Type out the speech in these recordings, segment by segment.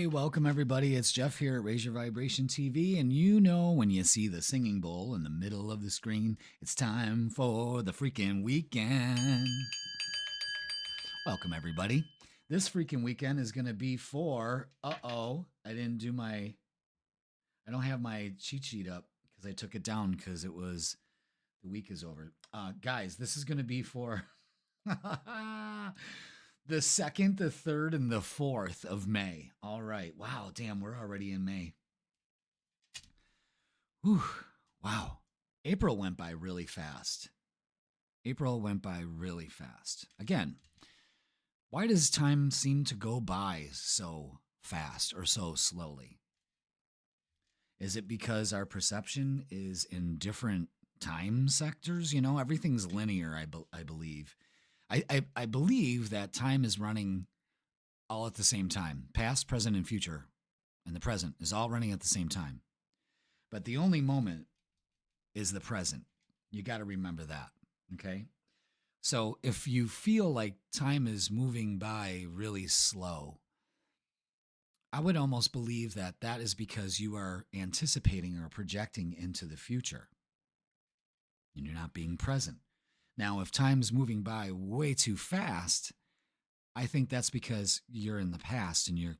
welcome everybody. It's Jeff here at Raise Your Vibration TV, and you know when you see the singing bowl in the middle of the screen, it's time for the freaking weekend. Welcome everybody. This freaking weekend is going to be for, I don't have my cheat sheet up because I took it down because the week is over. Guys, this is going to be for the 2nd, the 3rd, and the 4th of May. All right. Wow. Damn, we're already in May. Whew. Wow. April went by really fast. Again, why does time seem to go by so fast or so slowly? Is it because our perception is in different time sectors? You know, everything's linear, I believe. I believe that time is running all at the same time. Past, present, and future, and the present is all running at the same time. But the only moment is the present. You got to remember that, okay? So if you feel like time is moving by really slow, I would almost believe that that is because you are anticipating or projecting into the future, and you're not being present. Now, if time's moving by way too fast, I think that's because you're in the past and you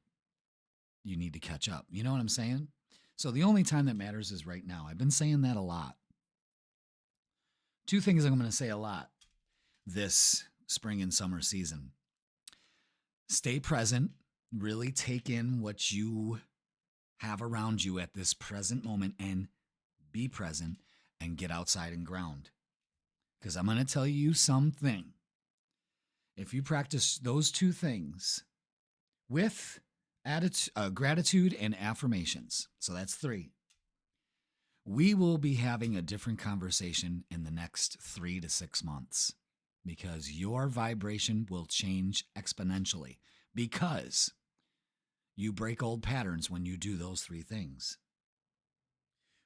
need to catch up. You know what I'm saying? So the only time that matters is right now. I've been saying that a lot. Two things I'm going to say a lot this spring and summer season. Stay present. Really take in what you have around you at this present moment and be present and get outside and ground. Because I'm going to tell you something. If you practice those two things with gratitude and affirmations, so that's 3, we will be having a different conversation in the next 3 to 6 months because your vibration will change exponentially because you break old patterns when you do those 3 things.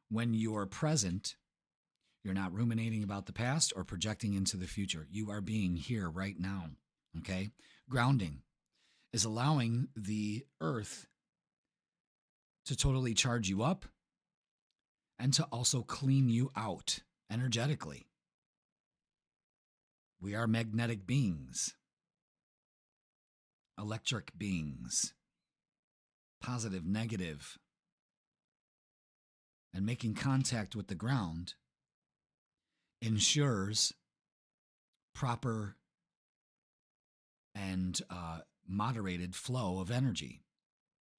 When you're present, you're not ruminating about the past or projecting into the future. You are being here right now, okay? Grounding is allowing the earth to totally charge you up and to also clean you out energetically. We are magnetic beings, electric beings, positive, negative, and making contact with the ground ensures proper and moderated flow of energy.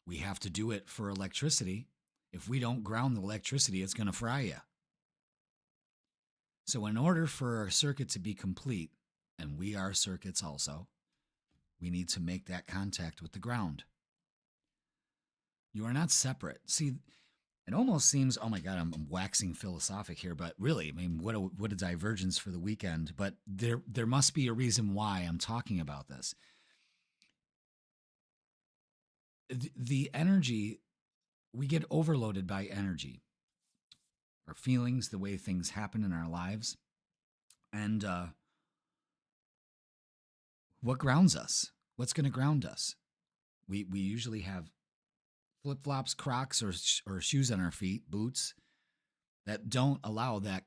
We have to do it for electricity. If we don't ground the electricity, it's going to fry you. So in order for our circuit to be complete, and we are circuits also, we need to make that contact with the ground. You are not separate. See, it almost seems, oh my God, I'm waxing philosophic here, but really, I mean, what a divergence for the weekend. But there must be a reason why I'm talking about this. The energy, we get overloaded by energy, our feelings, the way things happen in our lives, and what grounds us? What's going to ground us? We usually have flip-flops, Crocs, or shoes on our feet, boots, that don't allow that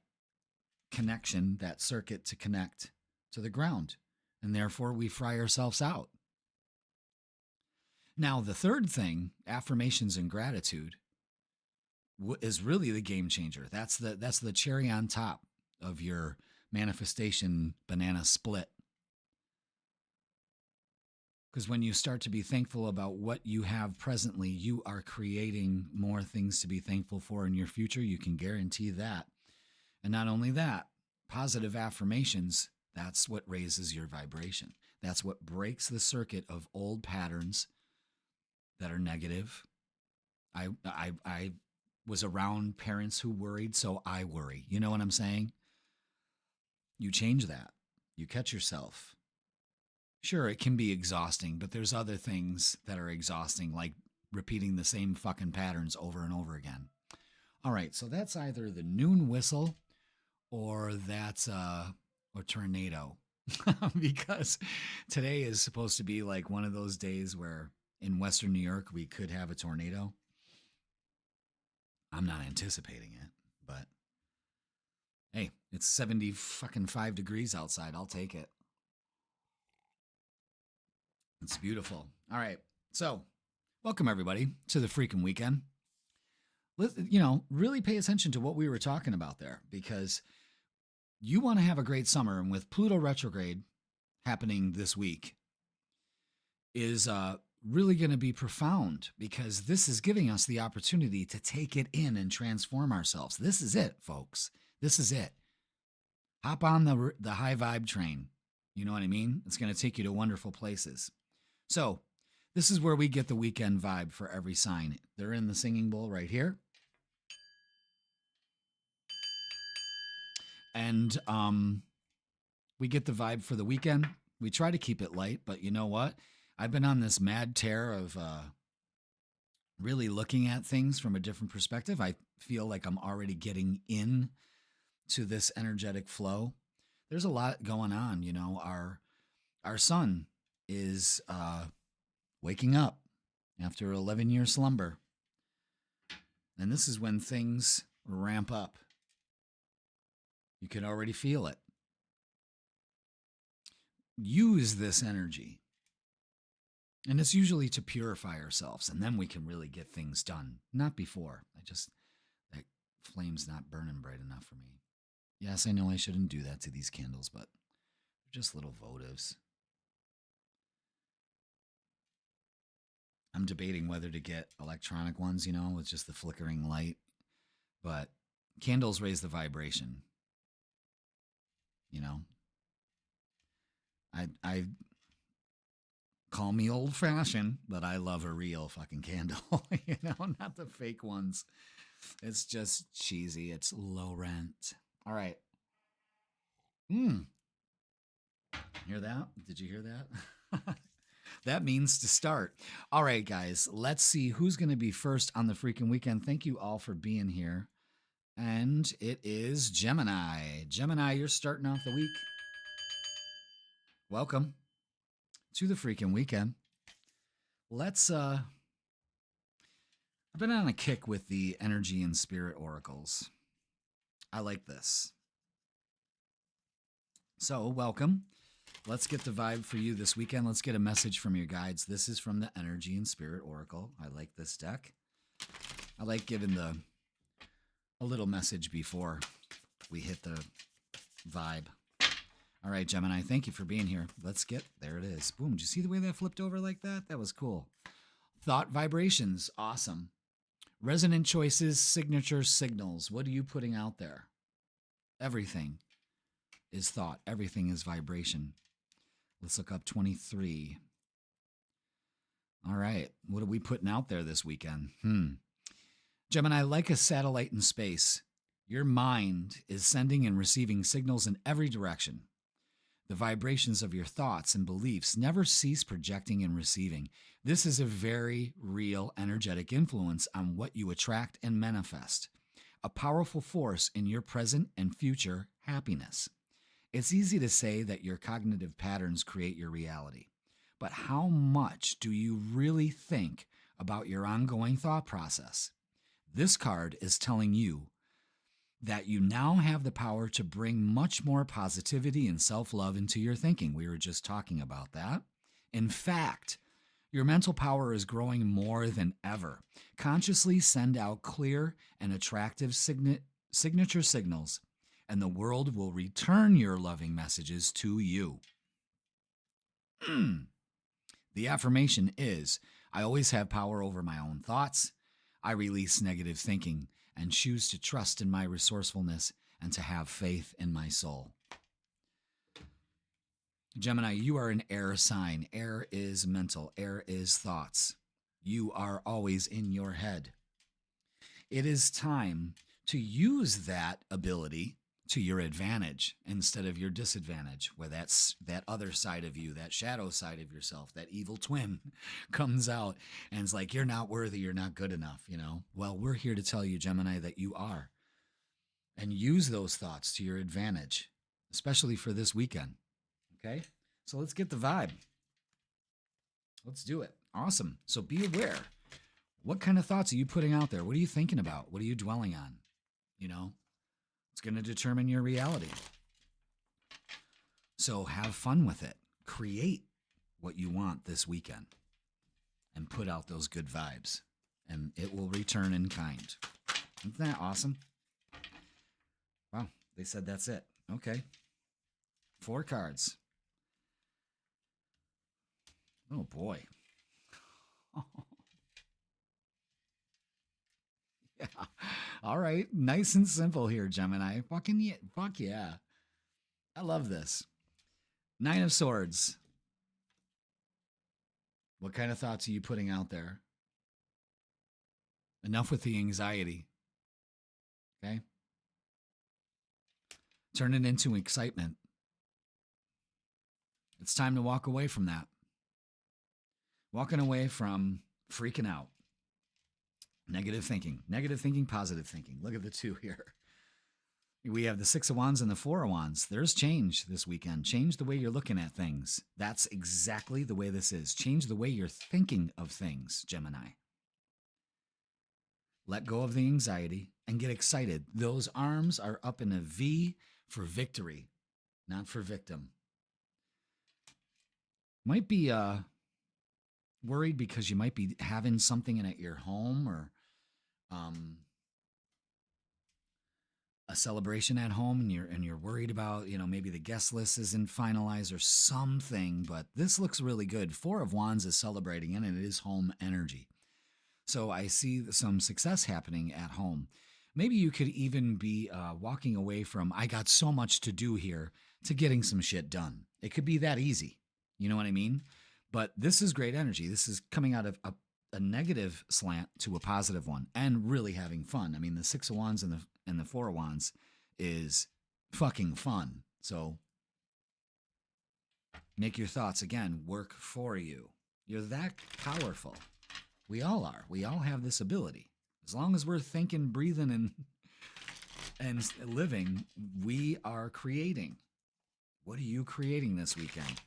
connection, that circuit to connect to the ground. And therefore, we fry ourselves out. Now, the third thing, affirmations and gratitude, is really the game changer. That's the cherry on top of your manifestation banana split. Because when you start to be thankful about what you have presently, you are creating more things to be thankful for in your future. You can guarantee that. And not only that, positive affirmations, that's what raises your vibration. That's what breaks the circuit of old patterns that are negative. I was around parents who worried, so I worry. You know what I'm saying? You change that. You catch yourself. Sure, it can be exhausting, but there's other things that are exhausting, like repeating the same fucking patterns over and over again. All right, so that's either the noon whistle or that's a tornado. Because today is supposed to be like one of those days where in Western New York, we could have a tornado. I'm not anticipating it, but hey, it's 70 fucking 5 degrees outside. I'll take it. It's beautiful. All right. So, welcome everybody to the Freakin Weekend. Really pay attention to what we were talking about there, because you want to have a great summer. And with Pluto retrograde happening this week is really going to be profound, because this is giving us the opportunity to take it in and transform ourselves. This is it, folks. This is it. Hop on the high vibe train. You know what I mean? It's going to take you to wonderful places. So this is where we get the weekend vibe for every sign. They're in the singing bowl right here. And we get the vibe for the weekend. We try to keep it light, but you know what? I've been on this mad tear of really looking at things from a different perspective. I feel like I'm already getting in to this energetic flow. There's a lot going on. You know, our sun is waking up after 11-year slumber. And this is when things ramp up. You can already feel it. Use this energy. And it's usually to purify ourselves, and then we can really get things done. Not before. That flame's not burning bright enough for me. Yes, I know I shouldn't do that to these candles, but they're just little votives. I'm debating whether to get electronic ones, with just the flickering light. But candles raise the vibration. I call me old-fashioned, but I love a real fucking candle, not the fake ones. It's just cheesy. It's low rent. All right. Hear that? Did you hear that? That means to start. All right, guys, let's see who's going to be first on the Freakin Weekend. Thank you all for being here. And it is Gemini. Gemini, you're starting off the week. Welcome to the Freakin Weekend. I've been on a kick with the energy and spirit oracles. I like this. So, welcome. Let's get the vibe for you this weekend. Let's get a message from your guides. This is from the Energy and Spirit Oracle. I like this deck. I like giving a little message before we hit the vibe. All right, Gemini, thank you for being here. There it is. Boom. Did you see the way that flipped over like that? That was cool. Thought vibrations. Awesome. Resonant choices, signature signals. What are you putting out there? Everything is thought. Everything is vibration. Let's look up 23. All right. What are we putting out there this weekend? Gemini, like a satellite in space, your mind is sending and receiving signals in every direction. The vibrations of your thoughts and beliefs never cease projecting and receiving. This is a very real energetic influence on what you attract and manifest, a powerful force in your present and future happiness. It's easy to say that your cognitive patterns create your reality, but how much do you really think about your ongoing thought process? This card is telling you that you now have the power to bring much more positivity and self-love into your thinking. We were just talking about that. In fact, your mental power is growing more than ever. Consciously send out clear and attractive signature signals, and the world will return your loving messages to you. The affirmation is, I always have power over my own thoughts. I release negative thinking and choose to trust in my resourcefulness and to have faith in my soul. Gemini, you are an air sign. Air is mental. Air is thoughts. You are always in your head. It is time to use that ability to your advantage instead of your disadvantage, where that's that other side of you, that shadow side of yourself, that evil twin comes out and it's like, you're not worthy, you're not good enough, Well, we're here to tell you, Gemini, that you are. And use those thoughts to your advantage, especially for this weekend. Okay? So let's get the vibe. Let's do it. Awesome. So be aware. What kind of thoughts are you putting out there? What are you thinking about? What are you dwelling on? You know, it's going to determine your reality. So have fun with it. Create what you want this weekend and put out those good vibes, and it will return in kind. Isn't that awesome? Wow, they said that's it. Okay. 4 cards. Oh, boy. Yeah. All right. Nice and simple here, Gemini. Fuck yeah. I love this. 9 of Swords. What kind of thoughts are you putting out there? Enough with the anxiety. Okay. Turn it into excitement. It's time to walk away from that. Walking away from freaking out. Negative thinking, positive thinking. Look at the 2 here. We have the 6 of Wands and the 4 of Wands. There's change this weekend. Change the way you're looking at things. That's exactly the way this is. Change the way you're thinking of things, Gemini. Let go of the anxiety and get excited. Those arms are up in a V for victory, not for victim. Might be worried because you might be having something in at your home, or a celebration at home, and you're worried about, maybe the guest list isn't finalized or something, but this looks really good. 4 of Wands is celebrating, and it is home energy. So I see some success happening at home. Maybe you could even be walking away from, I got so much to do here, to getting some shit done. It could be that easy. You know what I mean? But this is great energy. This is coming out of a negative slant to a positive one, and really having fun. I mean, the 6 of Wands and the 4 of Wands is fucking fun. So make your thoughts, again, work for you. You're that powerful. We all are. We all have this ability. As long as we're thinking, breathing, and living, we are creating. What are you creating this weekend?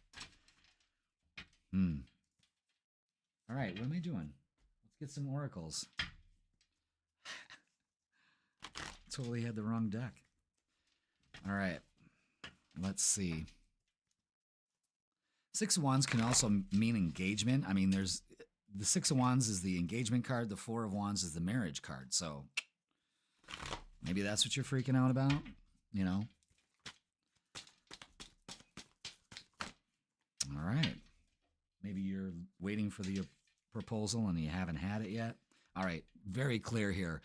All right, what am I doing? Let's get some oracles. Totally had the wrong deck. All right, let's see. 6 of Wands can also mean engagement. I mean, there's the 6 of Wands is the engagement card. The 4 of Wands is the marriage card. So maybe that's what you're freaking out about, All right. Maybe you're waiting for the proposal and you haven't had it yet. All right. Very clear here.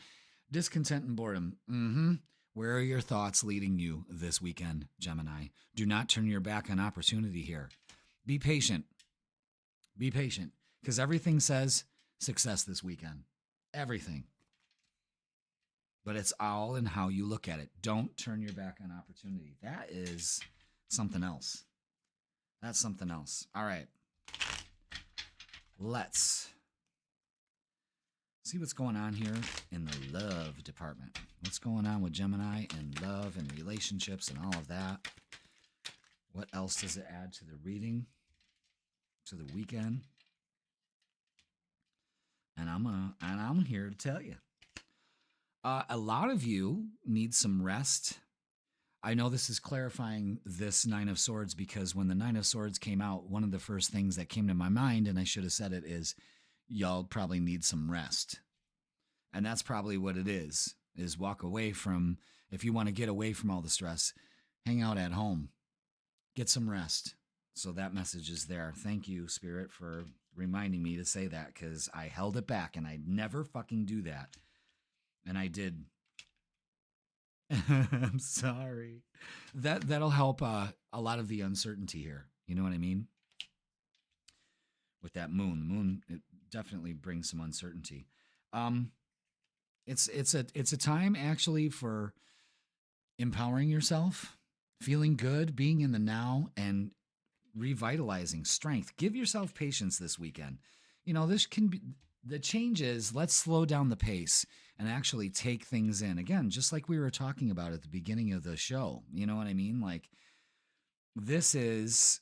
Discontent and boredom. Where are your thoughts leading you this weekend, Gemini? Do not turn your back on opportunity here. Be patient. Be patient. Because everything says success this weekend. Everything. But it's all in how you look at it. Don't turn your back on opportunity. That is something else. That's something else. All right. Let's see what's going on here in the love department. What's going on with Gemini and love and relationships and all of that? What else does it add to the reading, to the weekend? And I'm here to tell you. A lot of you need some rest. I know this is clarifying this 9 of Swords, because when the 9 of Swords came out, one of the first things that came to my mind, and I should have said it, is y'all probably need some rest. And that's probably what it is walk away from, if you want to get away from all the stress, hang out at home, get some rest. So that message is there. Thank you, Spirit, for reminding me to say that, because I held it back, and I never fucking do that. And I did. I'm sorry. That'll help a lot of the uncertainty here. You know what I mean? With that moon, the moon, it definitely brings some uncertainty. It's a time actually for empowering yourself, feeling good, being in the now, and revitalizing strength. Give yourself patience this weekend. This can be the changes. Let's slow down the pace and actually take things in. Again, just like we were talking about at the beginning of the show. You know what I mean? Like, this is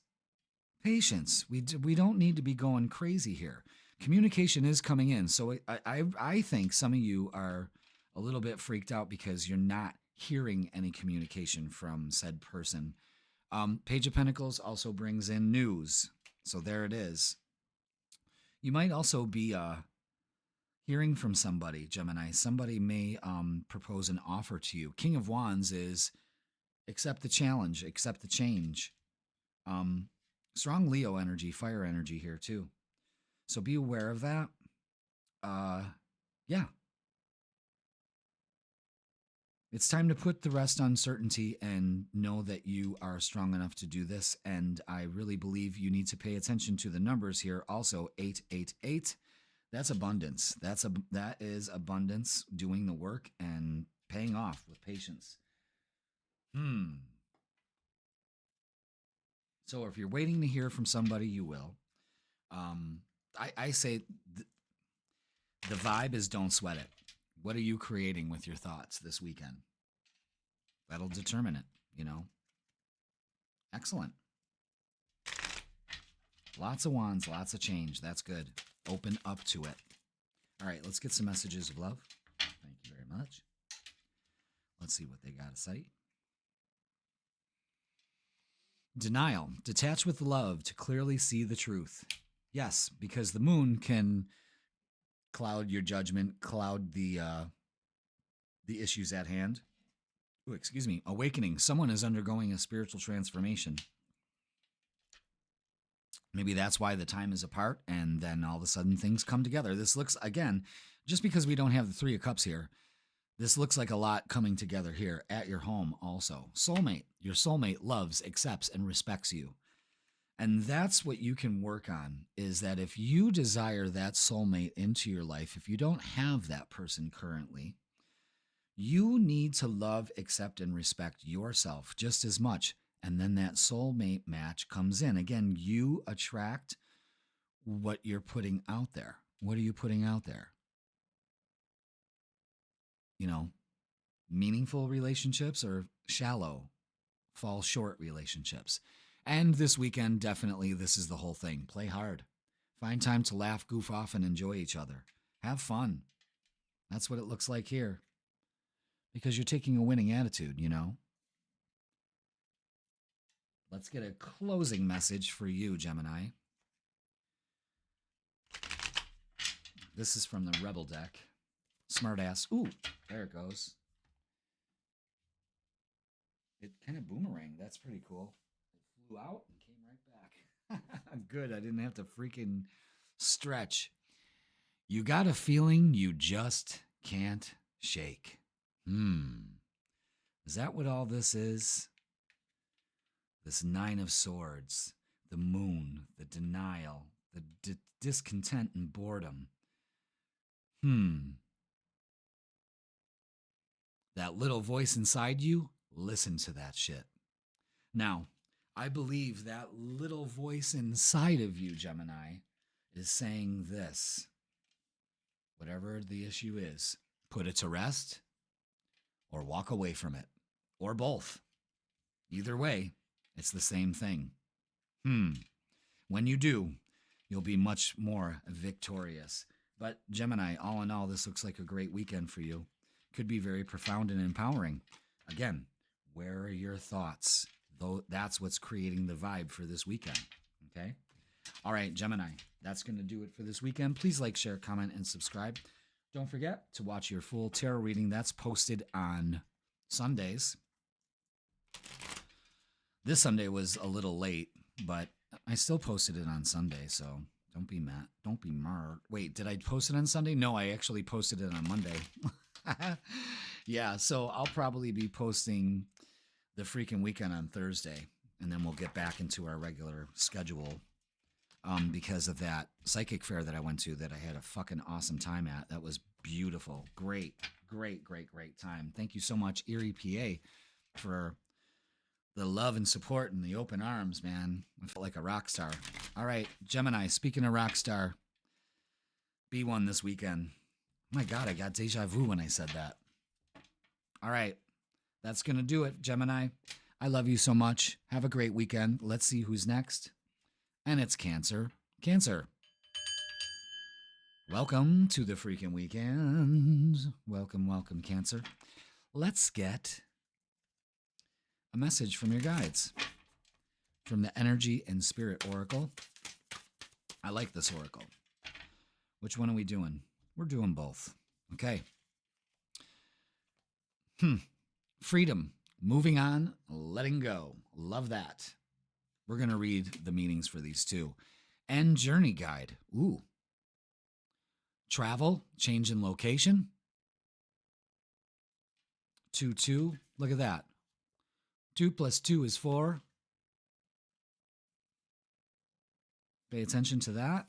patience. We don't need to be going crazy here, communication is coming in. So I think some of you are a little bit freaked out because you're not hearing any communication from said person. Page of Pentacles also brings in news. So there it is. You might also be hearing from somebody, Gemini. Somebody may propose an offer to you. King of Wands is accept the challenge, accept the change. Strong Leo energy, fire energy here too. So be aware of that. Yeah. It's time to put the rest on certainty and know that you are strong enough to do this. And I really believe you need to pay attention to the numbers here. Also, 888. That's abundance. That is abundance doing the work and paying off with patience. So if you're waiting to hear from somebody, you will. I say the vibe is don't sweat it. What are you creating with your thoughts this weekend? That'll determine it, you know. Excellent. Lots of wands, lots of change. That's good. Open up to it. All right, let's get some messages of love. Thank you very much. Let's see what they got to say. Denial. Detach with love to clearly see the truth. Yes, because the moon can cloud your judgment, cloud the issues at hand. Ooh, excuse me. Awakening. Someone is undergoing a spiritual transformation. Maybe that's why the time is apart, and then all of a sudden things come together. This looks, again, just because we don't have the Three of Cups here, this looks like a lot coming together here at your home also. Soulmate. Your soulmate loves, accepts, and respects you. And that's what you can work on, is that if you desire that soulmate into your life, if you don't have that person currently, you need to love, accept, and respect yourself just as much. And then that soulmate match comes in. Again, you attract what you're putting out there. What are you putting out there? You know, meaningful relationships or shallow, fall short relationships. And this weekend, definitely, this is the whole thing. Play hard. Find time to laugh, goof off, and enjoy each other. Have fun. That's what it looks like here. Because you're taking a winning attitude, you know. Let's get a closing message for you, Gemini. This is from the Rebel deck. Smartass. Ooh, there it goes. It kind of boomeranged. That's pretty cool. It flew out and came right back. Good. I didn't have to freaking stretch. You got a feeling you just can't shake. Is that what all this is? This Nine of Swords, the moon, the denial, the discontent and boredom. That little voice inside you, listen to that shit. Now, I believe that little voice inside of you, Gemini, is saying this. Whatever the issue is, put it to rest or walk away from it, or both. Either way, it's the same thing. When you do, you'll be much more victorious. But Gemini, all in all, this looks like a great weekend for you. Could be very profound and empowering. Again, where are your thoughts? Though that's what's creating the vibe for this weekend. Okay? All right, Gemini, that's going to do it for this weekend. Please like, share, comment, and subscribe. Don't forget to watch your full tarot reading. That's posted on Sundays. This Sunday was a little late, but I still posted it on Sunday, so don't be mad. Don't be mad. Wait, did I post it on Sunday? No, I actually posted it on Monday. Yeah, so I'll probably be posting the Freakin Weekend on Thursday, and then we'll get back into our regular schedule because of that psychic fair that I went to that I had a fucking awesome time at. That was beautiful. Great time. Thank you so much, Erie, PA, for the love and support and the open arms, man. I felt like a rock star. All right, Gemini, speaking of rock star, be one this weekend. Oh my God, I got deja vu when I said that. All right, that's going to do it, Gemini. I love you so much. Have a great weekend. Let's see who's next. And it's Cancer. Cancer. Welcome to the Freakin Weekend. Welcome, welcome, Cancer. Let's get a message from your guides, from the Energy and Spirit Oracle. I like this oracle. Which one are we doing? We're doing both. Okay. Freedom. Moving on. Letting go. Love that. We're going to read the meanings for these two. And Journey Guide. Ooh. Travel. Change in location. 2-2. Look at that. 2 plus 2 is 4. Pay attention to that.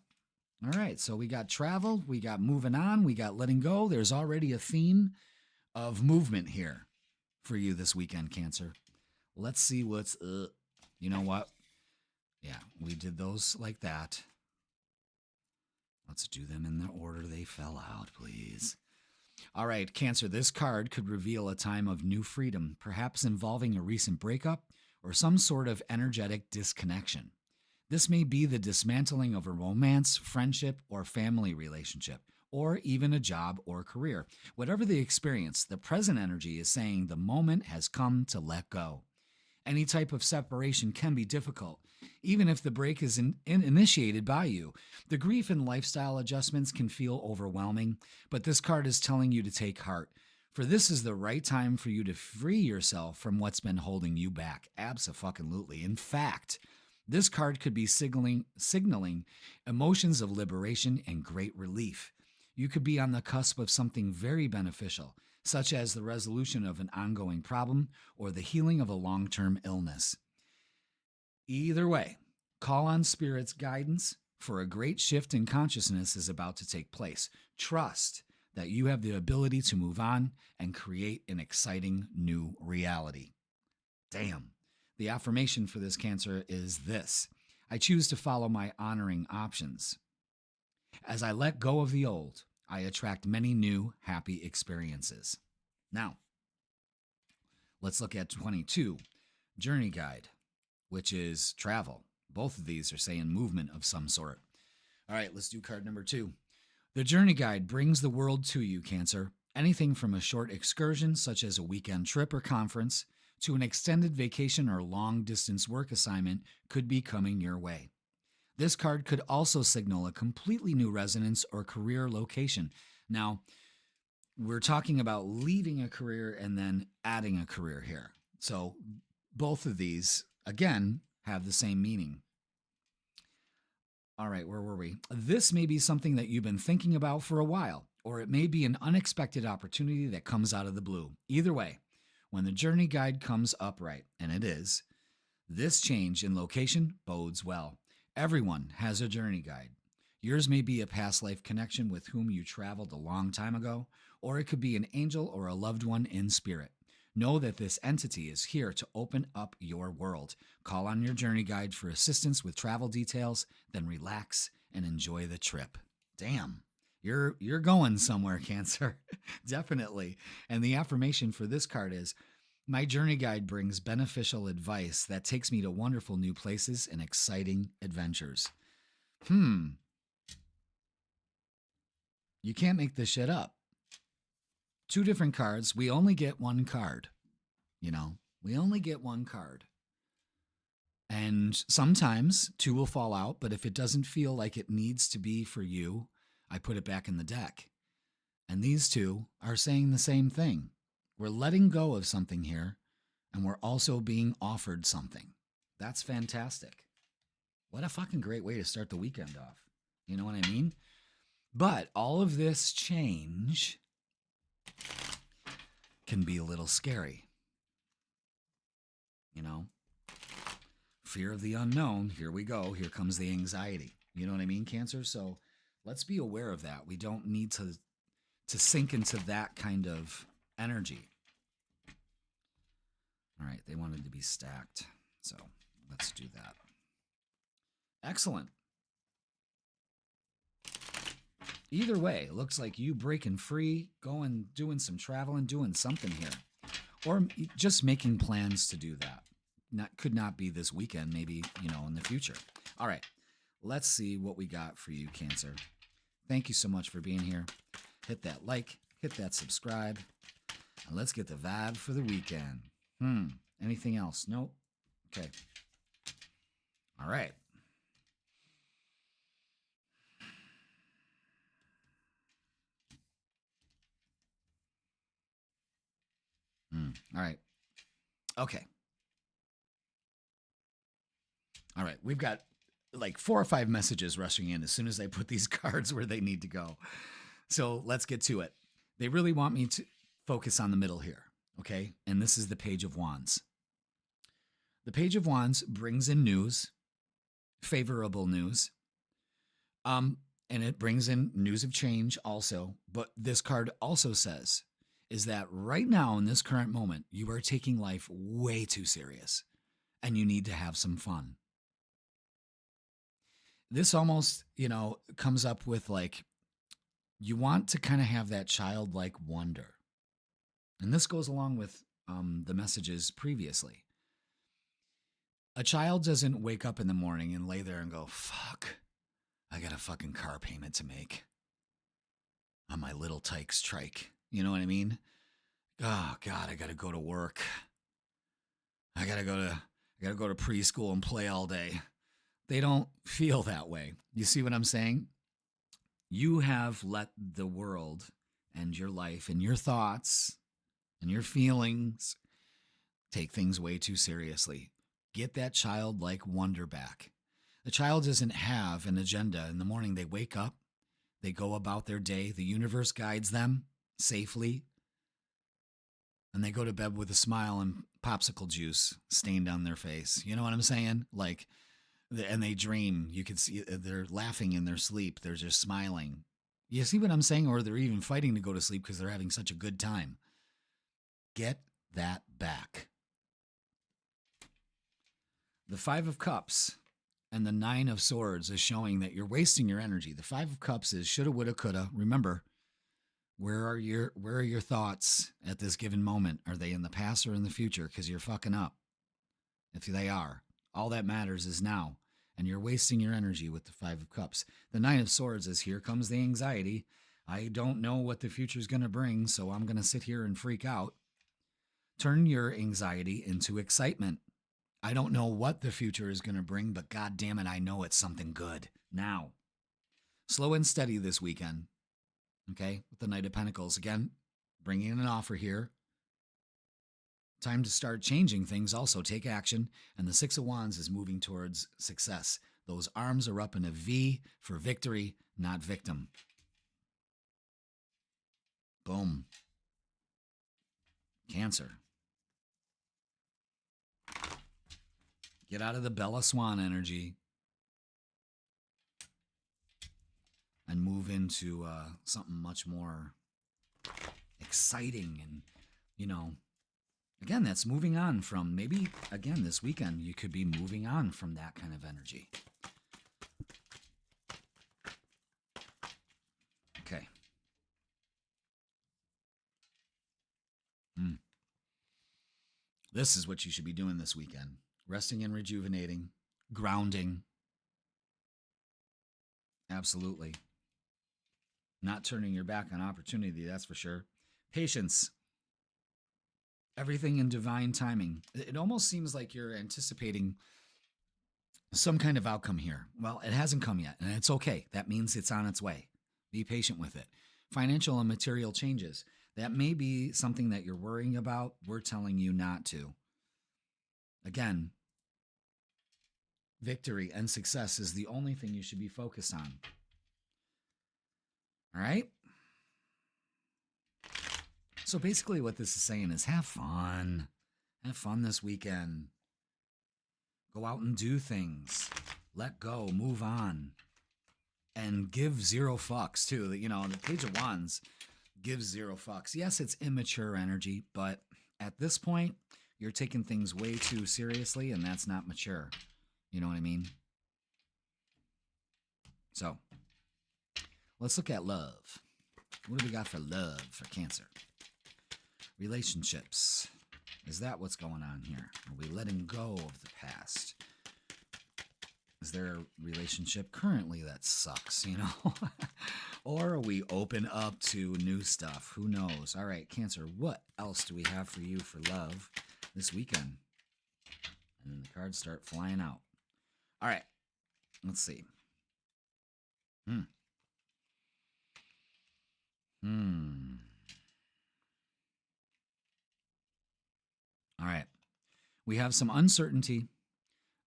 All right, so we got travel, we got moving on, we got letting go. There's already a theme of movement here for you this weekend, Cancer. Let's see what's, you know what? Yeah, we did those like that. Let's do them in the order they fell out, please. All right, Cancer, this card could reveal a time of new freedom, perhaps involving a recent breakup or some sort of energetic disconnection. This may be the dismantling of a romance, friendship, or family relationship, or even a job or career. Whatever the experience, the present energy is saying the moment has come to let go. Any type of separation can be difficult, even if the break is initiated by you. The grief and lifestyle adjustments can feel overwhelming, but this card is telling you to take heart, for this is the right time for you to free yourself from what's been holding you back. Abso-fucking-lutely. In fact, this card could be signaling emotions of liberation and great relief. You could be on the cusp of something very beneficial, such as the resolution of an ongoing problem or the healing of a long-term illness. Either way, call on Spirit's guidance, for a great shift in consciousness is about to take place. Trust that you have the ability to move on and create an exciting new reality. Damn. The affirmation for this, Cancer, is this: I choose to follow my honoring options. As I let go of the old, I attract many new, happy experiences. Now, let's look at 22, Journey Guide, which is travel. Both of these are saying movement of some sort. All right, let's do card number 2. The Journey Guide brings the world to you, Cancer. Anything from a short excursion, such as a weekend trip or conference, to an extended vacation or long-distance work assignment could be coming your way. This card could also signal a completely new residence or career location. Now, we're talking about leaving a career and then adding a career here. So both of these, again, have the same meaning. All right, where were we? This may be something that you've been thinking about for a while, or it may be an unexpected opportunity that comes out of the blue. Either way, when the Journey Guide comes upright, and it is, this change in location bodes well. Everyone has a journey guide. Yours may be a past life connection with whom you traveled a long time ago, or it could be an angel or a loved one in spirit. Know that this entity is here to open up your world. Call on your journey guide for assistance with travel details, then relax and enjoy the trip. Damn. You're going somewhere, Cancer. Definitely. And the affirmation for this card is, my journey guide brings beneficial advice that takes me to wonderful new places and exciting adventures. You can't make this shit up. 2 different cards. We only get one card. We only get one card. And sometimes 2 will fall out, but if it doesn't feel like it needs to be for you, I put it back in the deck. And these 2 are saying the same thing. We're letting go of something here, and we're also being offered something. That's fantastic. What a fucking great way to start the weekend off. You know what I mean? But all of this change can be a little scary. Fear of the unknown. Here we go. Here comes the anxiety. You know what I mean, Cancer? So let's be aware of that. We don't need to sink into that kind of energy. All right, they wanted to be stacked, so let's do that. Excellent. Either way, it looks like you breaking free, doing some traveling, doing something here. Or just making plans to do that. Could not be this weekend, maybe, in the future. All right, let's see what we got for you, Cancer. Thank you so much for being here. Hit that like, hit that subscribe, and let's get the vibe for the weekend. Anything else? Nope. Okay. All right. All right. Okay. All right. We've got like 4 or 5 messages rushing in as soon as I put these cards where they need to go. So let's get to it. They really want me to focus on the middle here. Okay. And this is the Page of Wands. The Page of Wands brings in news, favorable news. And it brings in news of change also. But this card also says is that right now in this current moment, you are taking life way too serious and you need to have some fun. This almost, comes up with like, you want to kind of have that childlike wonder. And this goes along with the messages previously. A child doesn't wake up in the morning and lay there and go, fuck, I got a fucking car payment to make on my little Tykes trike. You know what I mean? Oh God, I got to go to work. I got to go to preschool and play all day. They don't feel that way. You see what I'm saying? You have let the world and your life and your thoughts and your feelings take things way too seriously. Get that childlike wonder back. The child doesn't have an agenda. In the morning, they wake up, they go about their day, the universe guides them safely, and they go to bed with a smile and popsicle juice stained on their face. You know what I'm saying? Like, and they dream. You can see they're laughing in their sleep. They're just smiling. You see what I'm saying? Or they're even fighting to go to sleep because they're having such a good time. Get that back. The 5 of Cups and the 9 of Swords is showing that you're wasting your energy. The 5 of Cups is shoulda, woulda, coulda. Remember, where are your thoughts at this given moment? Are they in the past or in the future? Because you're fucking up. If they are, all that matters is now. And you're wasting your energy with the 5 of Cups. The 9 of Swords is here comes the anxiety. I don't know what the future is going to bring, so I'm going to sit here and freak out. Turn your anxiety into excitement. I don't know what the future is going to bring, but God damn it, I know it's something good now. Slow and steady this weekend. Okay, with the Knight of Pentacles. Again, bringing in an offer here. Time to start changing things also. Take action. And the 6 of Wands is moving towards success. Those arms are up in a V for victory, not victim. Boom. Cancer. Get out of the Bella Swan energy and move into something much more exciting. And, again, that's moving on from maybe, again, this weekend, you could be moving on from that kind of energy. Okay. This is what you should be doing this weekend. Resting and rejuvenating, grounding. Absolutely. Not turning your back on opportunity, that's for sure. Patience. Everything in divine timing. It almost seems like you're anticipating some kind of outcome here. Well, it hasn't come yet, and it's okay. That means it's on its way. Be patient with it. Financial and material changes. That may be something that you're worrying about. We're telling you not to. Again, victory and success is the only thing you should be focused on. All right? So basically what this is saying is have fun. Have fun this weekend. Go out and do things. Let go. Move on. And give 0 fucks, too. The Page of Wands gives 0 fucks. Yes, it's immature energy, but at this point, you're taking things way too seriously, and that's not mature. You know what I mean? So, let's look at love. What do we got for love for Cancer? Relationships. Is that what's going on here? Are we letting go of the past? Is there a relationship currently that sucks, you know? Or are we open up to new stuff? Who knows? All right, Cancer, what else do we have for you for love this weekend? And then the cards start flying out. All right, let's see. All right. We have some uncertainty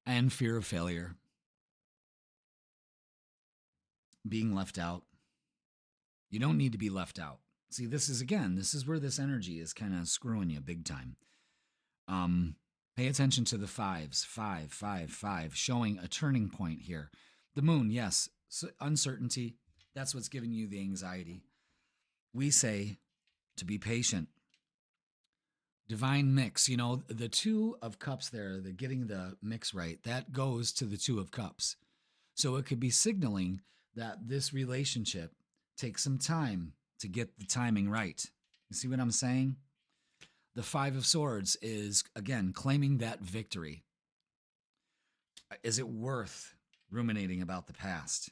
and fear of failure, being left out. You don't need to be left out. See, this is where this energy is kind of screwing you big time. Pay attention to the fives, 5, 5, 5, showing a turning point here. The moon, yes, so uncertainty. That's what's giving you the anxiety. We say to be patient. Divine mix, you know, the 2 of cups there, the getting the mix right, that goes to the 2 of cups. So it could be signaling that this relationship takes some time to get the timing right. You see what I'm saying? The 5 of Swords is, again, claiming that victory. Is it worth ruminating about the past?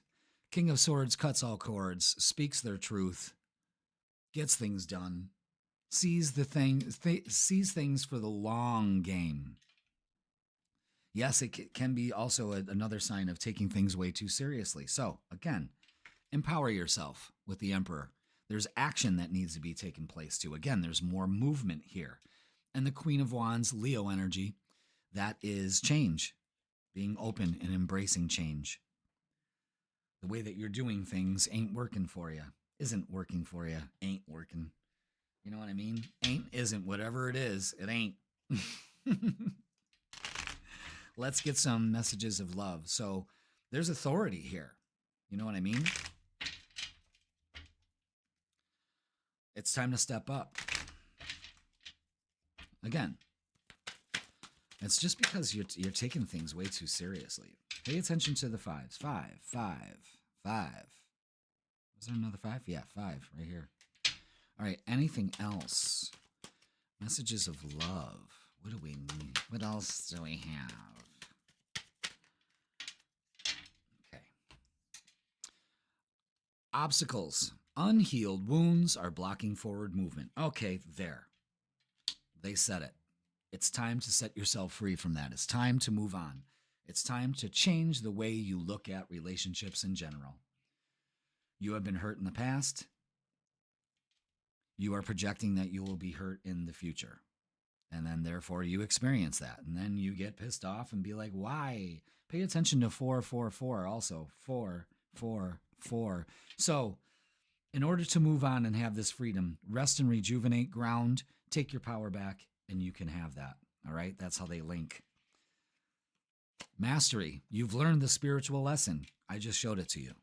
King of Swords cuts all cords, speaks their truth, gets things done, sees things for the long game. Yes, it can be also another sign of taking things way too seriously. So, again, empower yourself with the Emperor. There's action that needs to be taken place too. Again, there's more movement here. And the Queen of Wands, Leo energy, that is change, being open and embracing change. The way that you're doing things ain't working for you, isn't working for you, ain't working. You know what I mean? Ain't isn't. Whatever it is, it ain't. Let's get some messages of love. So there's authority here. You know what I mean? It's time to step up. Again, it's just because you're taking things way too seriously. Pay attention to the fives. 5, 5, 5. Was there another 5? Yeah, 5 right here. All right, anything else? Messages of love. What do we need? What else do we have? Okay. Obstacles. Unhealed wounds are blocking forward movement. Okay, there. They said it. It's time to set yourself free from that. It's time to move on. It's time to change the way you look at relationships in general. You have been hurt in the past. You are projecting that you will be hurt in the future. And then therefore you experience that. And then you get pissed off and be like, why? Pay attention to 4, 4, 4 also. 4, 4, 4. So in order to move on and have this freedom, rest and rejuvenate, ground, take your power back, and you can have that. All right? That's how they link. Mastery. You've learned the spiritual lesson. I just showed it to you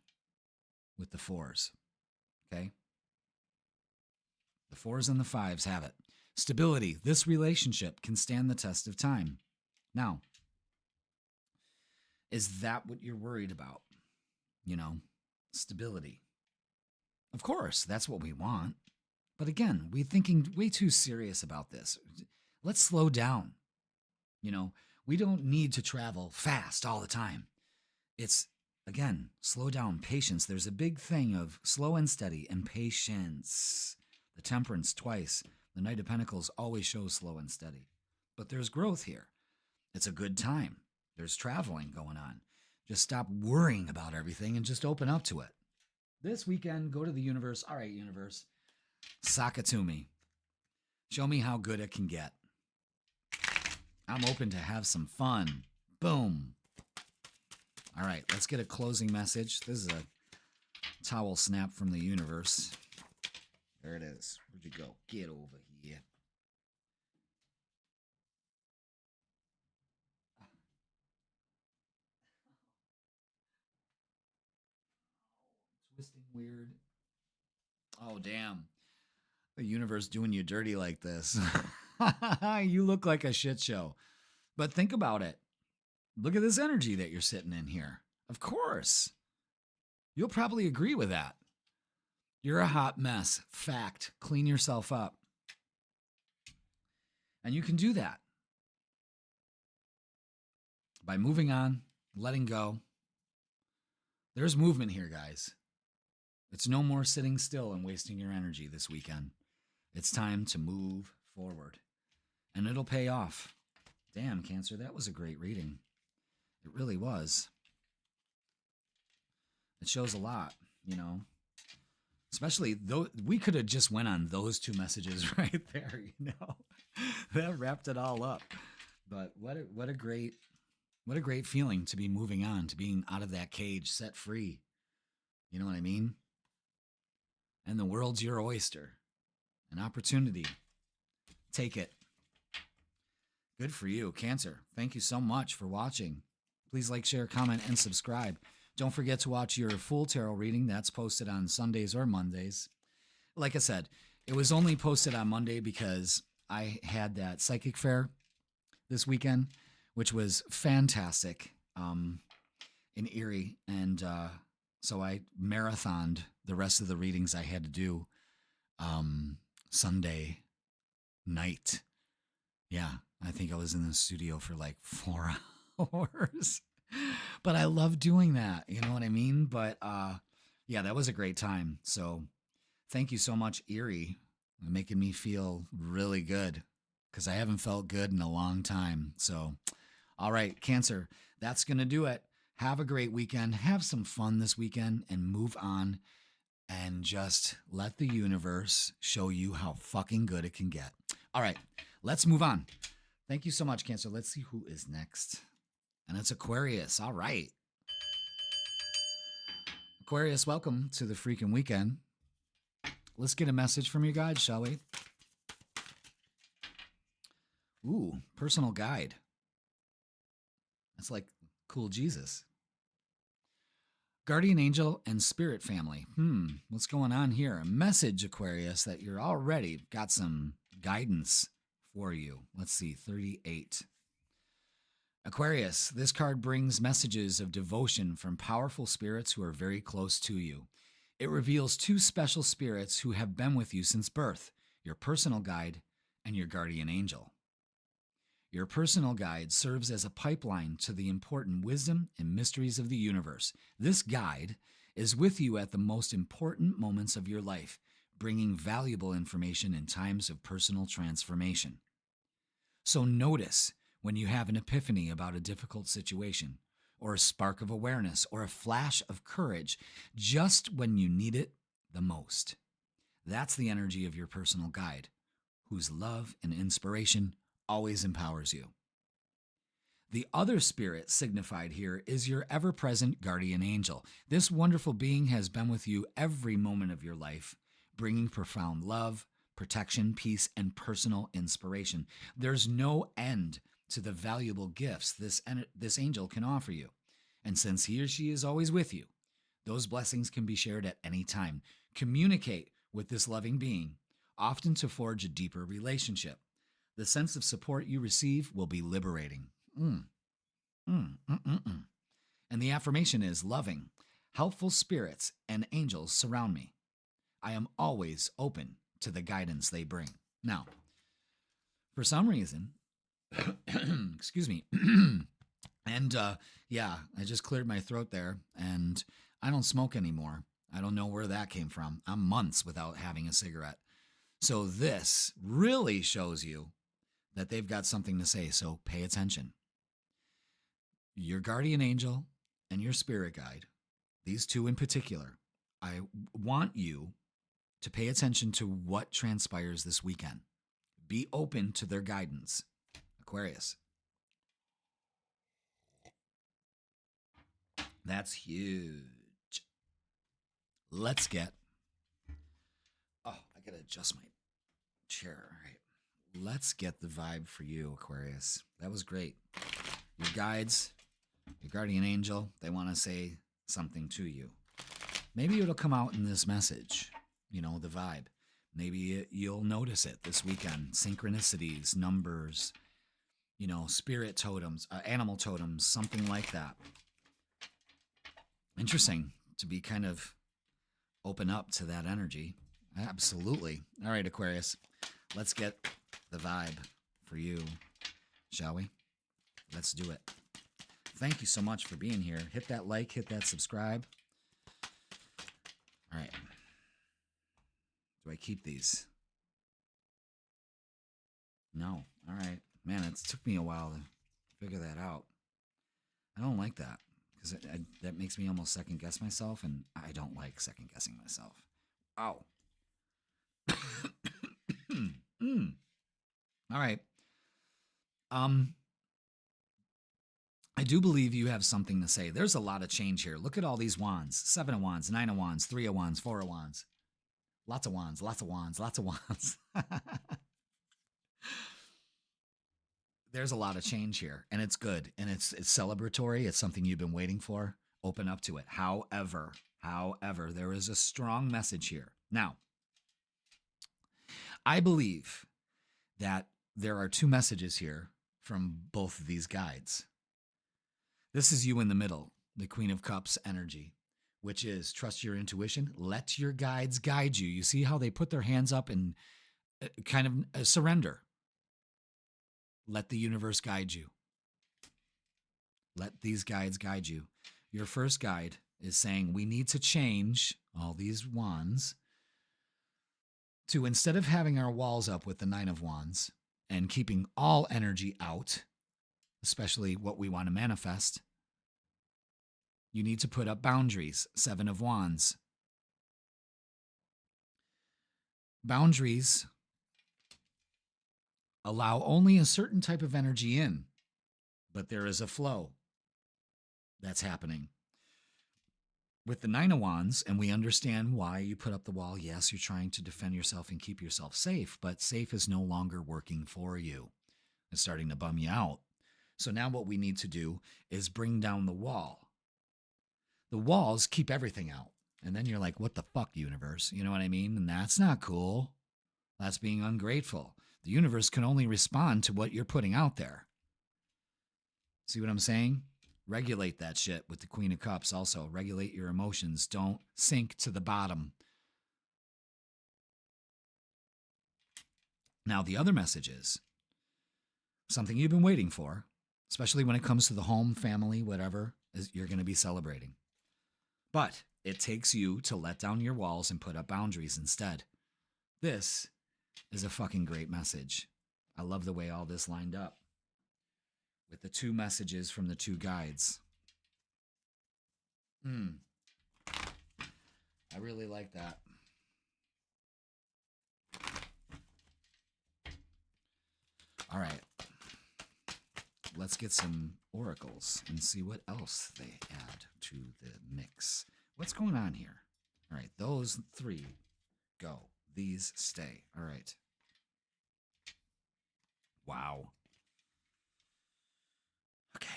with the 4s. Okay? The 4s and the 5s have it. Stability. This relationship can stand the test of time. Now, is that what you're worried about? You know, stability. Of course, that's what we want. But again, we're thinking way too serious about this. Let's slow down. You know, we don't need to travel fast all the time. It's, again, slow down, patience. There's a big thing of slow and steady and patience. The Temperance twice. The Knight of Pentacles always shows slow and steady. But there's growth here. It's a good time. There's traveling going on. Just stop worrying about everything and just open up to it. This weekend, go to the universe. All right, universe. Sock it to me. Show me how good it can get. I'm open to have some fun. Boom. All right, let's get a closing message. This is a towel snap from the universe. There it is. Where'd you go? Get over here. Twisting weird. Oh, damn. The universe doing you dirty like this. You look like a shit show. But think about it. Look at this energy that you're sitting in here. Of course. You'll probably agree with that. You're a hot mess. Fact. Clean yourself up. And you can do that by moving on, letting go, There's movement here, guys. It's no more sitting still and wasting your energy this weekend. It's time to move forward. And it'll pay off. Damn, Cancer, that was a great reading. It really was. It shows a lot, you know. Especially though we could have just went on those two messages right there, you know. That wrapped it all up. But what a great feeling to be moving on, to being out of that cage, set free. You know what I mean? And the world's your oyster. An opportunity. Take it. Good for you, Cancer. Thank you so much for watching. Please like, share, comment, and subscribe. Don't forget to watch your full tarot reading. That's posted on Sundays or Mondays. Like I said, it was only posted on Monday because I had that psychic fair this weekend, which was fantastic in Erie. And so I marathoned the rest of the readings I had to do Sunday night. Yeah, I think I was in the studio for like 4 hours. But I love doing that, you know what I mean? But yeah, that was a great time. So thank you so much, Erie, for making me feel really good, because I haven't felt good in a long time. So, all right, Cancer, that's going to do it. Have a great weekend. Have some fun this weekend and move on and just let the universe show you how fucking good it can get. All right, let's move on. Thank you so much, Cancer. Let's see who is next. And it's Aquarius. All right. Aquarius, welcome to the Freakin Weekend. Let's get a message from your guide, shall we? Ooh, personal guide. That's like cool Jesus. Guardian angel and spirit family. What's going on here? A message, Aquarius, that you're already got some guidance for you. Let's see, 38. Aquarius, this card brings messages of devotion from powerful spirits who are very close to you. It reveals two special spirits who have been with you since birth, your personal guide and your guardian angel. Your personal guide serves as a pipeline to the important wisdom and mysteries of the universe. This guide is with you at the most important moments of your life, bringing valuable information in times of personal transformation. So notice when you have an epiphany about a difficult situation, or a spark of awareness, or a flash of courage, just when you need it the most. That's the energy of your personal guide, whose love and inspiration always empowers you. The other spirit signified here is your ever-present guardian angel. This wonderful being has been with you every moment of your life, bringing profound love, protection, peace, and personal inspiration. There's no end to the valuable gifts this angel can offer you. And since he or she is always with you, those blessings can be shared at any time. Communicate with this loving being, often to forge a deeper relationship. The sense of support you receive will be liberating. And the affirmation is loving. Helpful spirits and angels surround me. I am always open to the guidance they bring. Now, for some reason, excuse me, and yeah, I just cleared my throat there, and I don't smoke anymore. I don't know where that came from. I'm months without having a cigarette. So this really shows you that they've got something to say, so pay attention. Your guardian angel and your spirit guide, these two in particular, I want you to pay attention to what transpires this weekend. Be open to their guidance. Aquarius. That's huge. Let's get... Oh, I got to adjust my chair. All right. Let's get the vibe for you, Aquarius. That was great. Your guides, your guardian angel, they want to say something to you. Maybe it'll come out in this message, you know, the vibe. Maybe you'll notice it this weekend. Synchronicities, numbers, you know, spirit totems, animal totems, something like that. Interesting to be kind of open up to that energy. Absolutely. All right, Aquarius, let's get the vibe for you, shall we? Let's do it. Thank you so much for being here. Hit that like, hit that subscribe. All right. Do I keep these? No. All right. Man, it took me a while to figure that out. I don't like that because that makes me almost second guess myself, and I don't like second guessing myself. Ow. All right. I do believe you have something to say. There's a lot of change here. Look at all these wands. 7 of wands, 9 of wands, 3 of wands, 4 of wands. Lots of wands, lots of wands, lots of wands. There's a lot of change here, and it's good, and it's celebratory. It's something you've been waiting for. Open up to it. However, there is a strong message here. Now, I believe that there are 2 messages here from both of these guides. This is you in the middle, the Queen of Cups energy, which is trust your intuition. Let your guides guide you. You see how they put their hands up and kind of surrender. Let the universe guide you. Let these guides guide you. Your first guide is saying we need to change all these wands to, instead of having our walls up with the 9 of wands and keeping all energy out, especially what we want to manifest, you need to put up boundaries. 7 of wands. Boundaries allow only a certain type of energy in, but there is a flow that's happening. With the 9 of wands, and we understand why you put up the wall. Yes, you're trying to defend yourself and keep yourself safe, but safe is no longer working for you. It's starting to bum you out. So now what we need to do is bring down the wall. The walls keep everything out. And then you're like, what the fuck, universe? You know what I mean? And that's not cool. That's being ungrateful. The universe can only respond to what you're putting out there. See what I'm saying? Regulate that shit with the Queen of Cups also. Regulate your emotions. Don't sink to the bottom. Now, the other message is something you've been waiting for, especially when it comes to the home, family, whatever, is you're going to be celebrating. But it takes you to let down your walls and put up boundaries instead. This is a fucking great message. I love the way all this lined up with the 2 messages from the 2 guides. I really like that. All right. Let's get some oracles and see what else they add to the mix. What's going on here? All right, those 3 go. These stay. All right. Wow. Okay.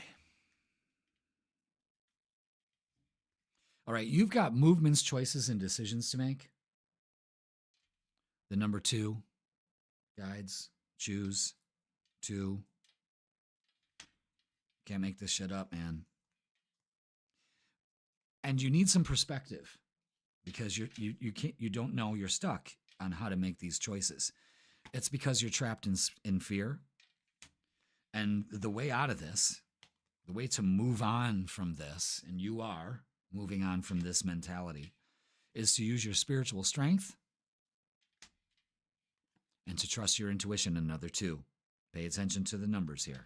All right, you've got movements, choices, and decisions to make. The number 2, guides, choose, 2. Can't make this shit up, man. And you need some perspective because you don't know, you're stuck on how to make these choices. It's because you're trapped in fear. And the way out of this, the way to move on from this, and you are moving on from this mentality, is to use your spiritual strength and to trust your intuition. Another 2. Pay attention to the numbers here.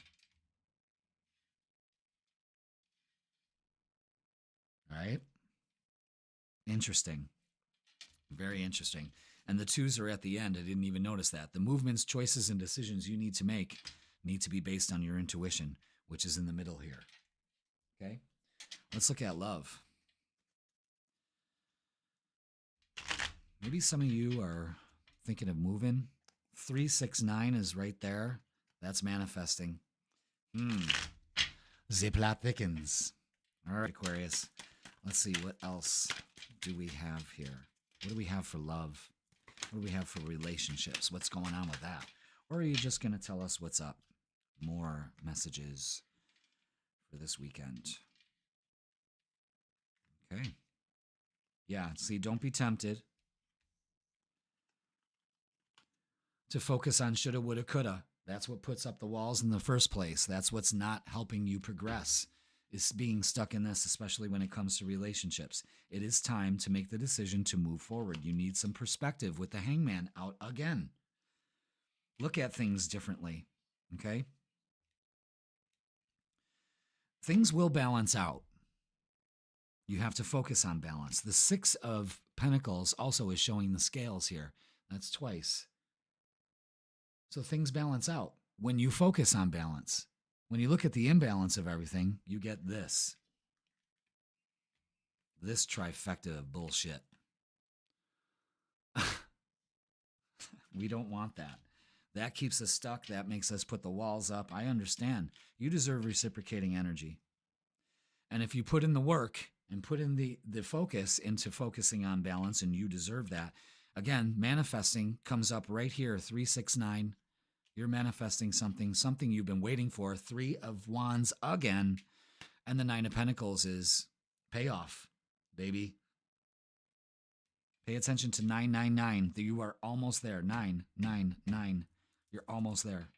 All right. Interesting. Very interesting. And the 2s are at the end. I didn't even notice that. The movements, choices, and decisions you need to make need to be based on your intuition, which is in the middle here. Okay? Let's look at love. Maybe some of you are thinking of moving. 3, 6, 9 is right there. That's manifesting. The plot thickens. All right, Aquarius. Let's see, what else do we have here? What do we have for love? What do we have for relationships? What's going on with that? Or are you just going to tell us what's up? More messages for this weekend. Okay. Yeah, see, don't be tempted to focus on shoulda, woulda, coulda. That's what puts up the walls in the first place. That's what's not helping you progress. is being stuck in this, especially when it comes to relationships. It is time to make the decision to move forward. You need some perspective with the Hangman out again. Look at things differently, okay? Things will balance out. You have to focus on balance. The Six of Pentacles also is showing the scales here. That's twice. So things balance out when you focus on balance. When you look at the imbalance of everything, you get this. This trifecta of bullshit. We don't want that. That keeps us stuck. That makes us put the walls up. I understand. You deserve reciprocating energy. And if you put in the work and put in the focus into focusing on balance, and you deserve that. Again, manifesting comes up right here, 369. You're manifesting something you've been waiting for. 3 of Wands again. And the 9 of Pentacles is payoff, baby. Pay attention to 999. You are almost there. 999. You're almost there.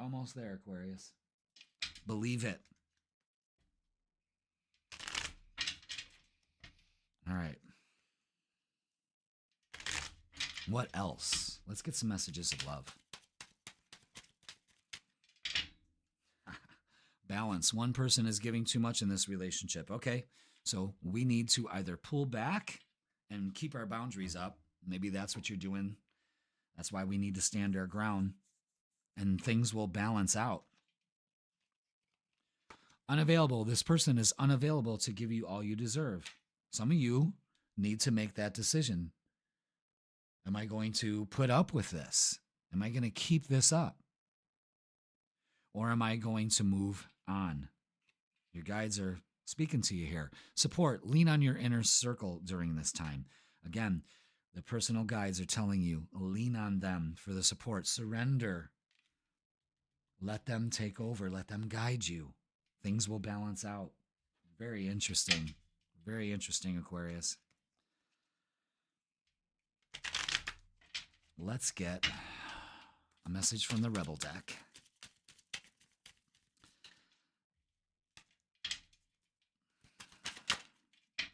Almost there, Aquarius. Believe it. All right. What else? Let's get some messages of love. Balance. One person is giving too much in this relationship. Okay, so we need to either pull back and keep our boundaries up. Maybe that's what you're doing. That's why we need to stand our ground, and things will balance out. Unavailable. This person is unavailable to give you all you deserve. Some of you need to make that decision. Am I going to put up with this? Am I going to keep this up? Or am I going to move on? Your guides are speaking to you here. Support. Lean on your inner circle during this time. Again, the personal guides are telling you, lean on them for the support. Surrender. Let them take over. Let them guide you. Things will balance out. Very interesting. Very interesting, Aquarius. Let's get a message from the Rebel deck.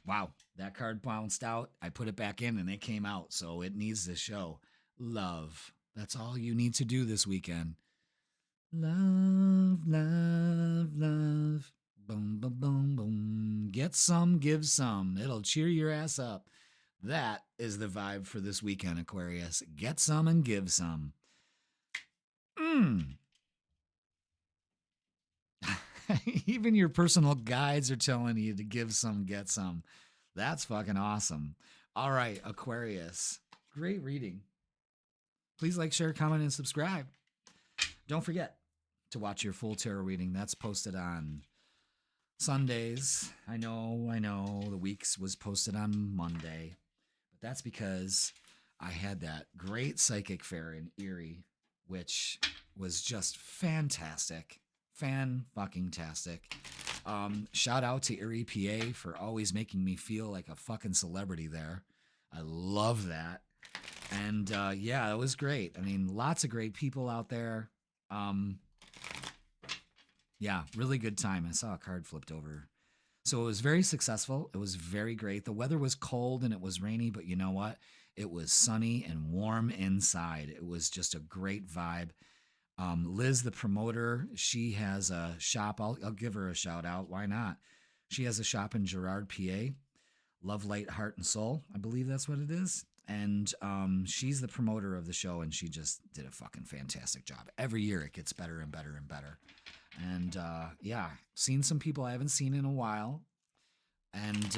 Wow, that card bounced out. I put it back in and it came out, so it needs to show. Love. That's all you need to do this weekend. Love, love, love. Boom, boom, boom, boom. Get some, give some. It'll cheer your ass up. That is the vibe for this weekend, Aquarius. Get some and give some. Even your personal guides are telling you to give some, get some. That's fucking awesome. All right, Aquarius. Great reading. Please like, share, comment, and subscribe. Don't forget to watch your full tarot reading. That's posted on Sundays. I know. The week's was posted on Monday. But that's because I had that great psychic fair in Erie, which was just fantastic. Fan-fucking-tastic. Shout out to Erie, PA for always making me feel like a fucking celebrity there. I love that. And yeah, it was great. I mean, lots of great people out there. Yeah, really good time. I saw a card flipped over. So it was very successful. It was very great. The weather was cold and it was rainy, but you know what? It was sunny and warm inside. It was just a great vibe. Liz, the promoter, she has a shop. I'll give her a shout out. Why not? She has a shop in Girard, PA. Love, Light, Heart, and Soul. I believe that's what it is. And she's the promoter of the show, and she just did a fucking fantastic job. Every year it gets better and better and better. And yeah, seen some people I haven't seen in a while. And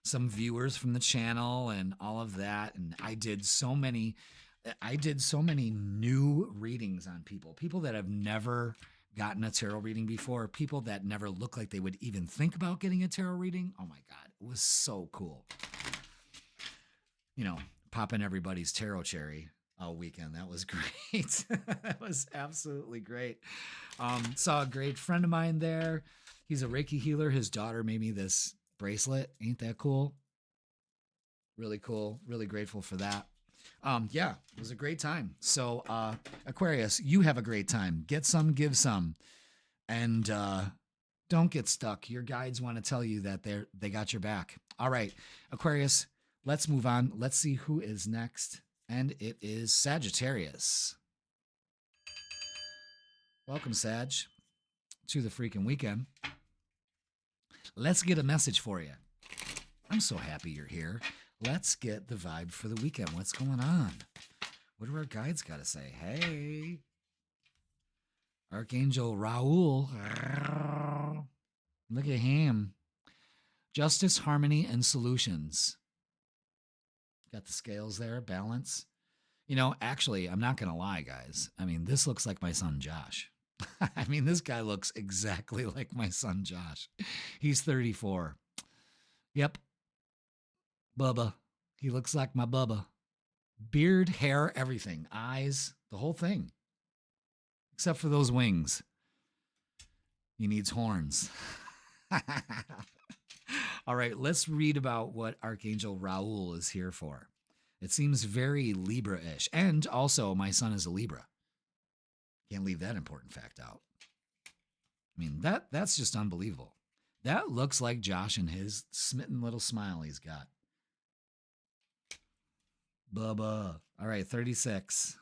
some viewers from the channel and all of that. And I did so many new readings on people that have never gotten a tarot reading before, people that never look like they would even think about getting a tarot reading. Oh my God, it was so cool. You know, popping everybody's tarot cherry all weekend. That was great. That was absolutely great. Saw a great friend of mine there. He's a Reiki healer. His daughter made me this bracelet. Ain't that cool? Really cool. Really grateful for that. Yeah, it was a great time. So, Aquarius, you have a great time. Get some, give some. And don't get stuck. Your guides want to tell you that they got your back. All right, Aquarius, let's move on. Let's see who is next. And it is Sagittarius. Welcome, Sag, to the freaking weekend. Let's get a message for you. I'm so happy you're here. Let's get the vibe for the weekend. What's going on? What do our guides got to say? Hey, Archangel Raul. Look at him. Justice, harmony, and solutions. Got the scales there, balance. You know, actually, I'm not going to lie, guys. I mean, this looks like my son, Josh. I mean, this guy looks exactly like my son, Josh. He's 34. Yep. Bubba. He looks like my Bubba. Beard, hair, everything. Eyes, the whole thing. Except for those wings. He needs horns. All right, let's read about what Archangel Raul is here for. It seems very Libra-ish. And also, my son is a Libra. Can't leave that important fact out. I mean, that's just unbelievable. That looks like Josh and his smitten little smile he's got. Bubba. All right, 36.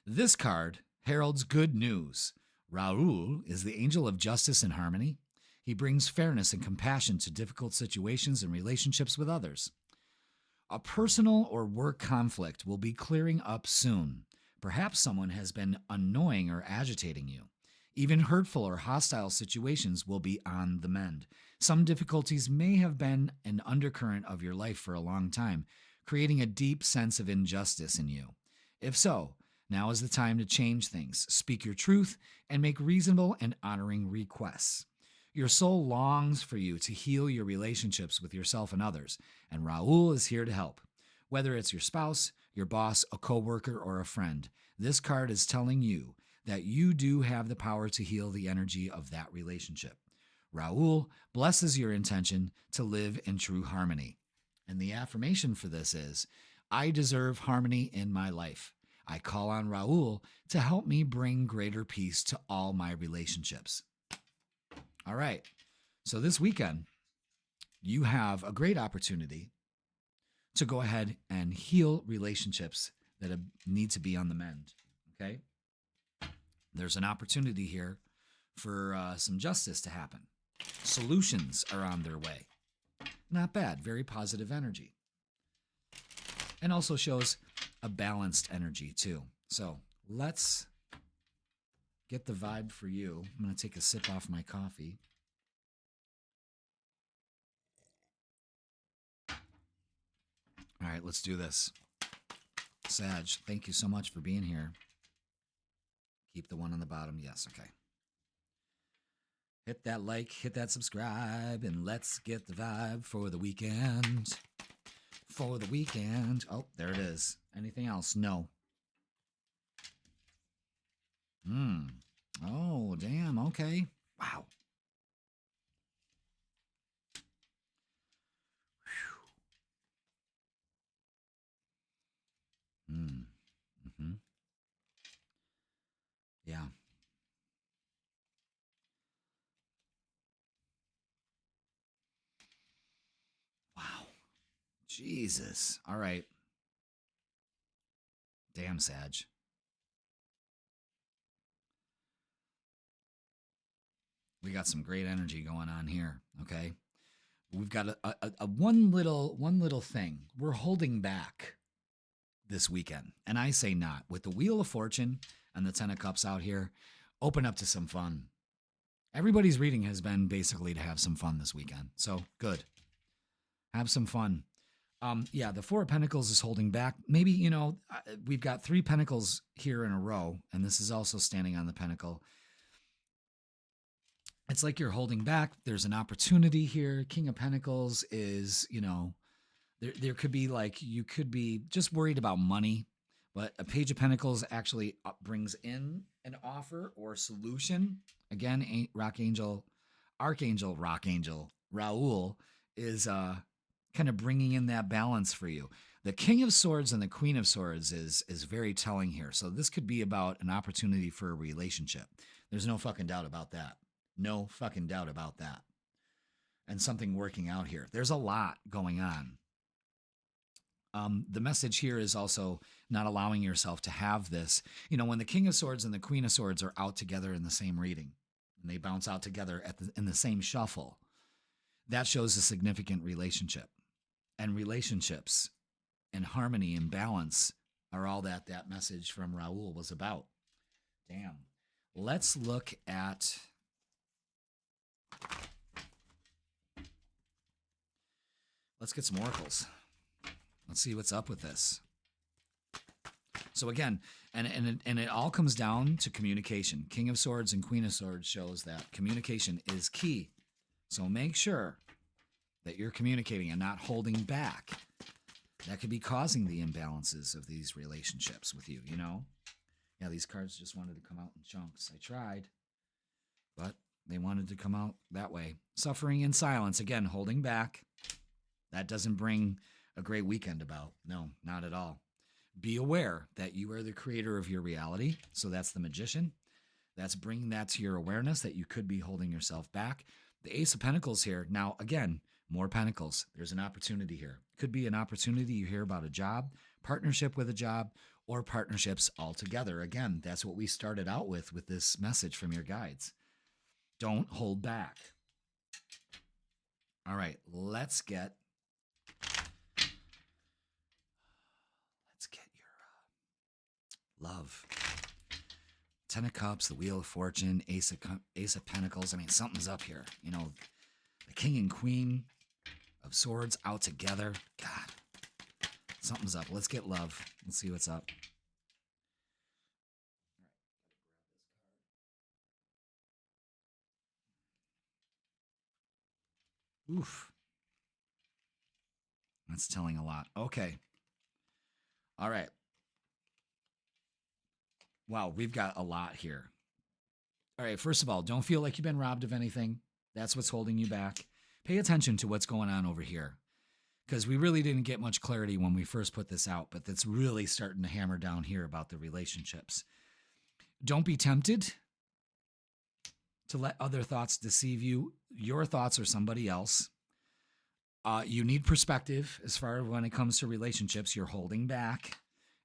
This card heralds good news. Raul is the angel of justice and harmony. He brings fairness and compassion to difficult situations and relationships with others. A personal or work conflict will be clearing up soon. Perhaps someone has been annoying or agitating you. Even hurtful or hostile situations will be on the mend. Some difficulties may have been an undercurrent of your life for a long time, creating a deep sense of injustice in you. If so, now is the time to change things, speak your truth, and make reasonable and honoring requests. Your soul longs for you to heal your relationships with yourself and others, and Raul is here to help. Whether it's your spouse, your boss, a coworker, or a friend, this card is telling you that you do have the power to heal the energy of that relationship. Raul blesses your intention to live in true harmony. And the affirmation for this is, I deserve harmony in my life. I call on Raul to help me bring greater peace to all my relationships. All right. So this weekend, you have a great opportunity to go ahead and heal relationships that need to be on the mend. Okay? There's an opportunity here for some justice to happen. Solutions are on their way. Not bad. Very positive energy. And also shows a balanced energy too. So let's get the vibe for you. I'm going to take a sip off my coffee. All right, let's do this. Sag, thank you so much for being here. Keep the one on the bottom. Yes, okay. Hit that like, hit that subscribe, and let's get the vibe for the weekend. For the weekend. Oh, there it is. Anything else? No. Oh, damn. Okay. Wow. Mm-hmm. Yeah. Wow. Jesus. All right. Damn, Sag. We got some great energy going on here. Okay. We've got a one little thing. We're holding back this weekend. And I say not. With the Wheel of Fortune and the 10 of Cups out here, open up to some fun. Everybody's reading has been basically to have some fun this weekend. So good. Have some fun. Yeah, the Four of Pentacles is holding back. Maybe, we've got 3 Pentacles here in a row, and this is also standing on the Pentacle. It's like you're holding back. There's an opportunity here. King of Pentacles is, there could be like, you could be just worried about money, but a Page of Pentacles actually brings in an offer or solution. Again, Archangel Raul is kind of bringing in that balance for you. The King of Swords and the Queen of Swords is very telling here. So this could be about an opportunity for a relationship. There's no fucking doubt about that. No fucking doubt about that. And something working out here. There's a lot going on. The message here is also not allowing yourself to have this. You know, when the King of Swords and the Queen of Swords are out together in the same reading, and they bounce out together in the same shuffle, that shows a significant relationship. And relationships and harmony and balance are all that message from Raul was about. Damn. Let's look at... Let's get some oracles. Let's see what's up with this. So again, and it all comes down to communication. King of Swords and Queen of Swords shows that communication is key. So make sure that you're communicating and not holding back. That could be causing the imbalances of these relationships with you, you know? Yeah, these cards just wanted to come out in chunks. I tried, but they wanted to come out that way. Suffering in silence. Again, holding back. That doesn't bring a great weekend about. No, not at all. Be aware that you are the creator of your reality. So that's the Magician. That's bringing that to your awareness that you could be holding yourself back. The Ace of Pentacles here. Now, again, more Pentacles. There's an opportunity here. Could be an opportunity you hear about a job, partnership with a job, or partnerships altogether. Again, that's what we started out with this message from your guides. Don't hold back. All right, let's get your love. Ten of Cups, the Wheel of Fortune, Ace of Pentacles. I mean, something's up here. You know, the King and Queen of Swords out together. God, something's up. Let's get love. Let's see what's up. Oof. That's telling a lot. Okay. All right. Wow, we've got a lot here. All right, first of all, don't feel like you've been robbed of anything. That's what's holding you back. Pay attention to what's going on over here, because we really didn't get much clarity when we first put this out, but that's really starting to hammer down here about the relationships. Don't be tempted to let other thoughts deceive you. Your thoughts are somebody else. You need perspective as far as when it comes to relationships. You're holding back.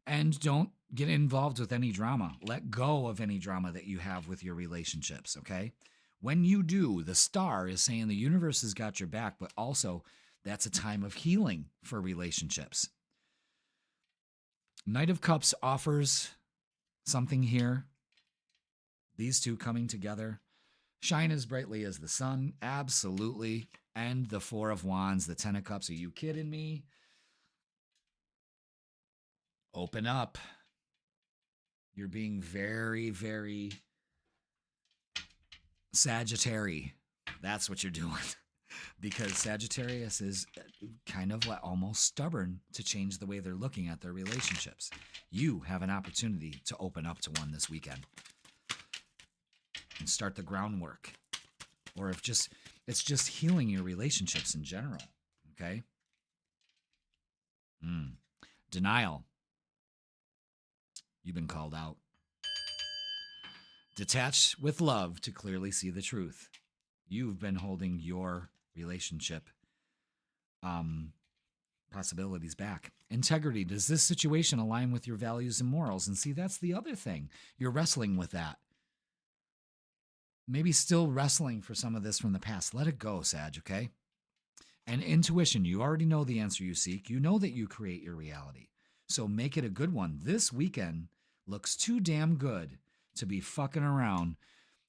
And don't get involved with any drama. Let go of any drama that you have with your relationships, okay? When you do, the star is saying the universe has got your back, but also that's a time of healing for relationships. Knight of Cups offers something here. These two coming together. Shine as brightly as the sun. Absolutely. And the Four of Wands, the Ten of Cups. Are you kidding me? Open up. You're being very, very Sagittarius. That's what you're doing. Because Sagittarius is kind of like almost stubborn to change the way they're looking at their relationships. You have an opportunity to open up to one this weekend and start the groundwork. Or if it's just healing your relationships in general. Okay? Denial. You've been called out. Detach with love to clearly see the truth. You've been holding your relationship possibilities back. Integrity. Does this situation align with your values and morals? And see, that's the other thing. You're wrestling with that. Maybe still wrestling for some of this from the past. Let it go, Sag, okay? And intuition. You already know the answer you seek. You know that you create your reality. So make it a good one. This weekend looks too damn good to be fucking around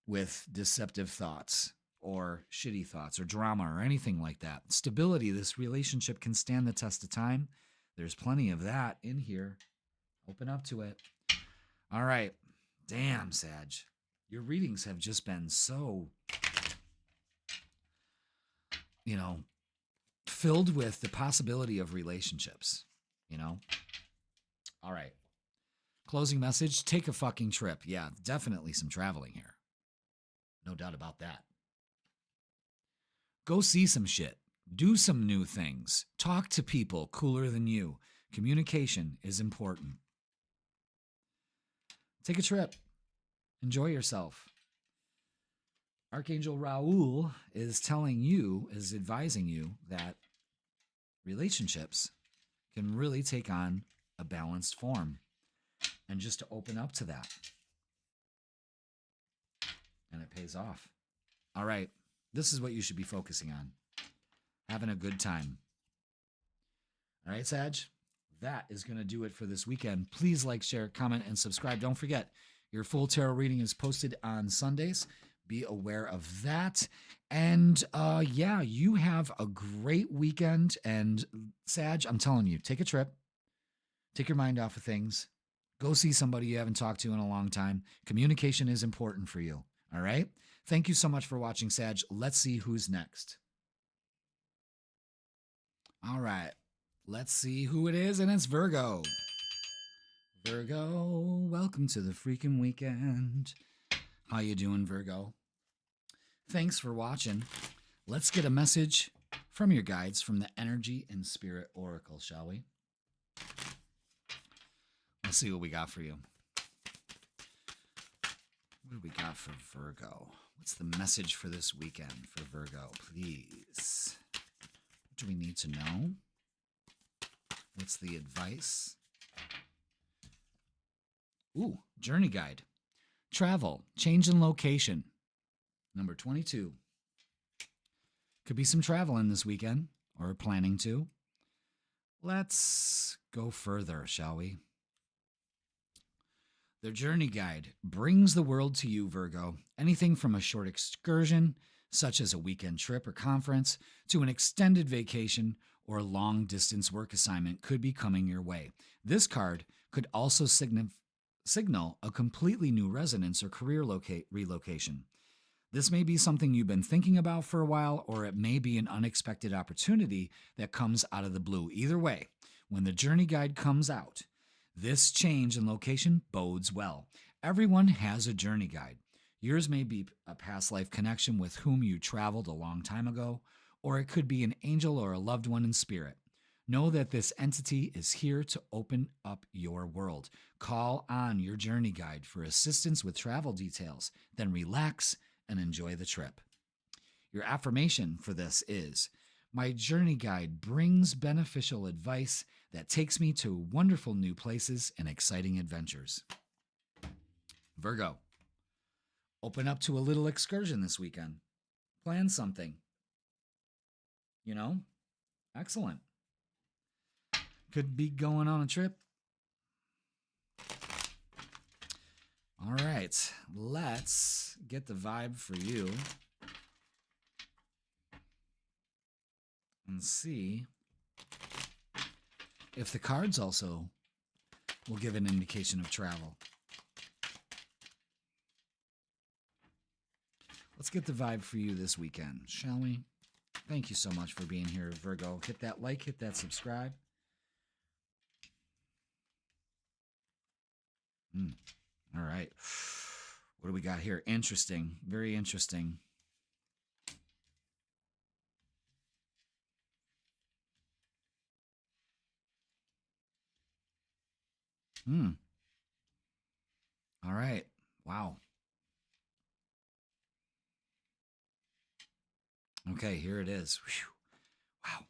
with deceptive thoughts or shitty thoughts or drama or anything like that. Stability, this relationship can stand the test of time. There's plenty of that in here. Open up to it. All right. Damn, Sag. Your readings have just been so, filled with the possibility of relationships, All right. Closing message, take a fucking trip. Yeah, definitely some traveling here. No doubt about that. Go see some shit. Do some new things. Talk to people cooler than you. Communication is important. Take a trip. Enjoy yourself. Archangel Raoul is advising you that relationships can really take on a balanced form, and just to open up to that. And it pays off. All right. This is what you should be focusing on. Having a good time. All right, Sag? That is going to do it for this weekend. Please like, share, comment, and subscribe. Don't forget, your full tarot reading is posted on Sundays. Be aware of that. And yeah, you have a great weekend. And Sag, I'm telling you, take a trip. Take your mind off of things. Go see somebody you haven't talked to in a long time. Communication is important for you. All right? Thank you so much for watching, Sag. Let's see who's next. All right. Let's see who it is, and it's Virgo. Virgo, welcome to the freaking weekend. How you doing, Virgo? Thanks for watching. Let's get a message from your guides from the Energy and Spirit Oracle, shall we? Let's see what we got for you. What do we got for Virgo? What's the message for this weekend for Virgo, please? What do we need to know? What's the advice? Ooh, journey guide. Travel, change in location. Number 22. Could be some traveling this weekend, or planning to. Let's go further, shall we? Their journey guide brings the world to you, Virgo. Anything from a short excursion, such as a weekend trip or conference, to an extended vacation or long-distance work assignment could be coming your way. This card could also signal a completely new residence or career relocation. This may be something you've been thinking about for a while, or it may be an unexpected opportunity that comes out of the blue. Either way, when the journey guide comes out, this change in location bodes well. Everyone has a journey guide. Yours may be a past life connection with whom you traveled a long time ago, or it could be an angel or a loved one in spirit. Know that this entity is here to open up your world. Call on your journey guide for assistance with travel details, then relax and enjoy the trip. Your affirmation for this is, my journey guide brings beneficial advice that takes me to wonderful new places and exciting adventures. Virgo, open up to a little excursion this weekend. Plan something. You know, excellent. Could be going on a trip. All right, let's get the vibe for you and see if the cards also will give an indication of travel. Let's get the vibe for you this weekend, shall we? Thank you so much for being here, Virgo. Hit that like, hit that subscribe. All right. What do we got here? Interesting. Very interesting. All right. Wow. Okay, here it is. Whew. Wow.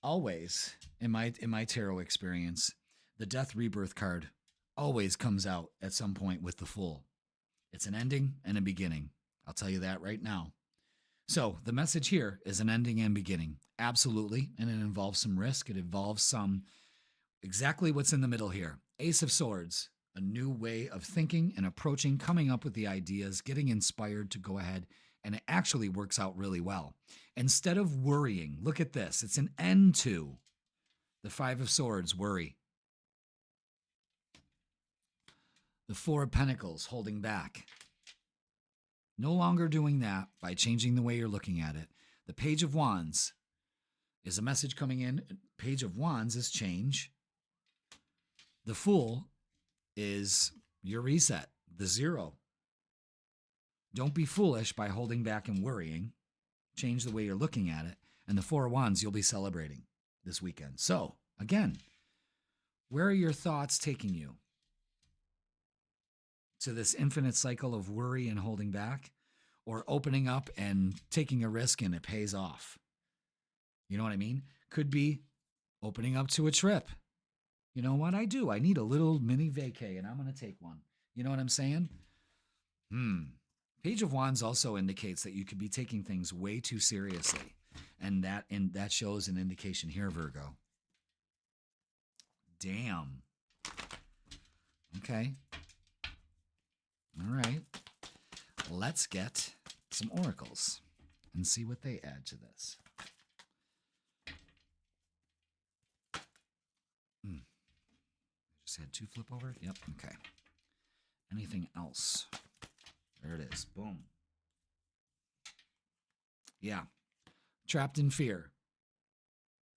Always, in my tarot experience, the Death Rebirth card always comes out at some point with the Fool. It's an ending and a beginning. I'll tell you that right now. So the message here is an ending and beginning. Absolutely. And it involves some risk. It involves some exactly what's in the middle here. Ace of Swords, a new way of thinking and approaching, coming up with the ideas, getting inspired to go ahead. And it actually works out really well. Instead of worrying, look at this. It's an end to the Five of Swords, worry. The Four of Pentacles, holding back. No longer doing that by changing the way you're looking at it. The Page of Wands is a message coming in. Page of Wands is change. The Fool is your reset, the zero. Don't be foolish by holding back and worrying. Change the way you're looking at it. And the Four of Wands, you'll be celebrating. this weekend. So, again, where are your thoughts taking you? To this infinite cycle of worry and holding back, or opening up and taking a risk and it pays off? You know what I mean? Could be opening up to a trip. You know what I do? I need a little mini vacay and I'm going to take one. You know what I'm saying? Page of Wands also indicates that you could be taking things way too seriously. And that shows an indication here, Virgo. Damn. Okay. All right. Let's get some oracles and see what they add to this. Just had 2 flip over. Yep. Okay. Anything else? There it is. Boom. Yeah. Trapped in fear.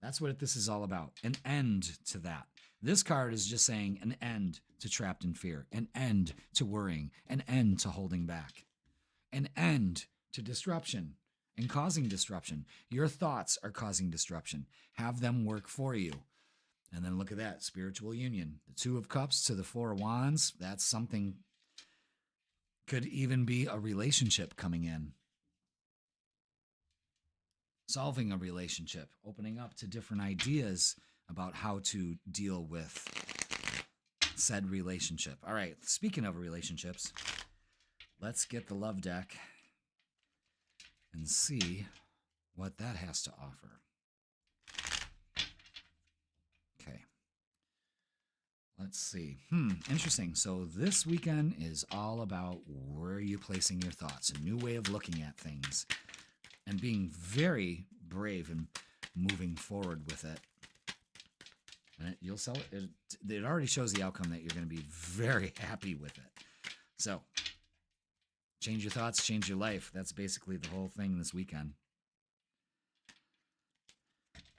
That's what this is all about. An end to that. This card is just saying an end to trapped in fear, an end to worrying, an end to holding back, an end to disruption and causing disruption. Your thoughts are causing disruption. Have them work for you. And then look at that, spiritual union. The 2 of Cups to the 4 of Wands. That's something, could even be a relationship coming in. Solving a relationship, opening up to different ideas about how to deal with said relationship. All right, speaking of relationships, let's get the love deck and see what that has to offer. Okay. Let's see. Interesting. So this weekend is all about where are you placing your thoughts, a new way of looking at things, and being very brave and moving forward with it. And you'll sell it. It already shows the outcome that you're going to be very happy with it. So change your thoughts, change your life. That's basically the whole thing this weekend.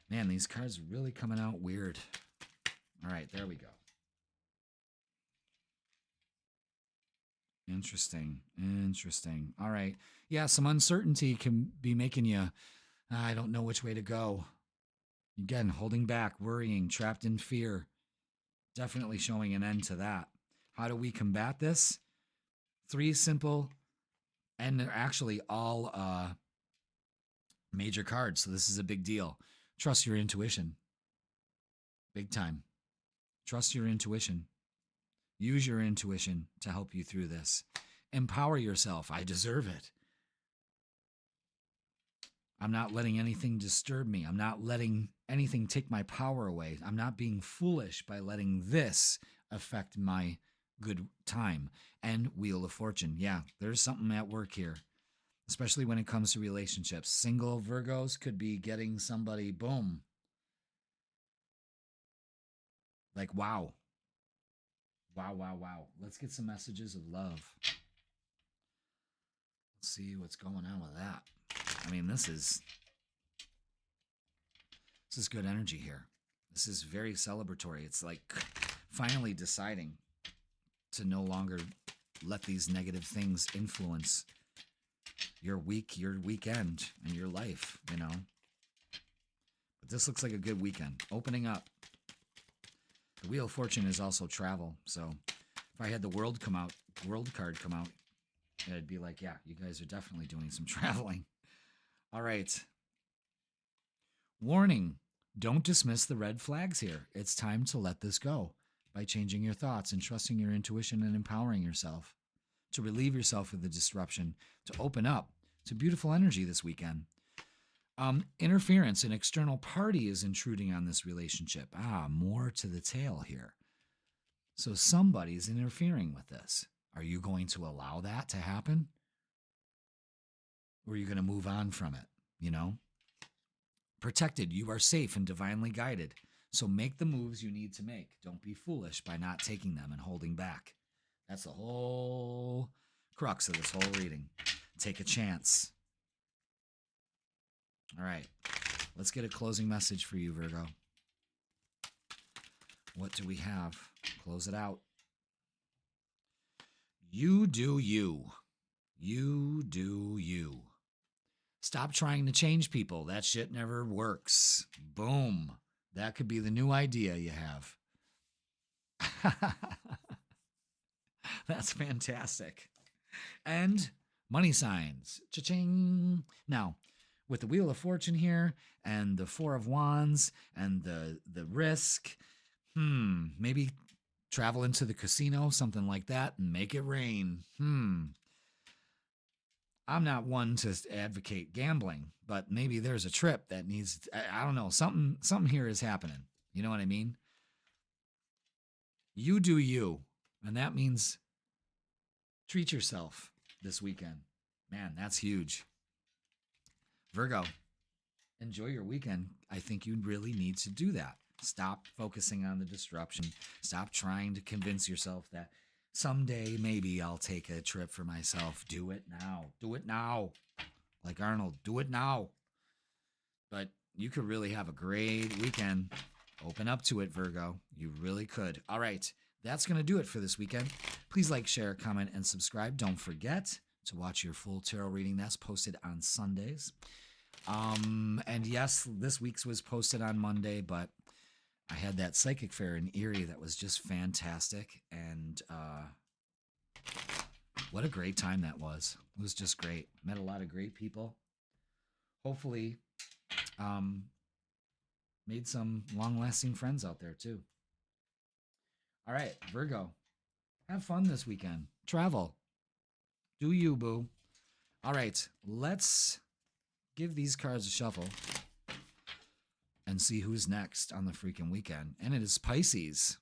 Man, these cards are really coming out weird. All right, there we go. Interesting. All right. Yeah, some uncertainty can be making you, I don't know which way to go. Again, holding back, worrying, trapped in fear. Definitely showing an end to that. How do we combat this? 3 simple, and they're actually all major cards, so this is a big deal. Trust your intuition. Big time. Trust your intuition. Use your intuition to help you through this. Empower yourself. I deserve it. I'm not letting anything disturb me. I'm not letting anything take my power away. I'm not being foolish by letting this affect my good time. And Wheel of Fortune. Yeah, there's something at work here, especially when it comes to relationships. Single Virgos could be getting somebody, boom. Like, wow. Wow. Let's get some messages of love. Let's see what's going on with that. I mean, this is good energy here. This is very celebratory. It's like finally deciding to no longer let these negative things influence your week, your weekend, and your life, you know. But this looks like a good weekend. Opening up. The Wheel of Fortune is also travel. So if I had the World card come out, it'd be like, yeah, you guys are definitely doing some traveling. All right. Warning. Don't dismiss the red flags here. It's time to let this go by changing your thoughts and trusting your intuition and empowering yourself to relieve yourself of the disruption, to open up to beautiful energy this weekend. Interference, an external party is intruding on this relationship. More to the tale here. So somebody's interfering with this. Are you going to allow that to happen? Or are you going to move on from it? You know? Protected, you are safe and divinely guided. So make the moves you need to make. Don't be foolish by not taking them and holding back. That's the whole crux of this whole reading. Take a chance. All right, let's get a closing message for you, Virgo. What do we have? Close it out. You do you. You do you. Stop trying to change people. That shit never works. Boom. That could be the new idea you have. That's fantastic. And money signs. Cha-ching. Now, with the Wheel of Fortune here and the Four of Wands and the risk, maybe travel into the casino, something like that, and make it rain. I'm not one to advocate gambling, but maybe there's a trip that needs, I don't know, something here is happening. You know what I mean? You do you. And that means treat yourself this weekend. Man, that's huge. Virgo, enjoy your weekend. I think you really need to do that. Stop focusing on the disruption. Stop trying to convince yourself that someday maybe I'll take a trip for myself. Do it now. Do it now. Like Arnold, do it now. But you could really have a great weekend. Open up to it, Virgo. You really could. All right. That's going to do it for this weekend. Please like, share, comment, and subscribe. Don't forget to watch your full tarot reading. That's posted on Sundays. And yes, this week's was posted on Monday, but I had that psychic fair in Erie that was just fantastic. And what a great time that was. It was just great. Met a lot of great people. Hopefully, made some long-lasting friends out there too. All right, Virgo, have fun this weekend. Travel. Do you, boo. All right, let's give these cards a shuffle and see who's next on the freaking weekend. And it is Pisces.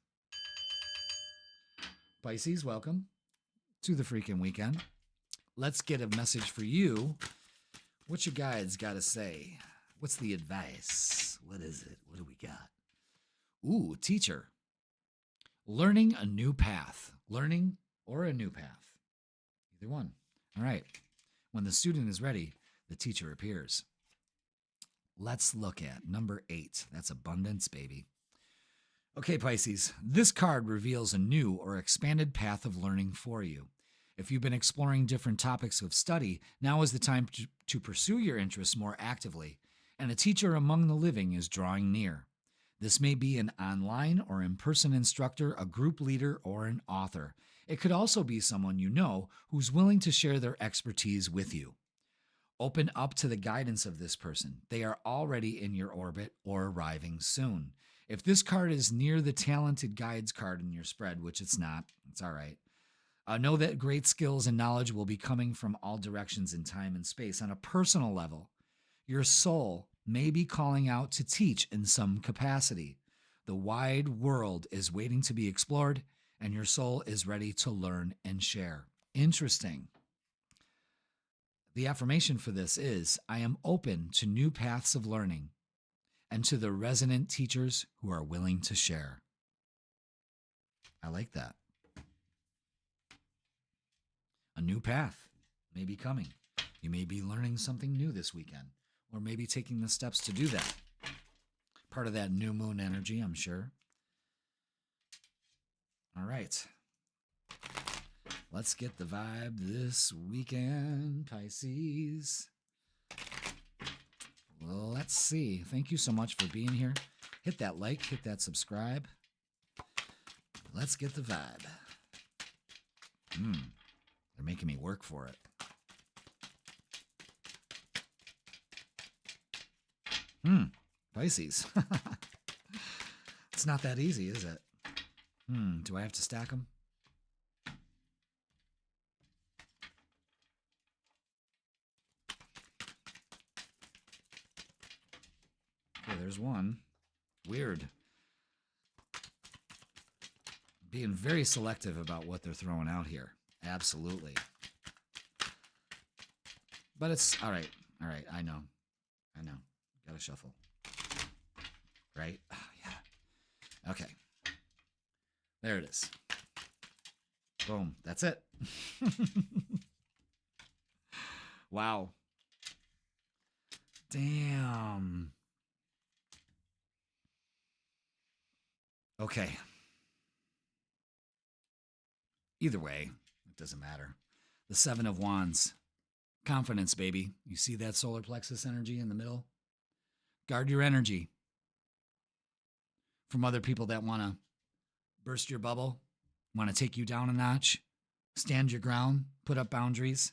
Pisces, welcome to the freaking weekend. Let's get a message for you. What your guides got to say? What's the advice? What is it? What do we got? Ooh, teacher. Learning a new path. Learning or a new path. Either one. All right. When the student is ready, the teacher appears. Let's look at number 8. That's abundance, baby. Okay, Pisces. This card reveals a new or expanded path of learning for you. If you've been exploring different topics of study, now is the time to pursue your interests more actively, and a teacher among the living is drawing near. This may be an online or in-person instructor, a group leader, or an author. It could also be someone you know who's willing to share their expertise with you. Open up to the guidance of this person. They are already in your orbit or arriving soon. If this card is near the talented guides card in your spread, which it's not, it's all right. Know that great skills and knowledge will be coming from all directions in time and space. On a personal level, your soul may be calling out to teach in some capacity. The wide world is waiting to be explored, and your soul is ready to learn and share. Interesting. The affirmation for this is, I am open to new paths of learning and to the resonant teachers who are willing to share. I like that. A new path may be coming. You may be learning something new this weekend, or maybe taking the steps to do that. Part of that new moon energy, I'm sure. All right. Let's get the vibe this weekend, Pisces. Let's see. Thank you so much for being here. Hit that like, hit that subscribe. Let's get the vibe. They're making me work for it. Pisces. It's not that easy, is it? Do I have to stack them? Okay, there's one. Weird. Being very selective about what they're throwing out here. Absolutely. But it's all right. All right. I know. Got to shuffle. Right? Oh, yeah. Okay. There it is. Boom. That's it. Wow. Damn. Okay. Either way, it doesn't matter. The 7 of Wands. Confidence, baby. You see that solar plexus energy in the middle? Guard your energy. from other people that want to burst your bubble, want to take you down a notch, stand your ground, put up boundaries.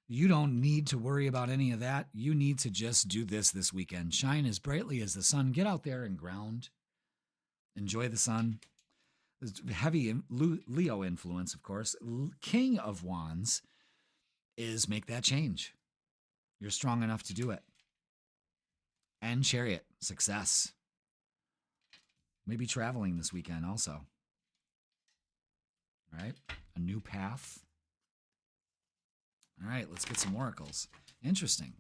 You don't need to worry about any of that. You need to just do this weekend. Shine as brightly as the sun. Get out there and ground. Enjoy the sun. There's heavy Leo influence, of course. King of Wands is make that change. You're strong enough to do it. And Chariot, success. Maybe traveling this weekend also. All right, a new path. All right, let's get some oracles. Interesting.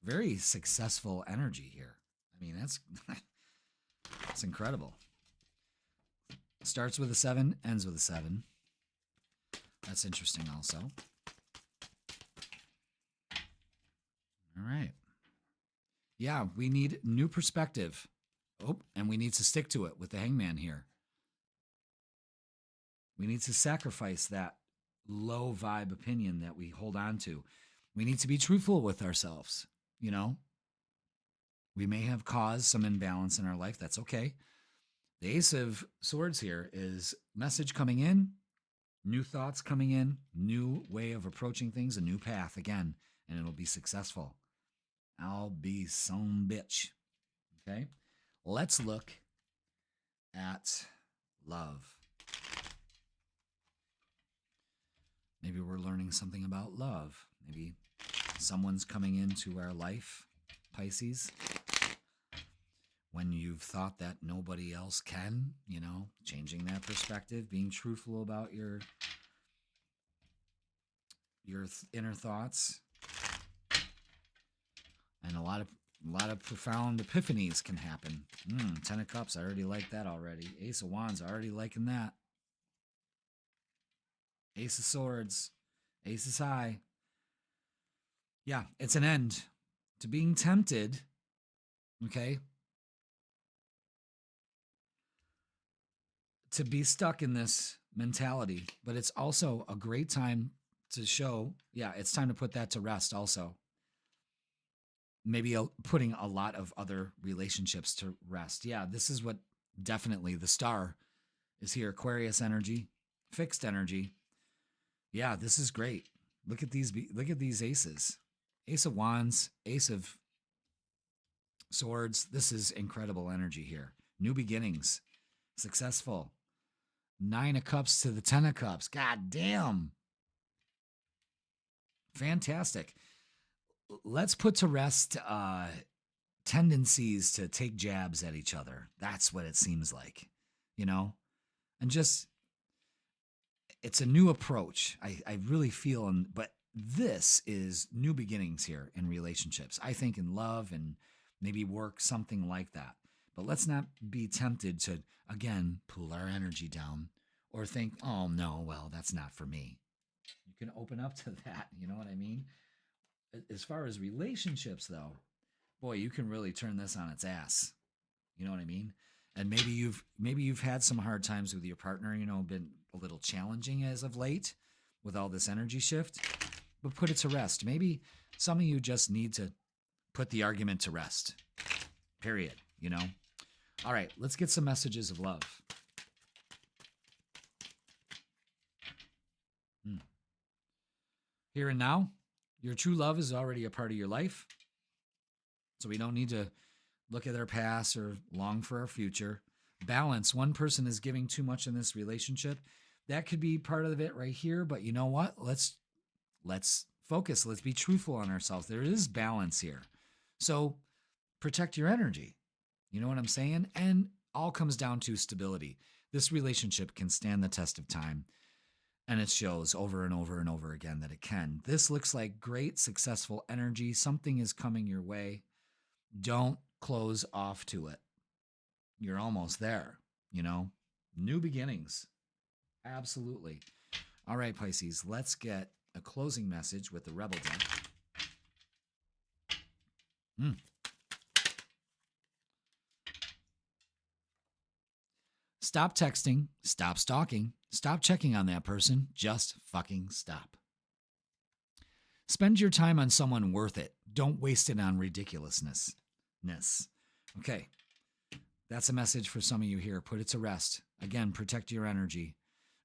Very successful energy here. I mean, that's that's incredible. Starts with a 7, ends with a 7. That's interesting also. All right. Yeah, we need new perspective. Oh, and we need to stick to it with the Hangman here. We need to sacrifice that low vibe opinion that we hold on to. We need to be truthful with ourselves, you know? We may have caused some imbalance in our life. That's okay. The Ace of Swords here is message coming in, new thoughts coming in, new way of approaching things, a new path again, and it'll be successful. I'll be some bitch. Okay? Let's look at love. Maybe we're learning something about love. Maybe someone's coming into our life, Pisces, when you've thought that nobody else can, you know, changing that perspective, being truthful about your inner thoughts. And a lot of profound epiphanies can happen. 10 of Cups, I already like that already. Ace of Wands, I already liking that. Ace of Swords, Ace is high. Yeah, it's an end to being tempted, okay, to be stuck in this mentality. But it's also a great time to show, yeah, it's time to put that to rest also. Maybe putting a lot of other relationships to rest. Yeah, this is what definitely the star is here. Aquarius energy, fixed energy. Yeah, this is great. Look at these aces. Ace of Wands, Ace of Swords. This is incredible energy here. New beginnings. Successful. 9 of Cups to the 10 of Cups. God damn. Fantastic. Let's put to rest tendencies to take jabs at each other. That's what it seems like, you know? And just, it's a new approach. I really feel, but this is new beginnings here in relationships. I think in love and maybe work, something like that. But let's not be tempted to, again, pull our energy down or think, oh, no, well, that's not for me. You can open up to that. You know what I mean? As far as relationships, though, boy, you can really turn this on its ass. You know what I mean? And maybe you've had some hard times with your partner, you know, been a little challenging as of late with all this energy shift, but put it to rest. Maybe some of you just need to put the argument to rest. Period, you know? All right, let's get some messages of love. Here and now, your true love is already a part of your life. So we don't need to look at our past or long for our future. Balance. One person is giving too much in this relationship. That could be part of it right here. But you know what? Let's focus. Let's be truthful on ourselves. There is balance here. So protect your energy. You know what I'm saying? And all comes down to stability. This relationship can stand the test of time. And it shows over and over and over again that it can. This looks like great, successful energy. Something is coming your way. Don't close off to it. You're almost there, you know? New beginnings. Absolutely. All right, Pisces, let's get a closing message with the Rebel deck. Stop texting. Stop stalking. Stop checking on that person. Just fucking stop. Spend your time on someone worth it. Don't waste it on ridiculousness. Okay. That's a message for some of you here. Put it to rest. Again, protect your energy.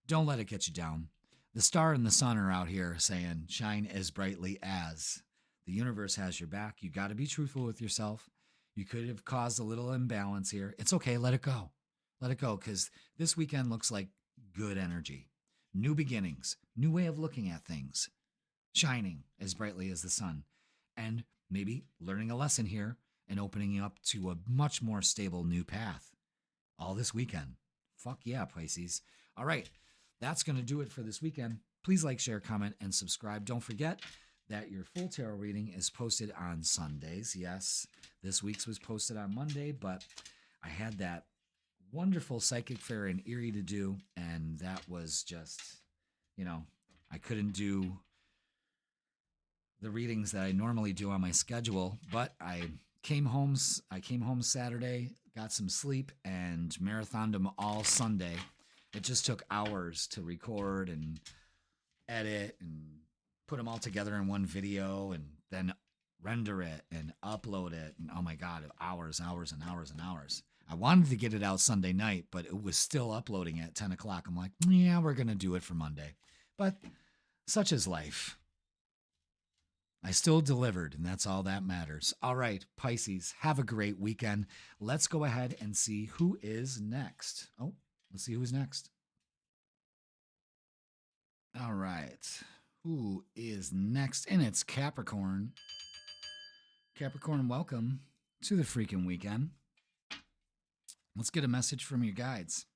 Don't let it get you down. The star and the sun are out here saying, shine as brightly as. The universe has your back. You got to be truthful with yourself. You could have caused a little imbalance here. It's okay. Let it go. Let it go, because this weekend looks like good energy. New beginnings. New way of looking at things. Shining as brightly as the sun. And maybe learning a lesson here and opening up to a much more stable new path. All this weekend. Fuck yeah, Pisces. All right. That's going to do it for this weekend. Please like, share, comment, and subscribe. Don't forget that your full tarot reading is posted on Sundays. Yes, this week's was posted on Monday, but I had that wonderful psychic fair in Erie to do, and that was just, I couldn't do the readings that I normally do on my schedule, but I came home Saturday, got some sleep, and marathoned them all Sunday. It just took hours to record and edit and put them all together in one video and then render it and upload it. And oh my God, hours and hours and hours. I wanted to get it out Sunday night, but it was still uploading at 10 o'clock. I'm like, yeah, we're going to do it for Monday. But such is life. I still delivered, and that's all that matters. All right, Pisces, have a great weekend. Let's go ahead and see who is next. Oh, let's see who's next. All right. Who is next? And it's Capricorn. Capricorn, welcome to the Freakin Weekend. Let's get a message from your guides.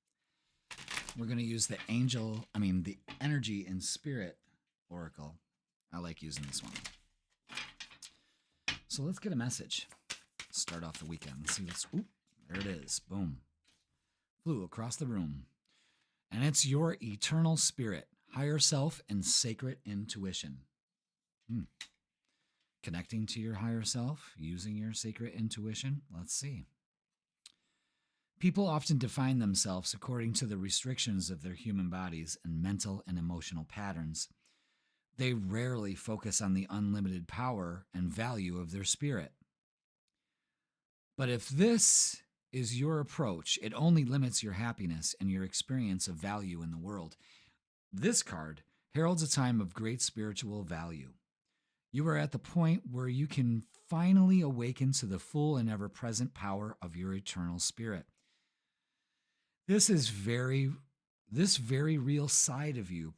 We're going to use the Energy and Spirit Oracle. I like using this one. So let's get a message. Start off the weekend. Let's see what's... Oop, there it is. Boom. Flew across the room. And it's your eternal spirit, higher self, and sacred intuition. Connecting to your higher self, using your sacred intuition. Let's see. People often define themselves according to the restrictions of their human bodies and mental and emotional patterns. They rarely focus on the unlimited power and value of their spirit. But if this is your approach, it only limits your happiness and your experience of value in the world. This card heralds a time of great spiritual value. You are at the point where you can finally awaken to the full and ever-present power of your eternal spirit. This very real side of you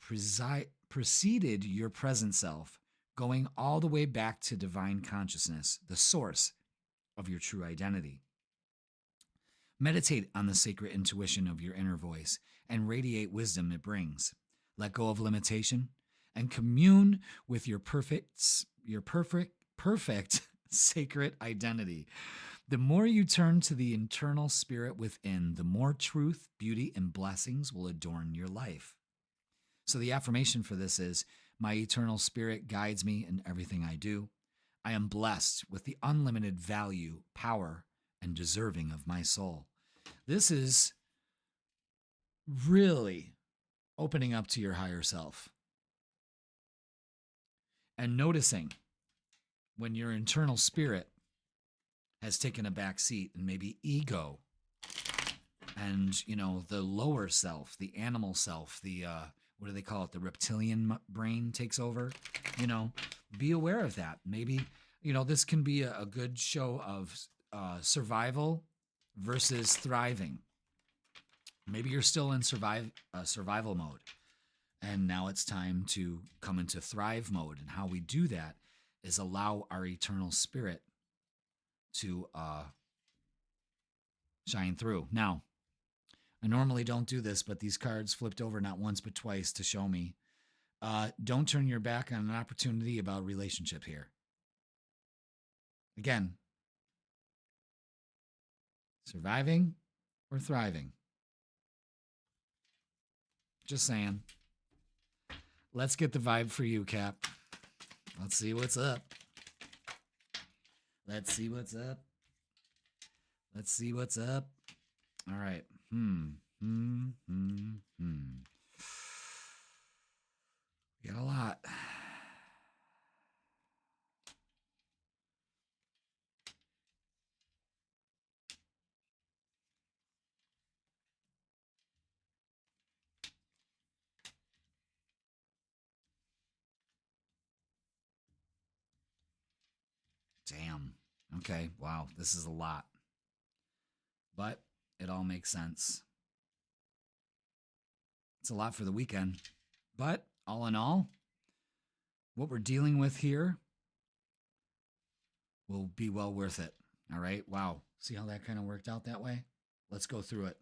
preceded your present self, going all the way back to divine consciousness, the source of your true identity. Meditate on the sacred intuition of your inner voice and radiate wisdom it brings. Let go of limitation and commune with your perfect sacred identity. The more you turn to the internal spirit within, the more truth, beauty, and blessings will adorn your life. So the affirmation for this is, my eternal spirit guides me in everything I do. I am blessed with the unlimited value, power, and deserving of my soul. This is really opening up to your higher self and noticing when your internal spirit has taken a back seat and maybe ego and, the lower self, the animal self, the, what do they call it? The reptilian brain takes over, be aware of that. Maybe, this can be a good show of survival versus thriving. Maybe you're still in survival mode, and now it's time to come into thrive mode. And how we do that is allow our eternal spirit to shine through. Now, I normally don't do this, but these cards flipped over not once but twice to show me don't turn your back on an opportunity about relationship here. Again, surviving or thriving? Just saying. Let's get the vibe for you, Cap. Let's see what's up. Let's see what's up. Let's see what's up. All right. We got a lot. Damn. Okay. Wow. This is a lot. But it all makes sense. It's a lot for the weekend. But all in all, what we're dealing with here will be well worth it. All right. Wow. See how that kind of worked out that way? Let's go through it.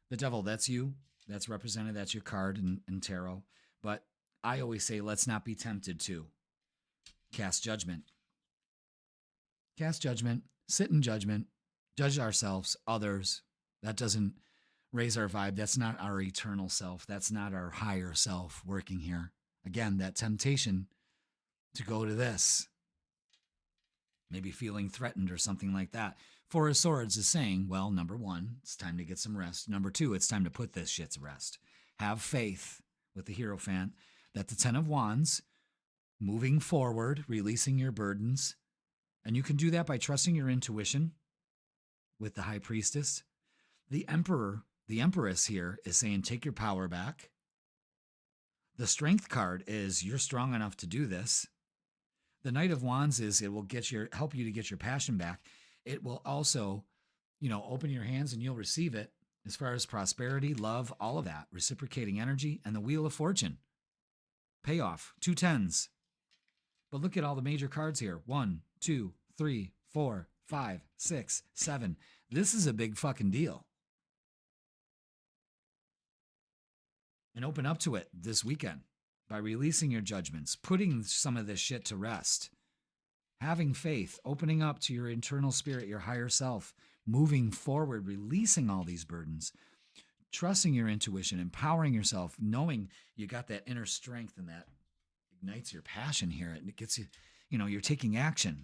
The devil, that's you. That's represented. That's your card in tarot. But I always say, let's not be tempted to cast judgment. Cast judgment, sit in judgment, judge ourselves, others. That doesn't raise our vibe. That's not our eternal self. That's not our higher self working here. Again, that temptation to go to this, maybe feeling threatened or something like that. Four of Swords is saying, well, number one, it's time to get some rest. Number two, it's time to put this shit to rest. Have faith with the Hierophant that the Ten of Wands, moving forward, releasing your burdens, and you can do that by trusting your intuition with the High Priestess. The Empress here is saying, take your power back. The Strength card is, you're strong enough to do this. The Knight of Wands is, it will help you to get your passion back. It will also, open your hands and you'll receive it as far as prosperity, love, all of that, reciprocating energy. And the Wheel of Fortune, payoff, 2 10s. But look at all the major cards here. 1, 2, 3, 4, 5, 6, 7. This is a big fucking deal. And open up to it this weekend by releasing your judgments, putting some of this shit to rest, having faith, opening up to your internal spirit, your higher self, moving forward, releasing all these burdens, trusting your intuition, empowering yourself, knowing you got that inner strength and that ignites your passion here. And it gets you, you're taking action.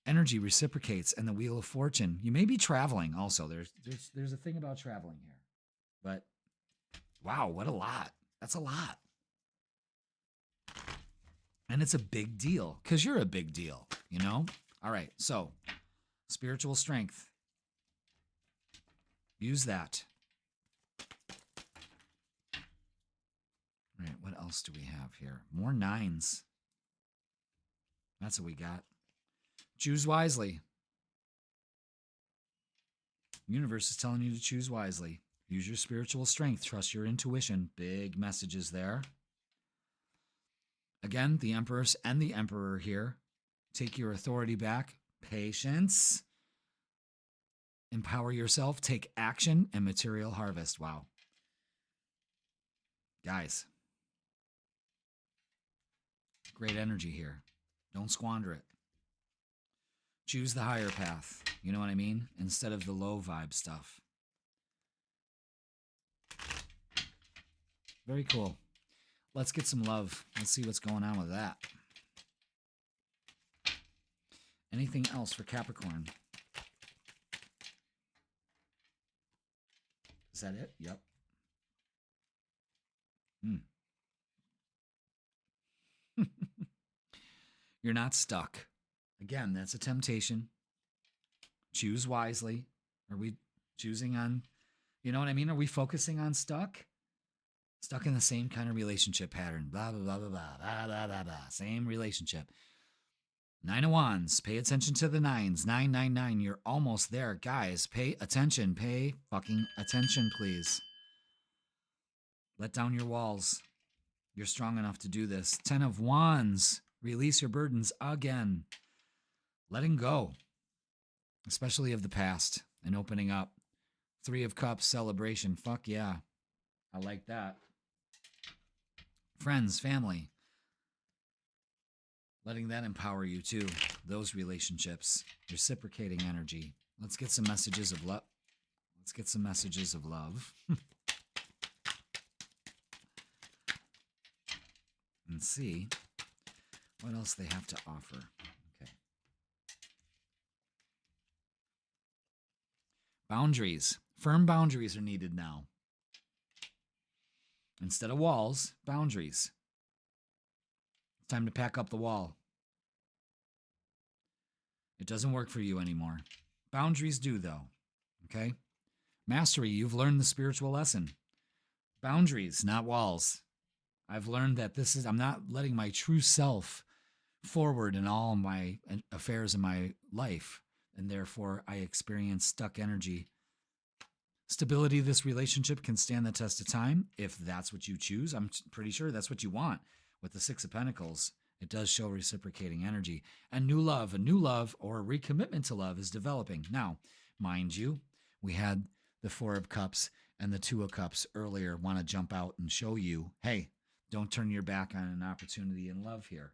Energy reciprocates, and the Wheel of Fortune. You may be traveling also. There's a thing about traveling here. But wow, what a lot. That's a lot. And it's a big deal because you're a big deal, All right, so spiritual strength. Use that. All right, what else do we have here? More 9s. That's what we got. Choose wisely. The universe is telling you to choose wisely. Use your spiritual strength. Trust your intuition. Big messages there. Again, the Empress and the Emperor here. Take your authority back. Patience. Empower yourself. Take action and material harvest. Wow. Guys. Great energy here. Don't squander it. Choose the higher path. You know what I mean? Instead of the low vibe stuff. Very cool. Let's get some love. Let's see what's going on with that. Anything else for Capricorn? Is that it? Yep. You're not stuck. Again, that's a temptation. Choose wisely. Are we choosing on, you know what I mean? Are we focusing on stuck? Stuck in the same kind of relationship pattern. Blah, blah, blah, blah, blah, blah, blah, blah, blah. Same relationship. 9 of Wands. Pay attention to the 9s. 999. You're almost there. Guys, pay attention. Pay fucking attention, please. Let down your walls. You're strong enough to do this. 10 of Wands. Release your burdens again. Letting go, especially of the past, and opening up. 3 of Cups, celebration. Fuck yeah. I like that. Friends, family. Letting that empower you too. Those relationships. Reciprocating energy. Let's get some messages of love. Let's get some messages of love. And see what else they have to offer. Okay. Boundaries. Firm boundaries are needed now. Instead of walls, boundaries. It's time to pack up the wall. It doesn't work for you anymore. Boundaries do, though. Okay? Mastery, you've learned the spiritual lesson. Boundaries, not walls. I've learned that I'm not letting my true self forward in all my affairs in my life, and therefore I experience stuck energy. Stability of this relationship can stand the test of time if that's what you choose. I'm pretty sure that's what you want. With the Six of Pentacles, it does show reciprocating energy. And a new love or a recommitment to love is developing. Now, mind you, we had the Four of Cups and the Two of Cups earlier want to jump out and show you, hey, don't turn your back on an opportunity in love here.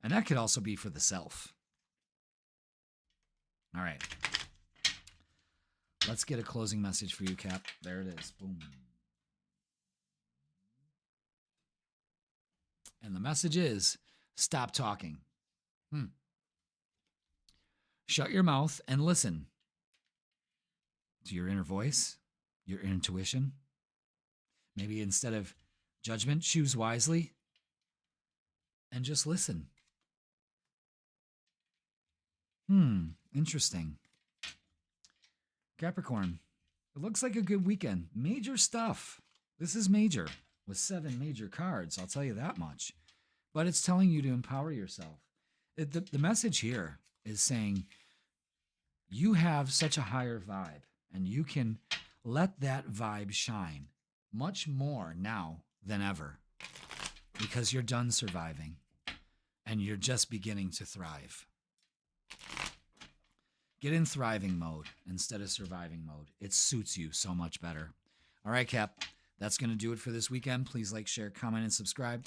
And that could also be for the self. All right. Let's get a closing message for you, Cap. There it is. Boom. And the message is, stop talking. Shut your mouth and listen to your inner voice, your intuition. Maybe instead of judgment, choose wisely and just listen. Interesting. Capricorn, it looks like a good weekend. Major stuff. This is major with 7 major cards. I'll tell you that much. But it's telling you to empower yourself. The message here is saying you have such a higher vibe and you can let that vibe shine much more now than ever because you're done surviving and you're just beginning to thrive. Get in thriving mode instead of surviving mode. It suits you so much better. All right, Cap, that's going to do it for this weekend. Please like, share, comment, and subscribe.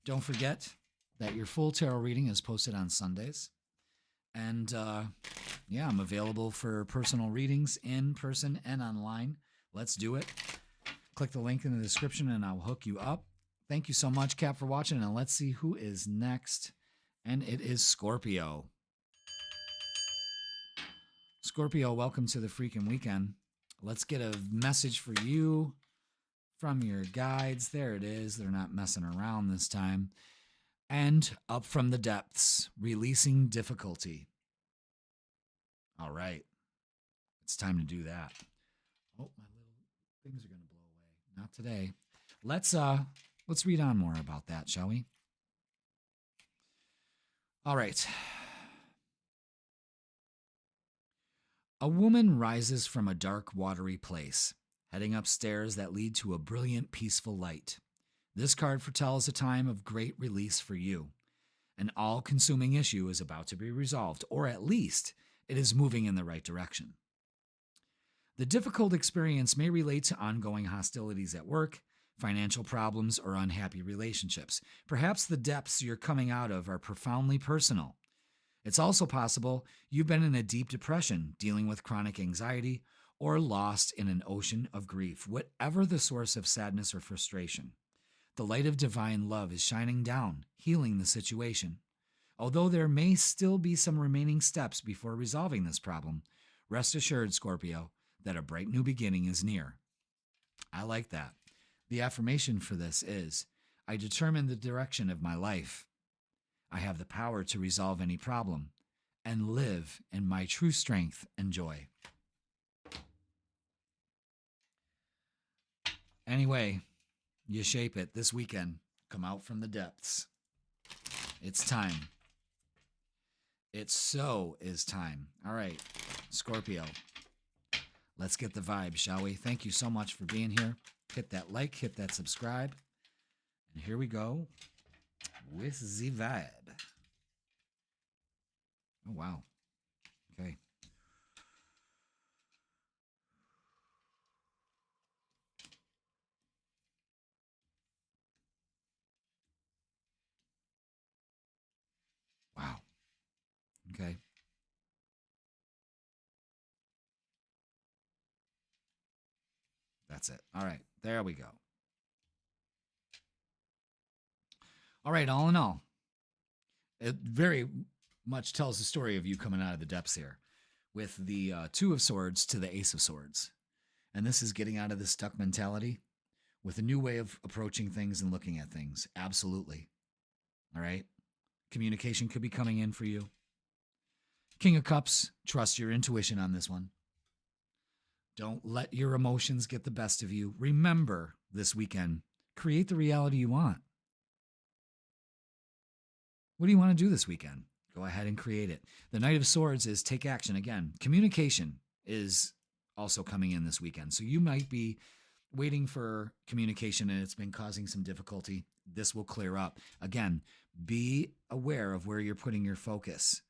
Don't forget that your full tarot reading is posted on Sundays. And yeah, I'm available for personal readings in person and online. Let's do it. Click the link in the description and I'll hook you up. Thank you so much, Cap, for watching. And let's see who is next. And it is Scorpio. Scorpio, welcome to the Freakin Weekend. Let's get a message for you from your guides. There it is. They're not messing around this time. And up from the depths, releasing difficulty. All right. It's time to do that. Oh, my little things are going to blow away. Not today. Let's read on more about that, shall we? All right. A woman rises from a dark, watery place, heading up stairs that lead to a brilliant, peaceful light. This card foretells a time of great release for you. An all-consuming issue is about to be resolved, or at least it is moving in the right direction. The difficult experience may relate to ongoing hostilities at work, financial problems, or unhappy relationships. Perhaps the depths you're coming out of are profoundly personal. It's also possible you've been in a deep depression, dealing with chronic anxiety, or lost in an ocean of grief, whatever the source of sadness or frustration. The light of divine love is shining down, healing the situation. Although there may still be some remaining steps before resolving this problem, rest assured, Scorpio, that a bright new beginning is near. I like that. The affirmation for this is, I determine the direction of my life. I have the power to resolve any problem and live in my true strength and joy. Anyway, you shape it this weekend. Come out from the depths. It's time. It so is time. All right, Scorpio. Let's get the vibe, shall we? Thank you so much for being here. Hit that like, hit that subscribe. And here we go with the vibe. Oh, wow. Okay. Wow. Okay. That's it. All right. There we go. All right. All in all, it very much tells the story of you coming out of the depths here with the Two of Swords to the Ace of Swords. And this is getting out of the stuck mentality with a new way of approaching things and looking at things. Absolutely. All right. Communication could be coming in for you. King of Cups, trust your intuition on this one. Don't let your emotions get the best of you. Remember this weekend, create the reality you want. What do you want to do this weekend? Go ahead and create it. The Knight of Swords is take action. Again, communication is also coming in this weekend. So you might be waiting for communication and it's been causing some difficulty. This will clear up. Again, be aware of where you're putting your focus,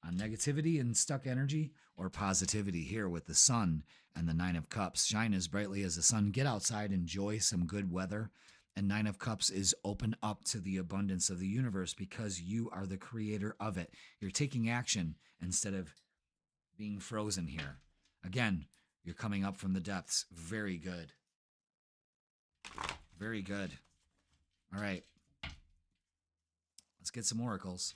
on negativity and stuck energy or positivity. Here with the Sun and the Nine of Cups. Shine as brightly as the sun. Get outside, enjoy some good weather. And Nine of Cups is open up to the abundance of the universe because you are the creator of it. You're taking action instead of being frozen here. Again, you're coming up from the depths. Very good. Very good. All right. Let's get some oracles.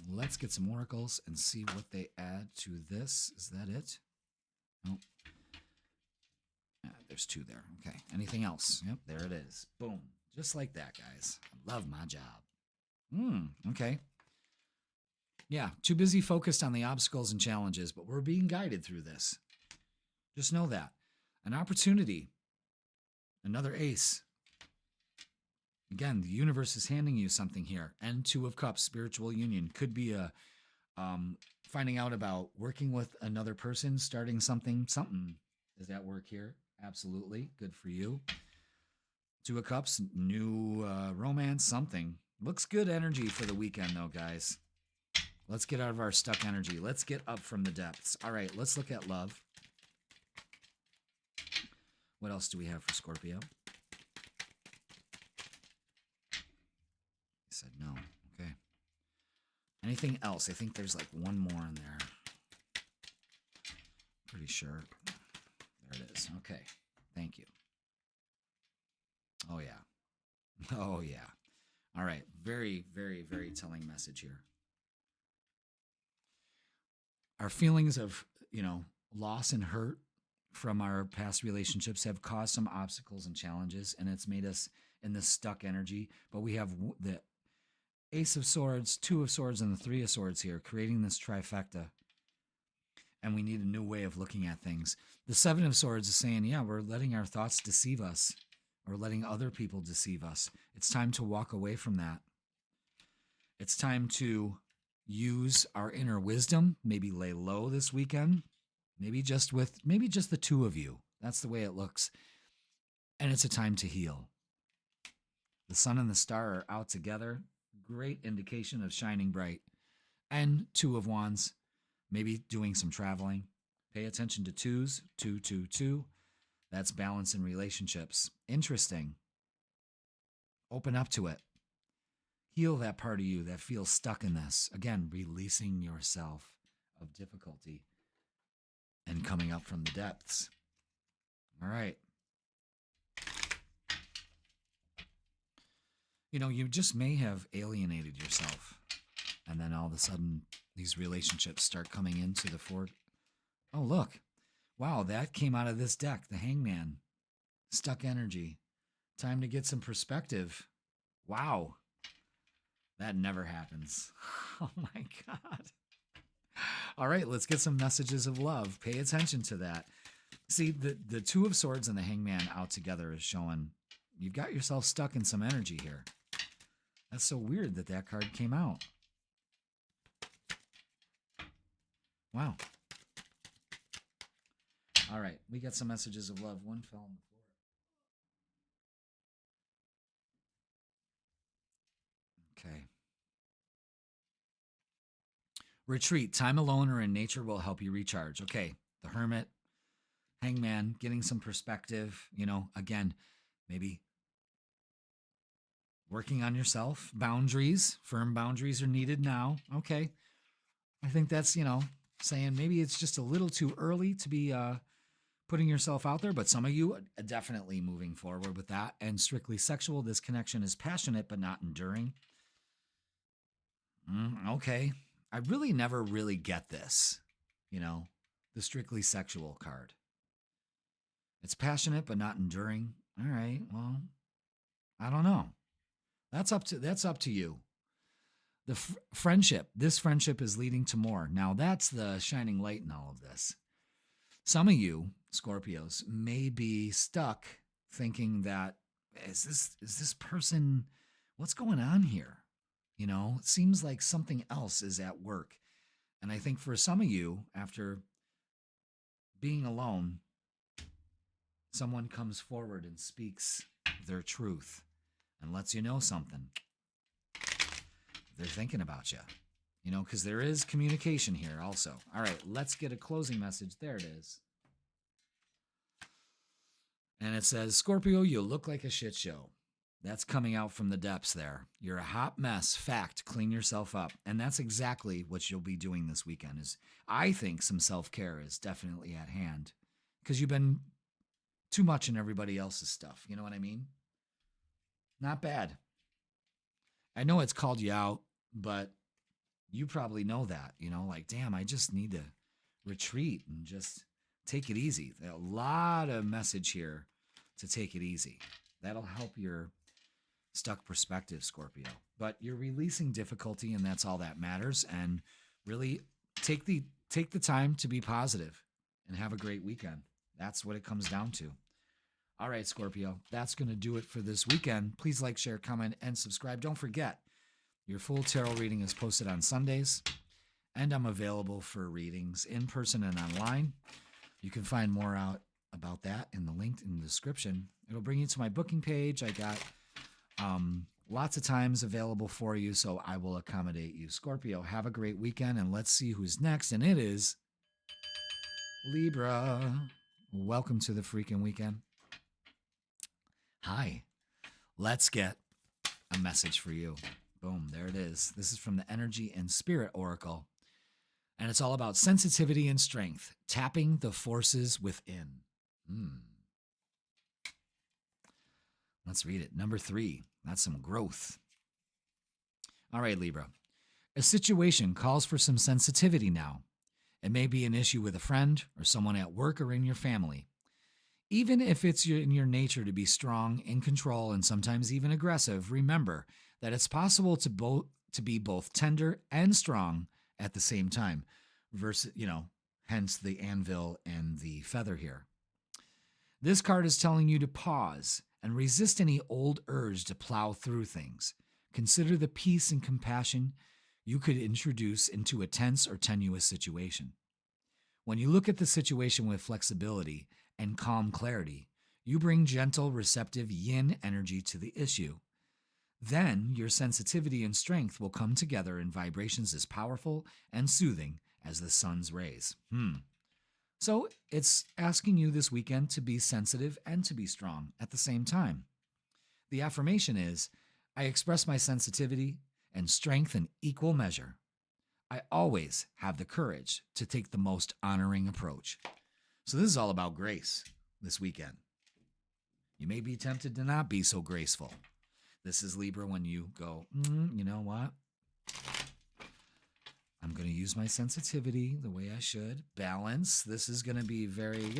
Let's get some oracles and see what they add to this. Is that it? Nope. There's two there. Okay. Anything else? Yep, there it is. Boom. Just like that, guys. I love my job. Okay. Yeah, too busy focused on the obstacles and challenges, but we're being guided through this. Just know that. An opportunity. Another ace. Again, the universe is handing you something here. And Two of Cups, spiritual union. Could be a finding out about working with another person, starting something. Something is at work here. Absolutely. Good for you. Two of Cups, new romance, something. Looks good energy for the weekend, though, guys. Let's get out of our stuck energy. Let's get up from the depths. All right, let's look at love. What else do we have for Scorpio? He said no. Okay. Anything else? I think there's like one more in there. Pretty sure. There it is. Okay. Thank you. Oh, yeah. Oh, yeah. All right. Very, very, very telling message here. Our feelings of, loss and hurt from our past relationships have caused some obstacles and challenges, and it's made us in this stuck energy. But we have the Ace of Swords, Two of Swords, and the Three of Swords here, creating this trifecta. And we need a new way of looking at things. The Seven of Swords is saying, yeah, we're letting our thoughts deceive us or letting other people deceive us. It's time to walk away from that. It's time to use our inner wisdom, maybe lay low this weekend, maybe just the two of you. That's the way it looks. And it's a time to heal. The sun and the star are out together. Great indication of shining bright. And Two of Wands, maybe doing some traveling. Pay attention to twos, 2, 2, 2. That's balance in relationships. Interesting. Open up to it. Heal that part of you that feels stuck in this. Again, releasing yourself of difficulty and coming up from the depths. All right. You just may have alienated yourself. And then all of a sudden, these relationships start coming into the fore. Oh, look. Wow, that came out of this deck, the Hangman. Stuck energy. Time to get some perspective. Wow. That never happens. Oh my God. All right, let's get some messages of love. Pay attention to that. See, the Two of Swords and the Hangman out together is showing you've got yourself stuck in some energy here. That's so weird that card came out. Wow. All right, we got some messages of love. One fell on the floor. Okay. Retreat. Time alone or in nature will help you recharge. Okay. The Hermit, Hangman, getting some perspective. Again, maybe working on yourself. Boundaries. Firm boundaries are needed now. Okay. I think that's, saying maybe it's just a little too early to be putting yourself out there, but some of you are definitely moving forward with that. And strictly sexual, this connection is passionate but not enduring. Okay. I really never really get this, the strictly sexual card. It's passionate but not enduring. All right, well, I don't know. That's up to you. The friendship, this friendship is leading to more. Now that's the shining light in all of this. Some of you, Scorpios, may be stuck thinking that is this person, what's going on here? You know, it seems like something else is at work. And I think for some of you, after being alone, someone comes forward and speaks their truth and lets you know something. They're thinking about you, you know, because there is communication here also. All right, let's get a closing message. There it is. And it says, Scorpio, you look like a shit show. That's coming out from the depths there. You're a hot mess. Fact, clean yourself up. And that's exactly what you'll be doing this weekend. Is I think some self-care is definitely at hand because you've been too much in everybody else's stuff. You know what I mean? Not bad. I know it's called you out, but you probably know that, you know, like, damn, I just need to retreat and just take it easy. A lot of message here to take it easy. That'll help your stuck perspective, Scorpio. But you're releasing difficulty, and that's all that matters. And really take the time to be positive and have a great weekend. That's what it comes down to. All right, Scorpio, that's going to do it for this weekend. Please like, share, comment, and subscribe. Don't forget, your full tarot reading is posted on Sundays, and I'm available for readings in person and online. You can find more out about that in the link in the description. It'll bring you to my booking page. I got lots of times available for you, so I will accommodate you. Scorpio, have a great weekend, and let's see who's next, and it is Libra. Welcome to the Freakin Weekend. Hi. Let's get a message for you. Boom, there it is. This is from the Energy and Spirit Oracle, and it's all about sensitivity and strength, tapping the forces within. Let's read it. Number 3. That's some growth. All right, Libra. A situation calls for some sensitivity now. It may be an issue with a friend or someone at work or in your family. Even if it's in your nature to be strong, in control, and sometimes even aggressive, remember that it's possible to be both tender and strong at the same time. Versus, hence the anvil and the feather here. This card is telling you to pause and resist any old urge to plow through things. Consider the peace and compassion you could introduce into a tense or tenuous situation. When you look at the situation with flexibility and calm clarity, you bring gentle, receptive yin energy to the issue. Then your sensitivity and strength will come together in vibrations as powerful and soothing as the sun's rays. So it's asking you this weekend to be sensitive and to be strong at the same time. The affirmation is, I express my sensitivity and strength in equal measure. I always have the courage to take the most honoring approach. So this is all about grace this weekend. You may be tempted to not be so graceful. This is Libra when you go, you know what? I'm going to use my sensitivity the way I should. Balance. This is going to be very, it's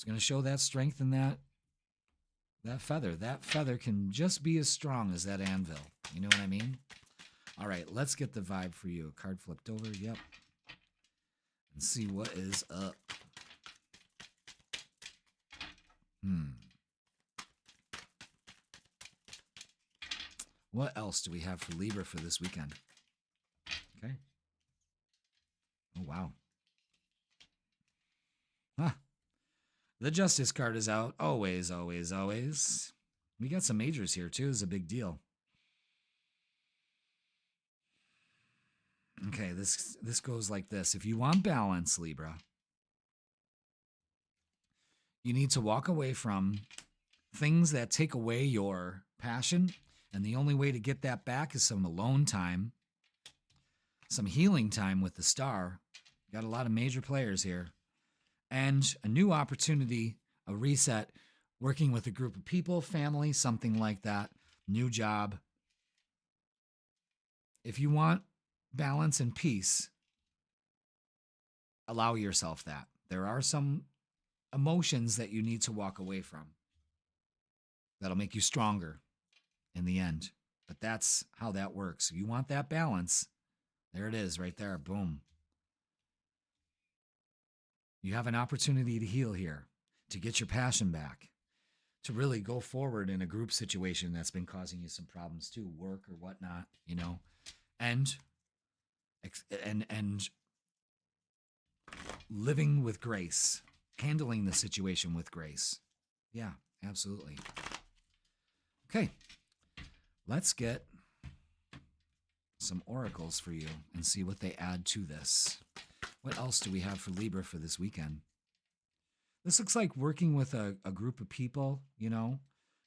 going to show that strength in that feather. That feather can just be as strong as that anvil. You know what I mean? All right, let's get the vibe for you. A card flipped over. Yep. And see what is up. What else do we have for Libra for this weekend? Okay. Oh, wow. The Justice card is out. Always, always, always. We got some majors here, too. It's a big deal. Okay, this goes like this. If you want balance, Libra, you need to walk away from things that take away your passion. And the only way to get that back is some alone time, some healing time with the star. Got a lot of major players here. And a new opportunity, a reset, working with a group of people, family, something like that, new job. If you want balance and peace, allow yourself that. There are some emotions that you need to walk away from. That'll make you stronger in the end. But that's how that works. If you want that balance, there it is right there. Boom. You have an opportunity to heal here, to get your passion back. to really go forward in a group situation that's been causing you some problems too, work or whatnot, you know, and and living with grace, handling the situation with grace. Yeah, absolutely. Okay, let's get some oracles for you and see what they add to this. What else do we have for Libra for this weekend? This looks like working with a group of people, you know,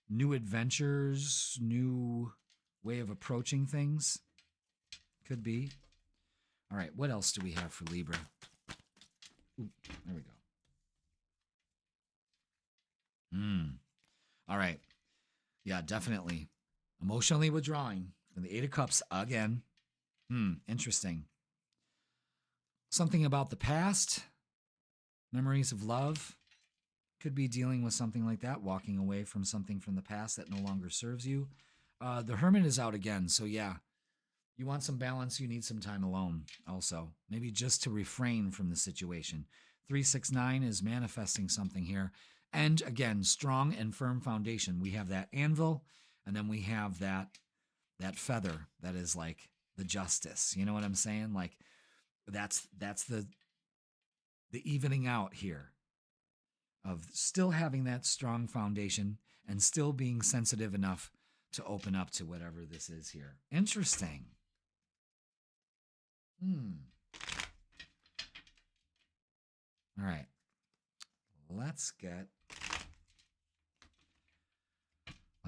new adventures, new way of approaching things. Could be. All right, what else do we have for Libra? Ooh, there we go. All right. Yeah, definitely. Emotionally withdrawing from the Eight of Cups again. Interesting. Something about the past, memories of love. Could be dealing with something like that, walking away from something from the past that no longer serves you. The Hermit is out again, so yeah. You want some balance, you need some time alone also. Maybe just to refrain from the situation. 369 is manifesting something here. And again, strong and firm foundation. We have that anvil, and then we have that feather that is like the justice. You know what I'm saying? Like that's the evening out here of still having that strong foundation and still being sensitive enough to open up to whatever this is here. Interesting. All right. Let's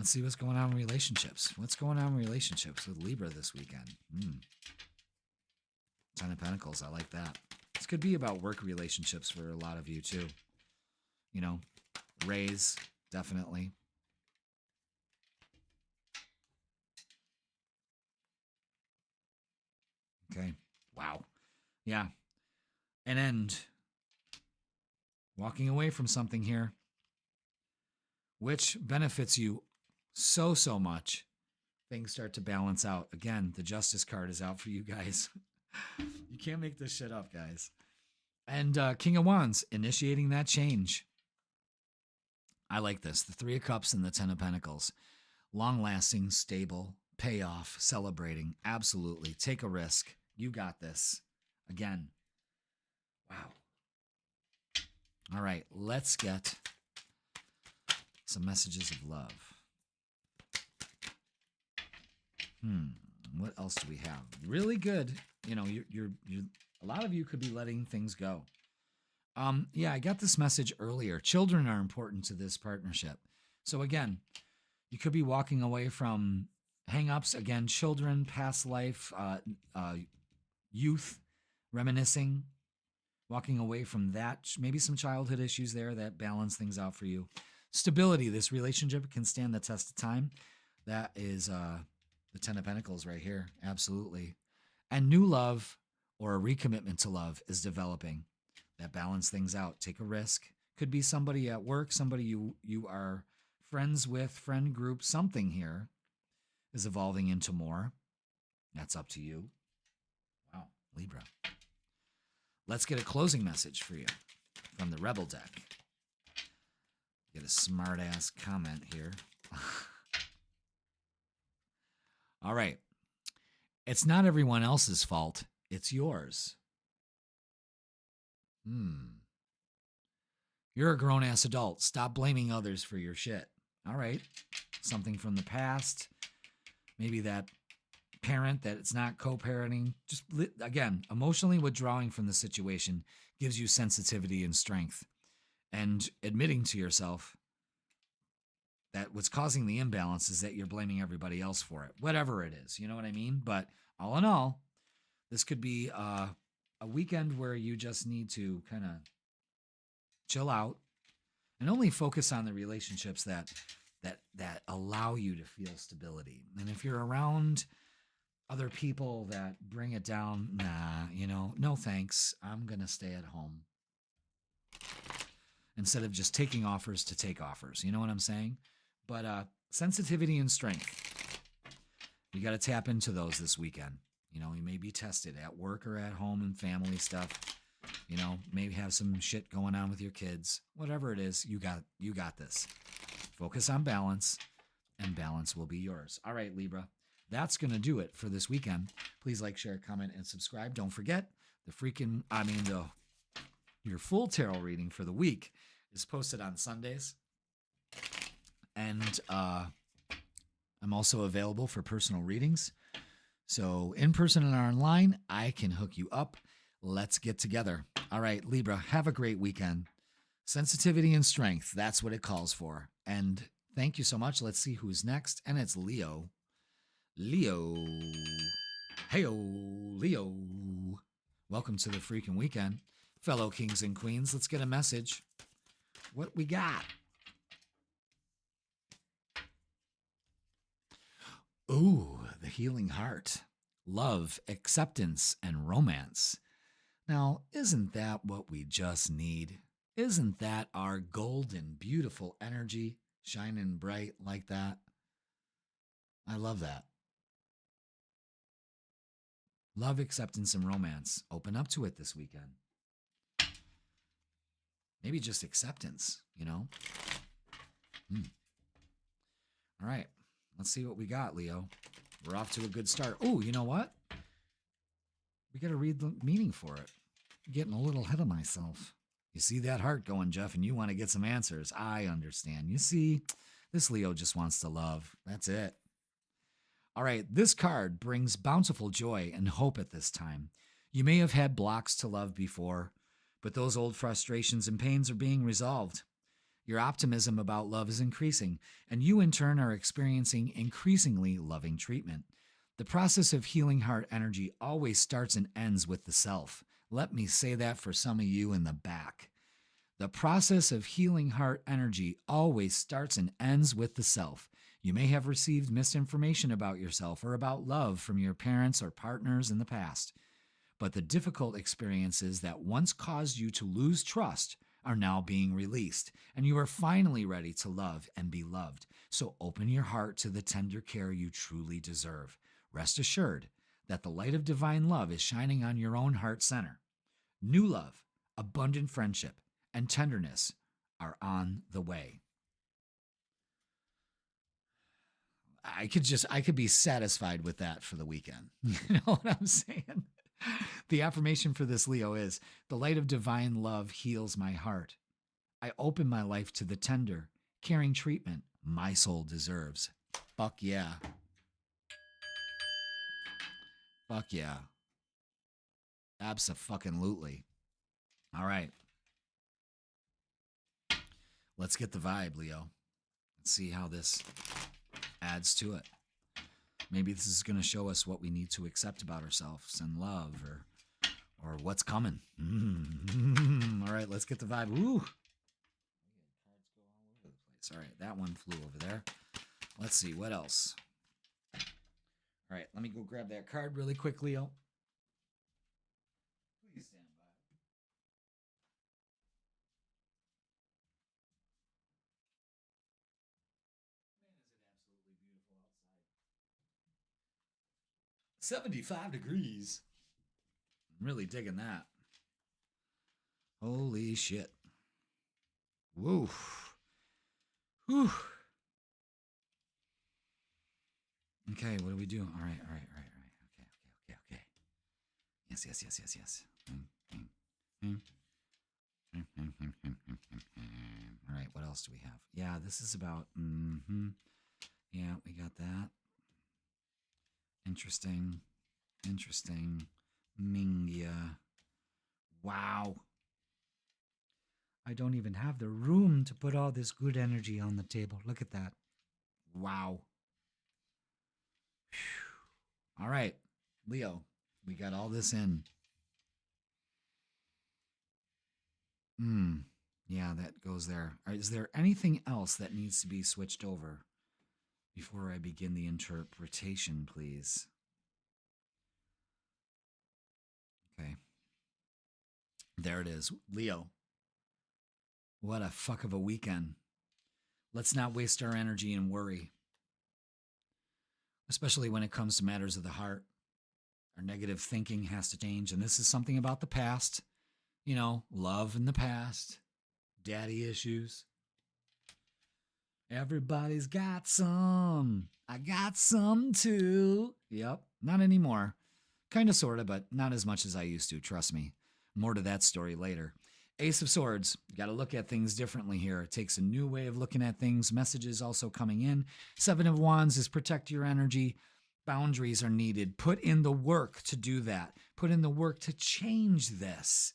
see what's going on in relationships. What's going on in relationships with Libra this weekend? Ten of Pentacles. I like that. This could be about work relationships for a lot of you too. You know, raise, definitely. Okay. Wow. Yeah. An end. Walking away from something here, which benefits you so much. Things start to balance out. Again, the Justice card is out for you guys. You can't make this shit up, guys. And King of Wands, initiating that change. I like this. The Three of Cups and the Ten of Pentacles. Long-lasting, stable, payoff, celebrating. Absolutely. Take a risk. You got this. Again. Wow. All right. Let's get some messages of love. What else do we have? Really good. You know, you're a lot of you could be letting things go. Yeah, I got this message earlier. Children are important to this partnership. So again, you could be walking away from hang-ups. Again, children, past life, youth, reminiscing, walking away from that. Maybe some childhood issues there that balance things out for you. Stability. This relationship can stand the test of time. That is the Ten of Pentacles right here. Absolutely. And new love or a recommitment to love is developing. That balance things out. Take a risk. Could be somebody at work, somebody you are friends with, friend group, something here is evolving into more. That's up to you. Wow, Libra. Let's get a closing message for you from the Rebel deck. Get a smart-ass comment here. All right. It's not everyone else's fault. It's yours. You're a grown-ass adult. Stop blaming others for your shit. All right. Something from the past. Maybe that parent that it's not co-parenting. Just, again, emotionally withdrawing from the situation gives you sensitivity and strength. And admitting to yourself that what's causing the imbalance is that you're blaming everybody else for it. Whatever it is. You know what I mean? But all in all, this could be a weekend where you just need to kind of chill out and only focus on the relationships that allow you to feel stability. And if you're around other people that bring it down, no thanks. I'm going to stay at home. Instead of just taking offers to take offers. You know what I'm saying? But sensitivity and strength. You got to tap into those this weekend. You know, you may be tested at work or at home and family stuff. You know, maybe have some shit going on with your kids. Whatever it is, you got this. Focus on balance, and balance will be yours. All right, Libra. That's going to do it for this weekend. Please like, share, comment, and subscribe. Don't forget, your full tarot reading for the week is posted on Sundays. And I'm also available for personal readings. So in person and online, I can hook you up. Let's get together. All right, Libra, have a great weekend. Sensitivity and strength, that's what it calls for. And thank you so much. Let's see who's next. And it's Leo. Leo. Heyo, Leo. Welcome to the Freakin Weekend. Fellow kings and queens, let's get a message. What we got? Ooh, the healing heart. Love, acceptance, and romance. Now, isn't that what we just need? Isn't that our golden, beautiful energy shining bright like that? I love that. Love, acceptance, and romance. Open up to it this weekend. Maybe just acceptance, you know? All right. Let's see what we got, Leo. We're off to a good start. Oh, you know what? We got to read the meaning for it. I'm getting a little ahead of myself. You see that heart going, Jeff, and you want to get some answers. I understand. You see, this Leo just wants to love. That's it. All right, this card brings bountiful joy and hope at this time. You may have had blocks to love before, but those old frustrations and pains are being resolved. Your optimism about love is increasing, and you in turn are experiencing increasingly loving treatment. The process of healing heart energy always starts and ends with the self. Let me say that for some of you in the back. The process of healing heart energy always starts and ends with the self. You may have received misinformation about yourself or about love from your parents or partners in the past. But the difficult experiences that once caused you to lose trust are now being released, and you are finally ready to love and be loved. So open your heart to the tender care you truly deserve. Rest assured that the light of divine love is shining on your own heart center. New love, abundant friendship, and tenderness are on the way. I could be satisfied with that for the weekend. You know what I'm saying? The affirmation for this, Leo, is the light of divine love heals my heart. I open my life to the tender, caring treatment my soul deserves. Fuck yeah. Fuck yeah. Abso-fucking-lutely. All right. Let's get the vibe, Leo. Let's see how this adds to it. Maybe this is going to show us what we need to accept about ourselves and love, or what's coming. All right, let's get the vibe. Ooh. All right, that one flew over there. Let's see, what else? All right, let me go grab that card really quick, Leo. Please stand by. Man, is it absolutely beautiful outside. 75 degrees. I'm really digging that. Holy shit. Woo. Whew. Okay, what do we do? All right. Okay. Yes. All right, what else do we have? Yeah, this is about, yeah, we got that. Interesting. Mingia. Wow. I don't even have the room to put all this good energy on the table. Look at that. Wow. Whew. All right, Leo, we got all this in. Yeah, that goes there. Is there anything else that needs to be switched over before I begin the interpretation, please? Okay. There it is. Leo, what a fuck of a weekend. Let's not waste our energy and worry, especially when it comes to matters of the heart. Our negative thinking has to change, and this is something about the past. You know, love in the past, daddy issues. Everybody's got some. I got some too. Yep, not anymore. Kind of, sort of, but not as much as I used to, trust me. More to that story later. Ace of Swords, you got to look at things differently here. It takes a new way of looking at things. Messages also coming in. Seven of Wands is protect your energy. Boundaries are needed. Put in the work to do that. Put in the work to change this,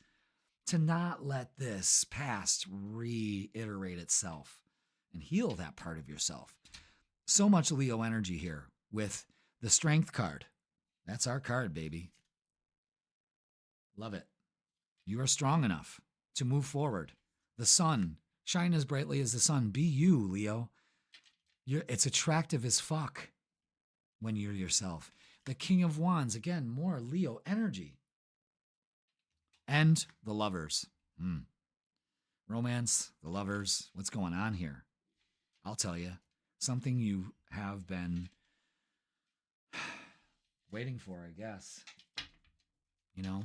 to not let this past reiterate itself and heal that part of yourself. So much Leo energy here with the Strength card. That's our card, baby. Love it. You are strong enough to move forward. The sun, shine as brightly as the sun. Be you, Leo. It's attractive as fuck when you're yourself. The King of Wands, again, more Leo energy. And the Lovers. Romance, the Lovers. What's going on here? I'll tell you. Something you have been waiting for, I guess. You know?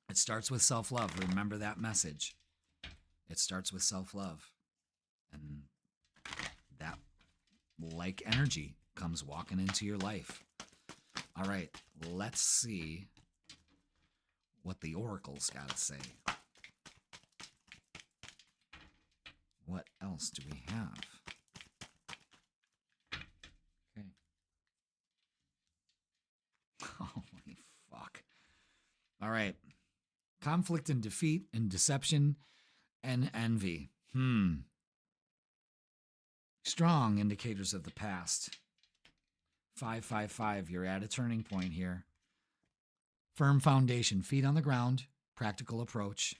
It starts with self-love. Remember that message. It starts with self-love. And that like energy comes walking into your life. All right, let's see what the oracle's got to say. What else do we have? Okay. Holy fuck. All right. Conflict and defeat and deception and envy. Strong indicators of the past. 555, you're at a turning point here. Firm foundation, feet on the ground, practical approach.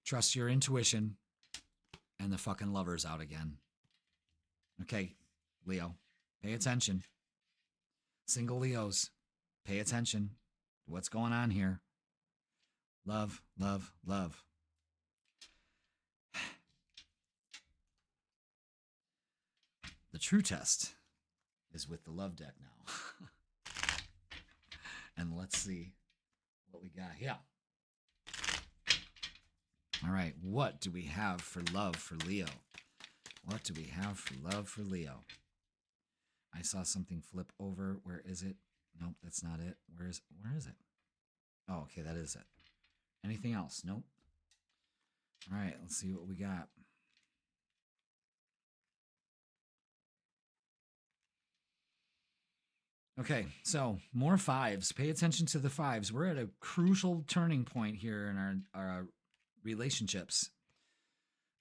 Trust your intuition, and the fucking Lover's out again. Okay, Leo, pay attention. Single Leos, pay attention to what's going on here. Love, love, love. The true test is with the love deck now. And let's see what we got here. All right, what do we have for love for Leo? What do we have for love for Leo? I saw something flip over. Where is it? Nope, that's not it. Where is it? Oh, okay, that is it. Anything else? Nope. All right, let's see what we got. Okay, so more fives. Pay attention to the fives. We're at a crucial turning point here in our relationships.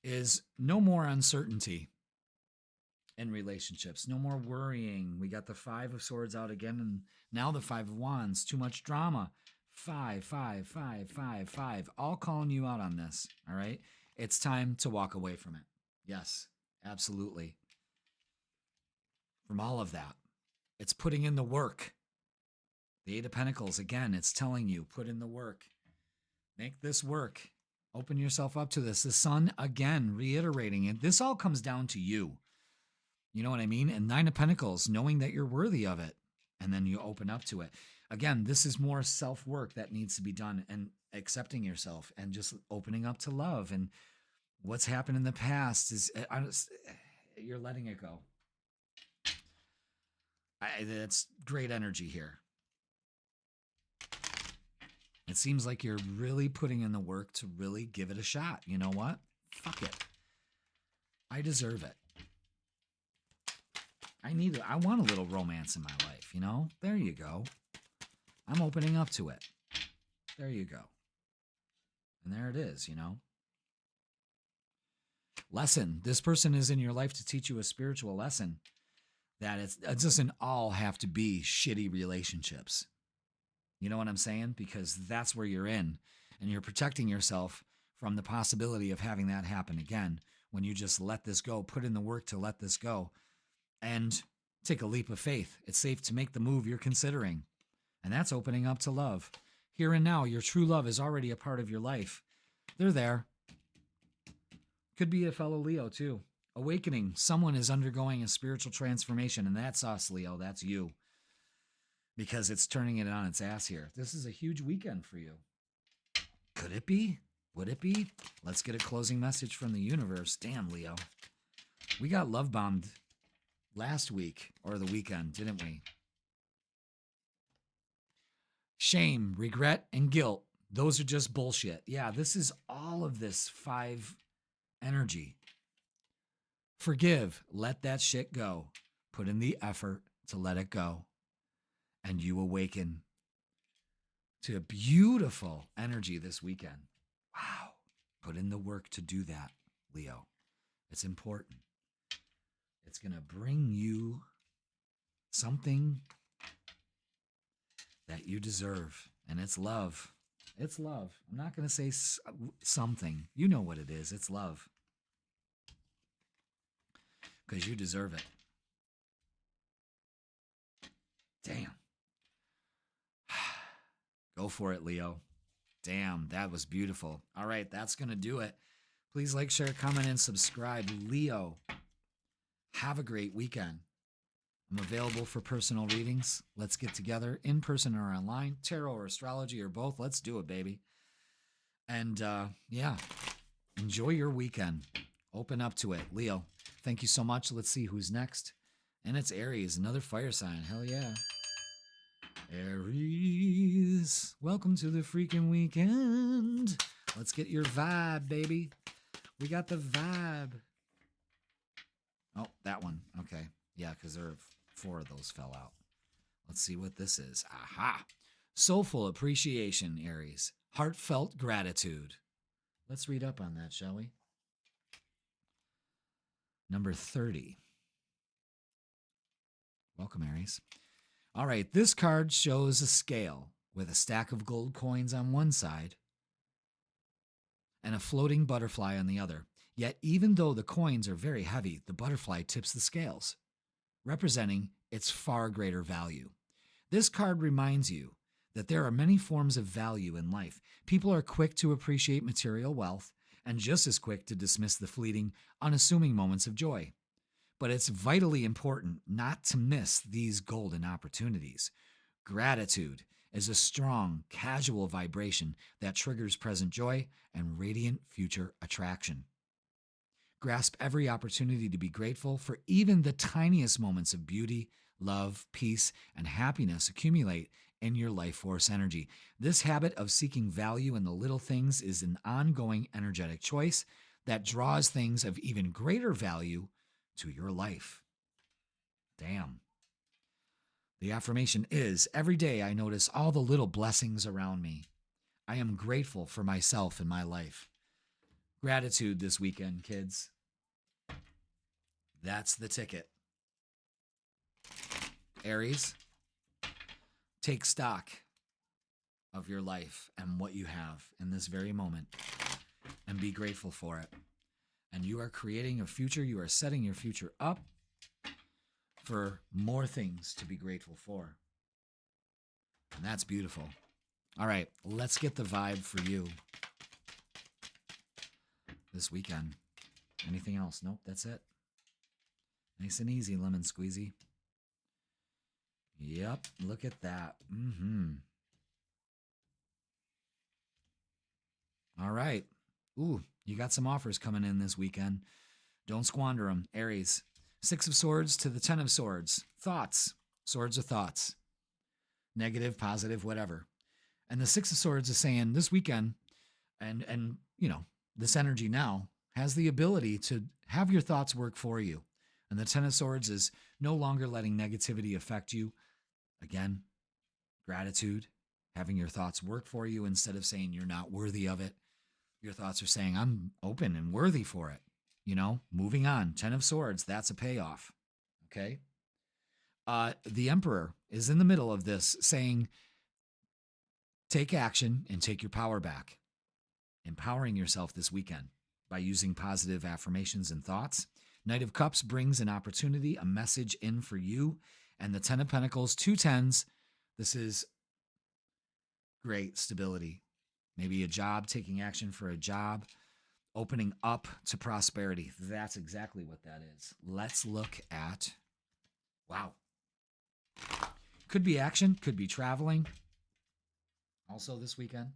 Is no more uncertainty in relationships. No more worrying. We got the Five of Swords out again, and now the Five of Wands. Too much drama. 5, 5, 5, 5, 5. All calling you out on this, all right? It's time to walk away from it. Yes, absolutely. From all of that. It's putting in the work. The Eight of Pentacles, again, it's telling you, put in the work. Make this work. Open yourself up to this. The Sun, again, reiterating it. This all comes down to you. You know what I mean? And Nine of Pentacles, knowing that you're worthy of it. And then you open up to it. Again, this is more self-work that needs to be done, and accepting yourself and just opening up to love. And what's happened in the past is you're letting it go. That's great energy here. It seems like you're really putting in the work to really give it a shot. You know what? Fuck it. I deserve it. I want a little romance in my life, you know? There you go. I'm opening up to it. There you go. And there it is, you know? Lesson. This person is in your life to teach you a spiritual lesson. That it doesn't all have to be shitty relationships. You know what I'm saying? Because that's where you're in. And you're protecting yourself from the possibility of having that happen again. When you just let this go, put in the work to let this go. And take a leap of faith. It's safe to make the move you're considering. And that's opening up to love. Here and now, your true love is already a part of your life. They're there. Could be a fellow Leo, too. Awakening. Someone is undergoing a spiritual transformation, and that's us, Leo. That's you. Because it's turning it on its ass here. This is a huge weekend for you. Could it be? Would it be? Let's get a closing message from the universe. Damn, Leo. We got love bombed last week or the weekend, didn't we? Shame, regret, and guilt. Those are just bullshit. Yeah, this is all of this 5 energy. Forgive. Let that shit go. Put in the effort to let it go. And you awaken to a beautiful energy this weekend. Wow. Put in the work to do that, Leo. It's important. It's going to bring you something that you deserve. And it's love. It's love. I'm not going to say something. You know what it is. It's love. Because you deserve it. Damn. Go for it, Leo. Damn, that was beautiful. All right, that's going to do it. Please like, share, comment, and subscribe. Leo, have a great weekend. I'm available for personal readings. Let's get together in person or online, tarot or astrology or both. Let's do it, baby. And yeah, enjoy your weekend. Open up to it. Leo, thank you so much. Let's see who's next. And it's Aries, another fire sign. Hell yeah. Aries, welcome to the freaking weekend. Let's get your vibe, baby. We got the vibe. Oh, that one. Okay. Yeah, because there are 4 of those fell out. Let's see what this is. Aha. Soulful appreciation, Aries. Heartfelt gratitude. Let's read up on that, shall we? Number 30. Welcome, Aries. All right, this card shows a scale with a stack of gold coins on one side and a floating butterfly on the other. Yet, even though the coins are very heavy, the butterfly tips the scales, representing its far greater value. This card reminds you that there are many forms of value in life. People are quick to appreciate material wealth and just as quick to dismiss the fleeting, unassuming moments of joy. But it's vitally important not to miss these golden opportunities. Gratitude is a strong, casual vibration that triggers present joy and radiant future attraction. Grasp every opportunity to be grateful for even the tiniest moments of beauty, love, peace, and happiness accumulate in your life force energy. This habit of seeking value in the little things is an ongoing energetic choice that draws things of even greater value to your life. Damn. The affirmation is, every day I notice all the little blessings around me. I am grateful for myself and my life. Gratitude this weekend, kids. That's the ticket. Aries, take stock of your life and what you have in this very moment and be grateful for it. And you are creating a future. You are setting your future up for more things to be grateful for. And that's beautiful. All right, let's get the vibe for you this weekend. Anything else? Nope, that's it. Nice and easy, lemon squeezy. Yep, look at that. All right. Ooh, you got some offers coming in this weekend. Don't squander them. Aries, 6 of Swords to the 10 of Swords. Thoughts. Swords are thoughts. Negative, positive, whatever. And the 6 of Swords is saying this weekend, and you know, this energy now has the ability to have your thoughts work for you. And the 10 of Swords is no longer letting negativity affect you. Again, gratitude, having your thoughts work for you instead of saying you're not worthy of it. Your thoughts are saying, I'm open and worthy for it. You know, moving on. 10 of Swords, that's a payoff. Okay? The Emperor is in the middle of this saying, take action and take your power back. Empowering yourself this weekend by using positive affirmations and thoughts. Knight of Cups brings an opportunity, a message in for you. And the 10 of Pentacles, 2 10s. This is great stability. Maybe a job, taking action for a job, opening up to prosperity. That's exactly what that is. Let's look at, wow. Could be action, could be traveling. Also this weekend.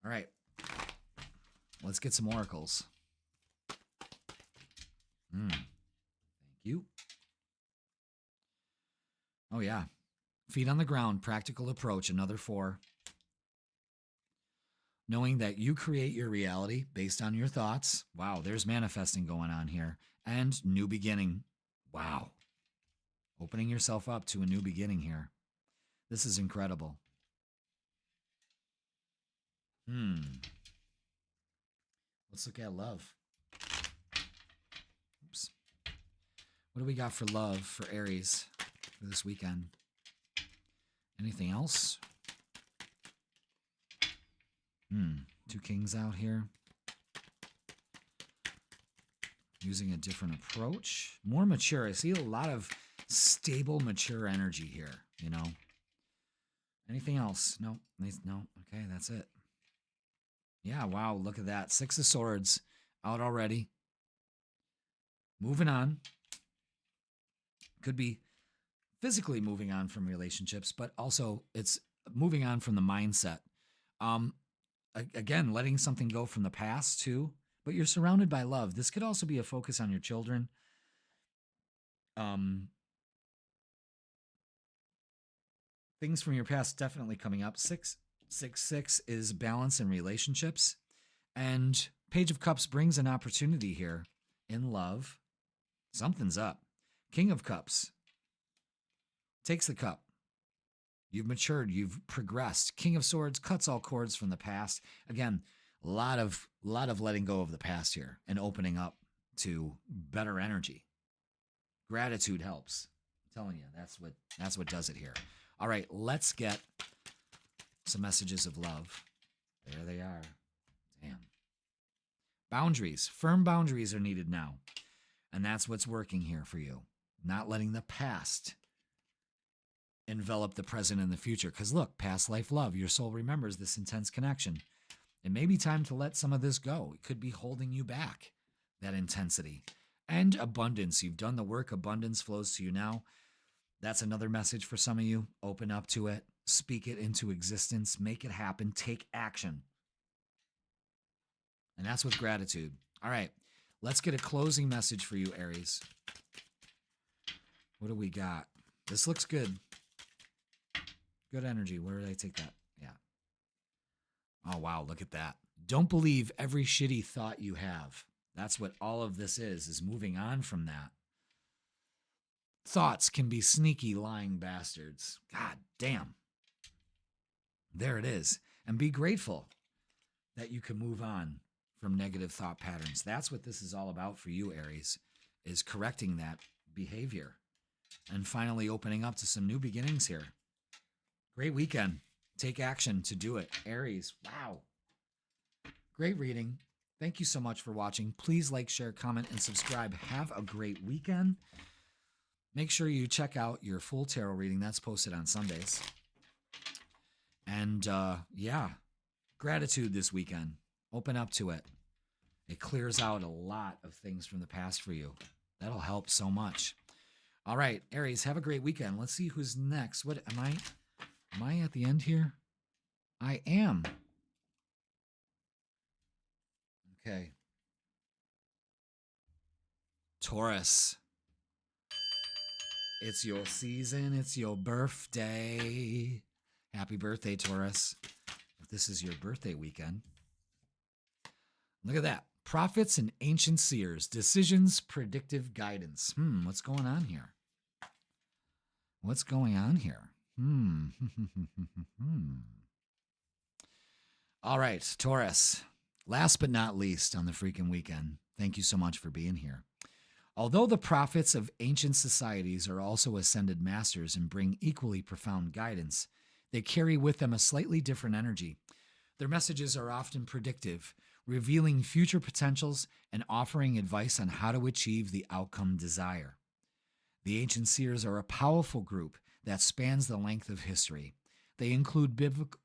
All right. Let's get some oracles. Thank you. Oh, yeah. Feet on the ground, practical approach, another 4. Knowing that you create your reality based on your thoughts. Wow, there's manifesting going on here. And new beginning. Wow. Opening yourself up to a new beginning here. This is incredible. Let's look at love. Oops. What do we got for love for Aries for this weekend? Anything else? 2 kings out here. Using a different approach. More mature. I see a lot of stable, mature energy here, you know. Anything else? No. No. Okay, that's it. Yeah, wow, look at that. 6 of Swords out already. Moving on. Could be physically moving on from relationships, but also it's moving on from the mindset. Again, letting something go from the past too, but you're surrounded by love. This could also be a focus on your children. Things from your past definitely coming up. 666 is balance in relationships. And Page of Cups brings an opportunity here in love. Something's up. King of Cups takes the cup. You've matured. You've progressed. King of Swords cuts all cords from the past. Again, a lot of letting go of the past here and opening up to better energy. Gratitude helps. I'm telling you, that's what does it here. All right, let's get some messages of love. There they are. Damn. Boundaries. Firm boundaries are needed now. And that's what's working here for you. Not letting the past envelop the present and the future. Because look, past life love. Your soul remembers this intense connection. It may be time to let some of this go. It could be holding you back, that intensity. And abundance. You've done the work. Abundance flows to you now. That's another message for some of you. Open up to it. Speak it into existence. Make it happen. Take action. And that's with gratitude. All right. Let's get a closing message for you, Aries. What do we got? This looks good. Good energy. Where did I take that? Yeah. Oh, wow. Look at that. Don't believe every shitty thought you have. That's what all of this is moving on from that. Thoughts can be sneaky, lying bastards. God damn. There it is. And be grateful that you can move on from negative thought patterns. That's what this is all about for you, Aries, is correcting that behavior and finally opening up to some new beginnings here. Great weekend. Take action to do it. Aries, wow. Great reading. Thank you so much for watching. Please like, share, comment, and subscribe. Have a great weekend. Make sure you check out your full tarot reading. That's posted on Sundays. And yeah, gratitude this weekend. Open up to it. It clears out a lot of things from the past for you. That'll help so much. All right, Aries, have a great weekend. Let's see who's next. What am I? Am I at the end here? I am. Okay. Taurus. It's your season. It's your birthday. Happy birthday, Taurus. If this is your birthday weekend. Look at that. Prophets and ancient seers. Decisions, predictive guidance. What's going on here? What's going on here? All right, Taurus. Last but not least on the Freakin Weekend, thank you so much for being here. Although the prophets of ancient societies are also ascended masters and bring equally profound guidance, they carry with them a slightly different energy. Their messages are often predictive, revealing future potentials and offering advice on how to achieve the outcome desired. The ancient seers are a powerful group that spans the length of history. They include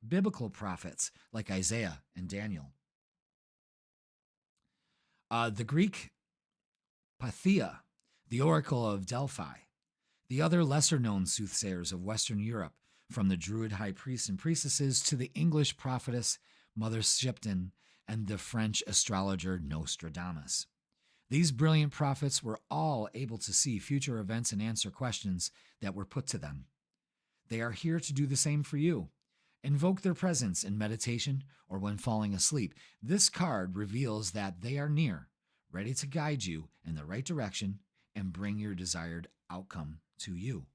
biblical prophets like Isaiah and Daniel. The Greek Pythia, the Oracle of Delphi, the other lesser-known soothsayers of Western Europe, from the Druid high priests and priestesses to the English prophetess Mother Shipton and the French astrologer Nostradamus. These brilliant prophets were all able to see future events and answer questions that were put to them. They are here to do the same for you. Invoke their presence in meditation or when falling asleep. This card reveals that they are near, ready to guide you in the right direction and bring your desired outcome to you.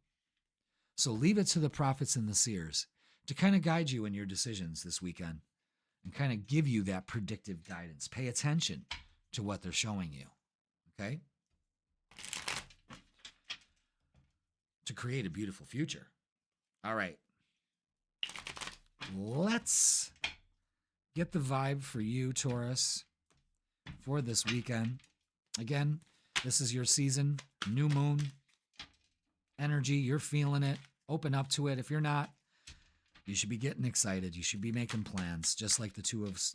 So leave it to the prophets and the seers to kind of guide you in your decisions this weekend and kind of give you that predictive guidance. Pay attention to what they're showing you, okay? To create a beautiful future. All right. Let's get the vibe for you, Taurus, for this weekend. Again, this is your season, new moon energy. You're feeling it. Open up to it. If you're not, you should be getting excited. You should be making plans, just like the Two of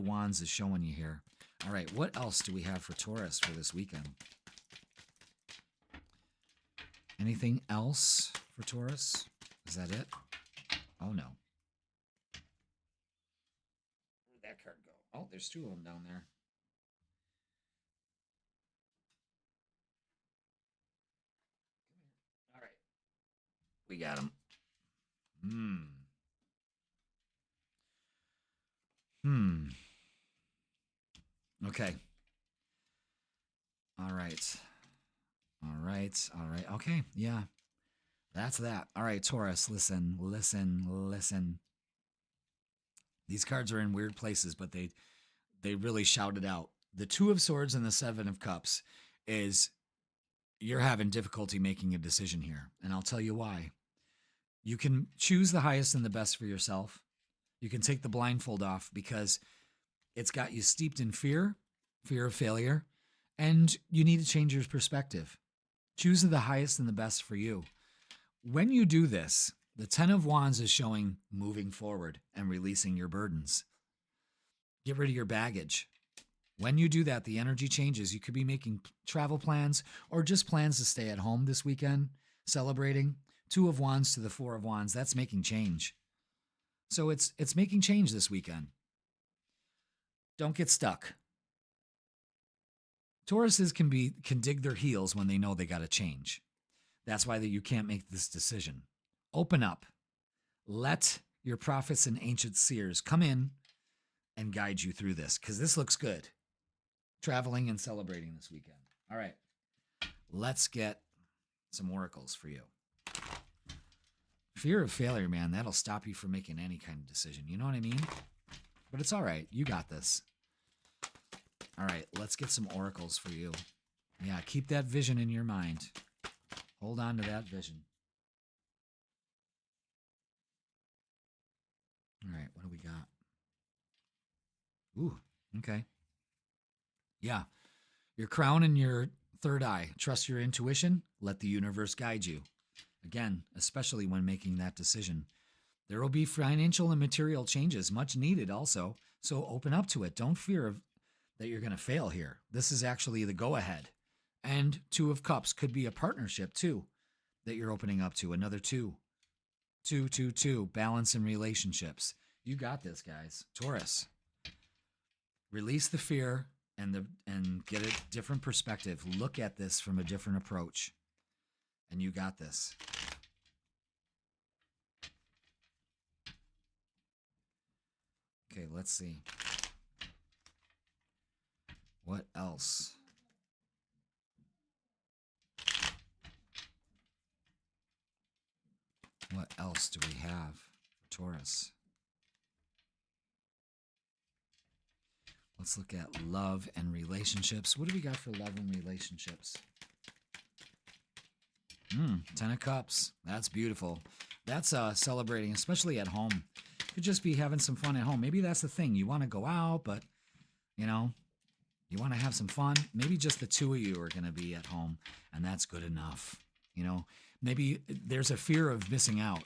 Wands is showing you here. All right, what else do we have for Taurus for this weekend? Anything else for Taurus? Is that it? Oh, no. Where'd that card go? Oh, there's two of them down there. All right. We got them. Okay. All right. All right. All right. Okay. Yeah. That's that. All right, Taurus, listen. These cards are in weird places, but they really shout it out. The Two of Swords and the Seven of Cups is you're having difficulty making a decision here, and I'll tell you why. You can choose the highest and the best for yourself. You can take the blindfold off because it's got you steeped in fear of failure, and you need to change your perspective. Choose the highest and the best for you. When you do this, the Ten of Wands is showing moving forward and releasing your burdens. Get rid of your baggage. When you do that, the energy changes. You could be making travel plans or just plans to stay at home this weekend, celebrating. Two of Wands to the Four of Wands, that's making change. So it's making change this weekend. Don't get stuck. Tauruses can dig their heels when they know they got to change. That's why you can't make this decision. Open up. Let your prophets and ancient seers come in and guide you through this, because this looks good. Traveling and celebrating this weekend. All right. Let's get some oracles for you. Fear of failure, man, that'll stop you from making any kind of decision. You know what I mean? But it's all right. You got this. All right. Let's get some oracles for you. Yeah, keep that vision in your mind. Hold on to that vision. All right, what do we got? Ooh, okay. Yeah, your crown and your third eye. Trust your intuition. Let the universe guide you. Again, especially when making that decision. There will be financial and material changes, much needed also. So open up to it. Don't fear that you're going to fail here. This is actually the go-ahead. And Two of Cups could be a partnership too that you're opening up to. Another two. Two. Balance in relationships. You got this, guys. Taurus. Release the fear and get a different perspective. Look at this from a different approach. And you got this. Okay, let's see. What else? What else do we have for Taurus? Let's look at love and relationships. What do we got for love and relationships? Ten of Cups. That's beautiful. That's celebrating, especially at home. Could just be having some fun at home. Maybe that's the thing. You want to go out, but, you want to have some fun. Maybe just the two of you are going to be at home, and that's good enough. Maybe there's a fear of missing out.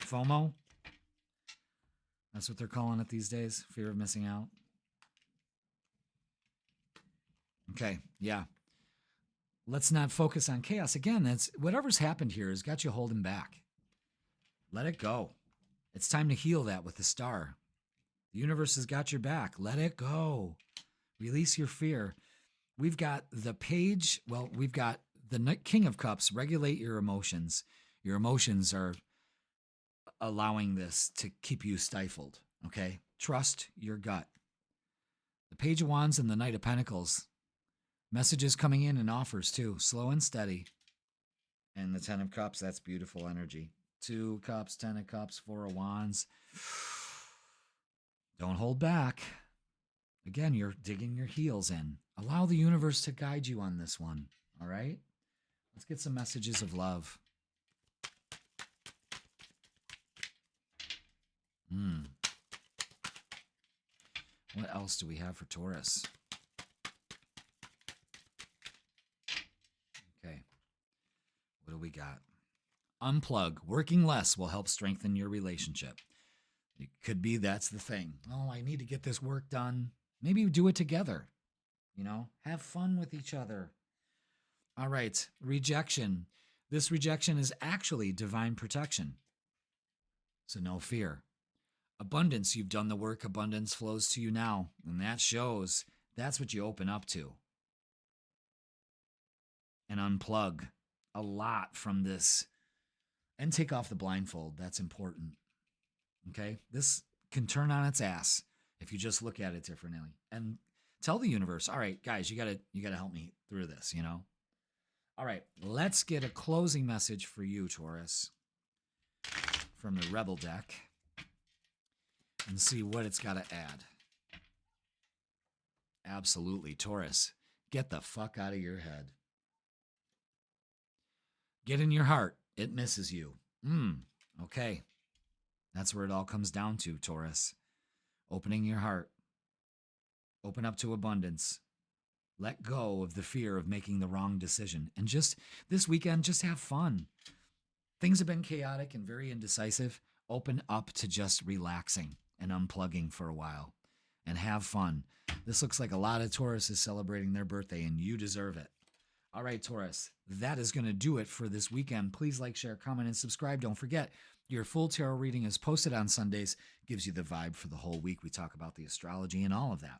FOMO. That's what they're calling it these days. Fear of missing out. Okay, yeah. Let's not focus on chaos. Again, that's whatever's happened here has got you holding back. Let it go. It's time to heal that with the star. The universe has got your back. Let it go. Release your fear. we've got the page. Well, we've got the King of Cups. Regulate your emotions. Your emotions are allowing this to keep you stifled. Okay. Trust your gut. The Page of Wands and the Knight of Pentacles. Messages coming in offers too. Slow and steady. And the Ten of Cups. That's beautiful energy. 2 Cups, 10 of Cups, 4 of Wands. Don't hold back. Again, you're digging your heels in. Allow the universe to guide you on this one. All right? Let's get some messages of love. What else do we have for Taurus? Okay. What do we got? Unplug. Working less will help strengthen your relationship. It could be that's the thing. Oh, I need to get this work done. Maybe do it together. You know, have fun with each other. All right. Rejection. This rejection is actually divine protection. So no fear. Abundance. You've done the work. Abundance flows to you now. And that shows that's what you open up to. And unplug a lot from this. And take off the blindfold. That's important. Okay? This can turn on its ass if you just look at it differently. And tell the universe, all right, guys, you gotta help me through this, you know? All right, let's get a closing message for you, Taurus, from the Rebel deck and see what it's got to add. Absolutely, Taurus, get the fuck out of your head. Get in your heart. It misses you. Okay. That's where it all comes down to, Taurus. Opening your heart. Open up to abundance. Let go of the fear of making the wrong decision. And just this weekend, just have fun. Things have been chaotic and very indecisive. Open up to just relaxing and unplugging for a while and have fun. This looks like a lot of Taurus is celebrating their birthday, and you deserve it. All right, Taurus, that is going to do it for this weekend. Please like, share, comment, and subscribe. Don't forget, your full tarot reading is posted on Sundays. Gives you the vibe for the whole week. We talk about the astrology and all of that.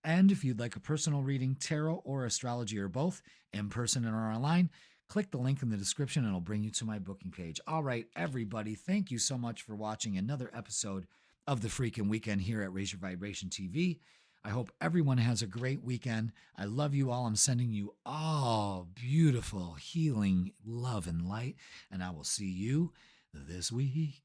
And if you'd like a personal reading, tarot or astrology or both, in person or online, click the link in the description and it'll bring you to my booking page. All right, everybody, thank you so much for watching another episode of the Freakin Weekend here at Raise Your Vibration TV. I hope everyone has a great weekend. I love you all. I'm sending you all beautiful, healing love and light, and I will see you this week.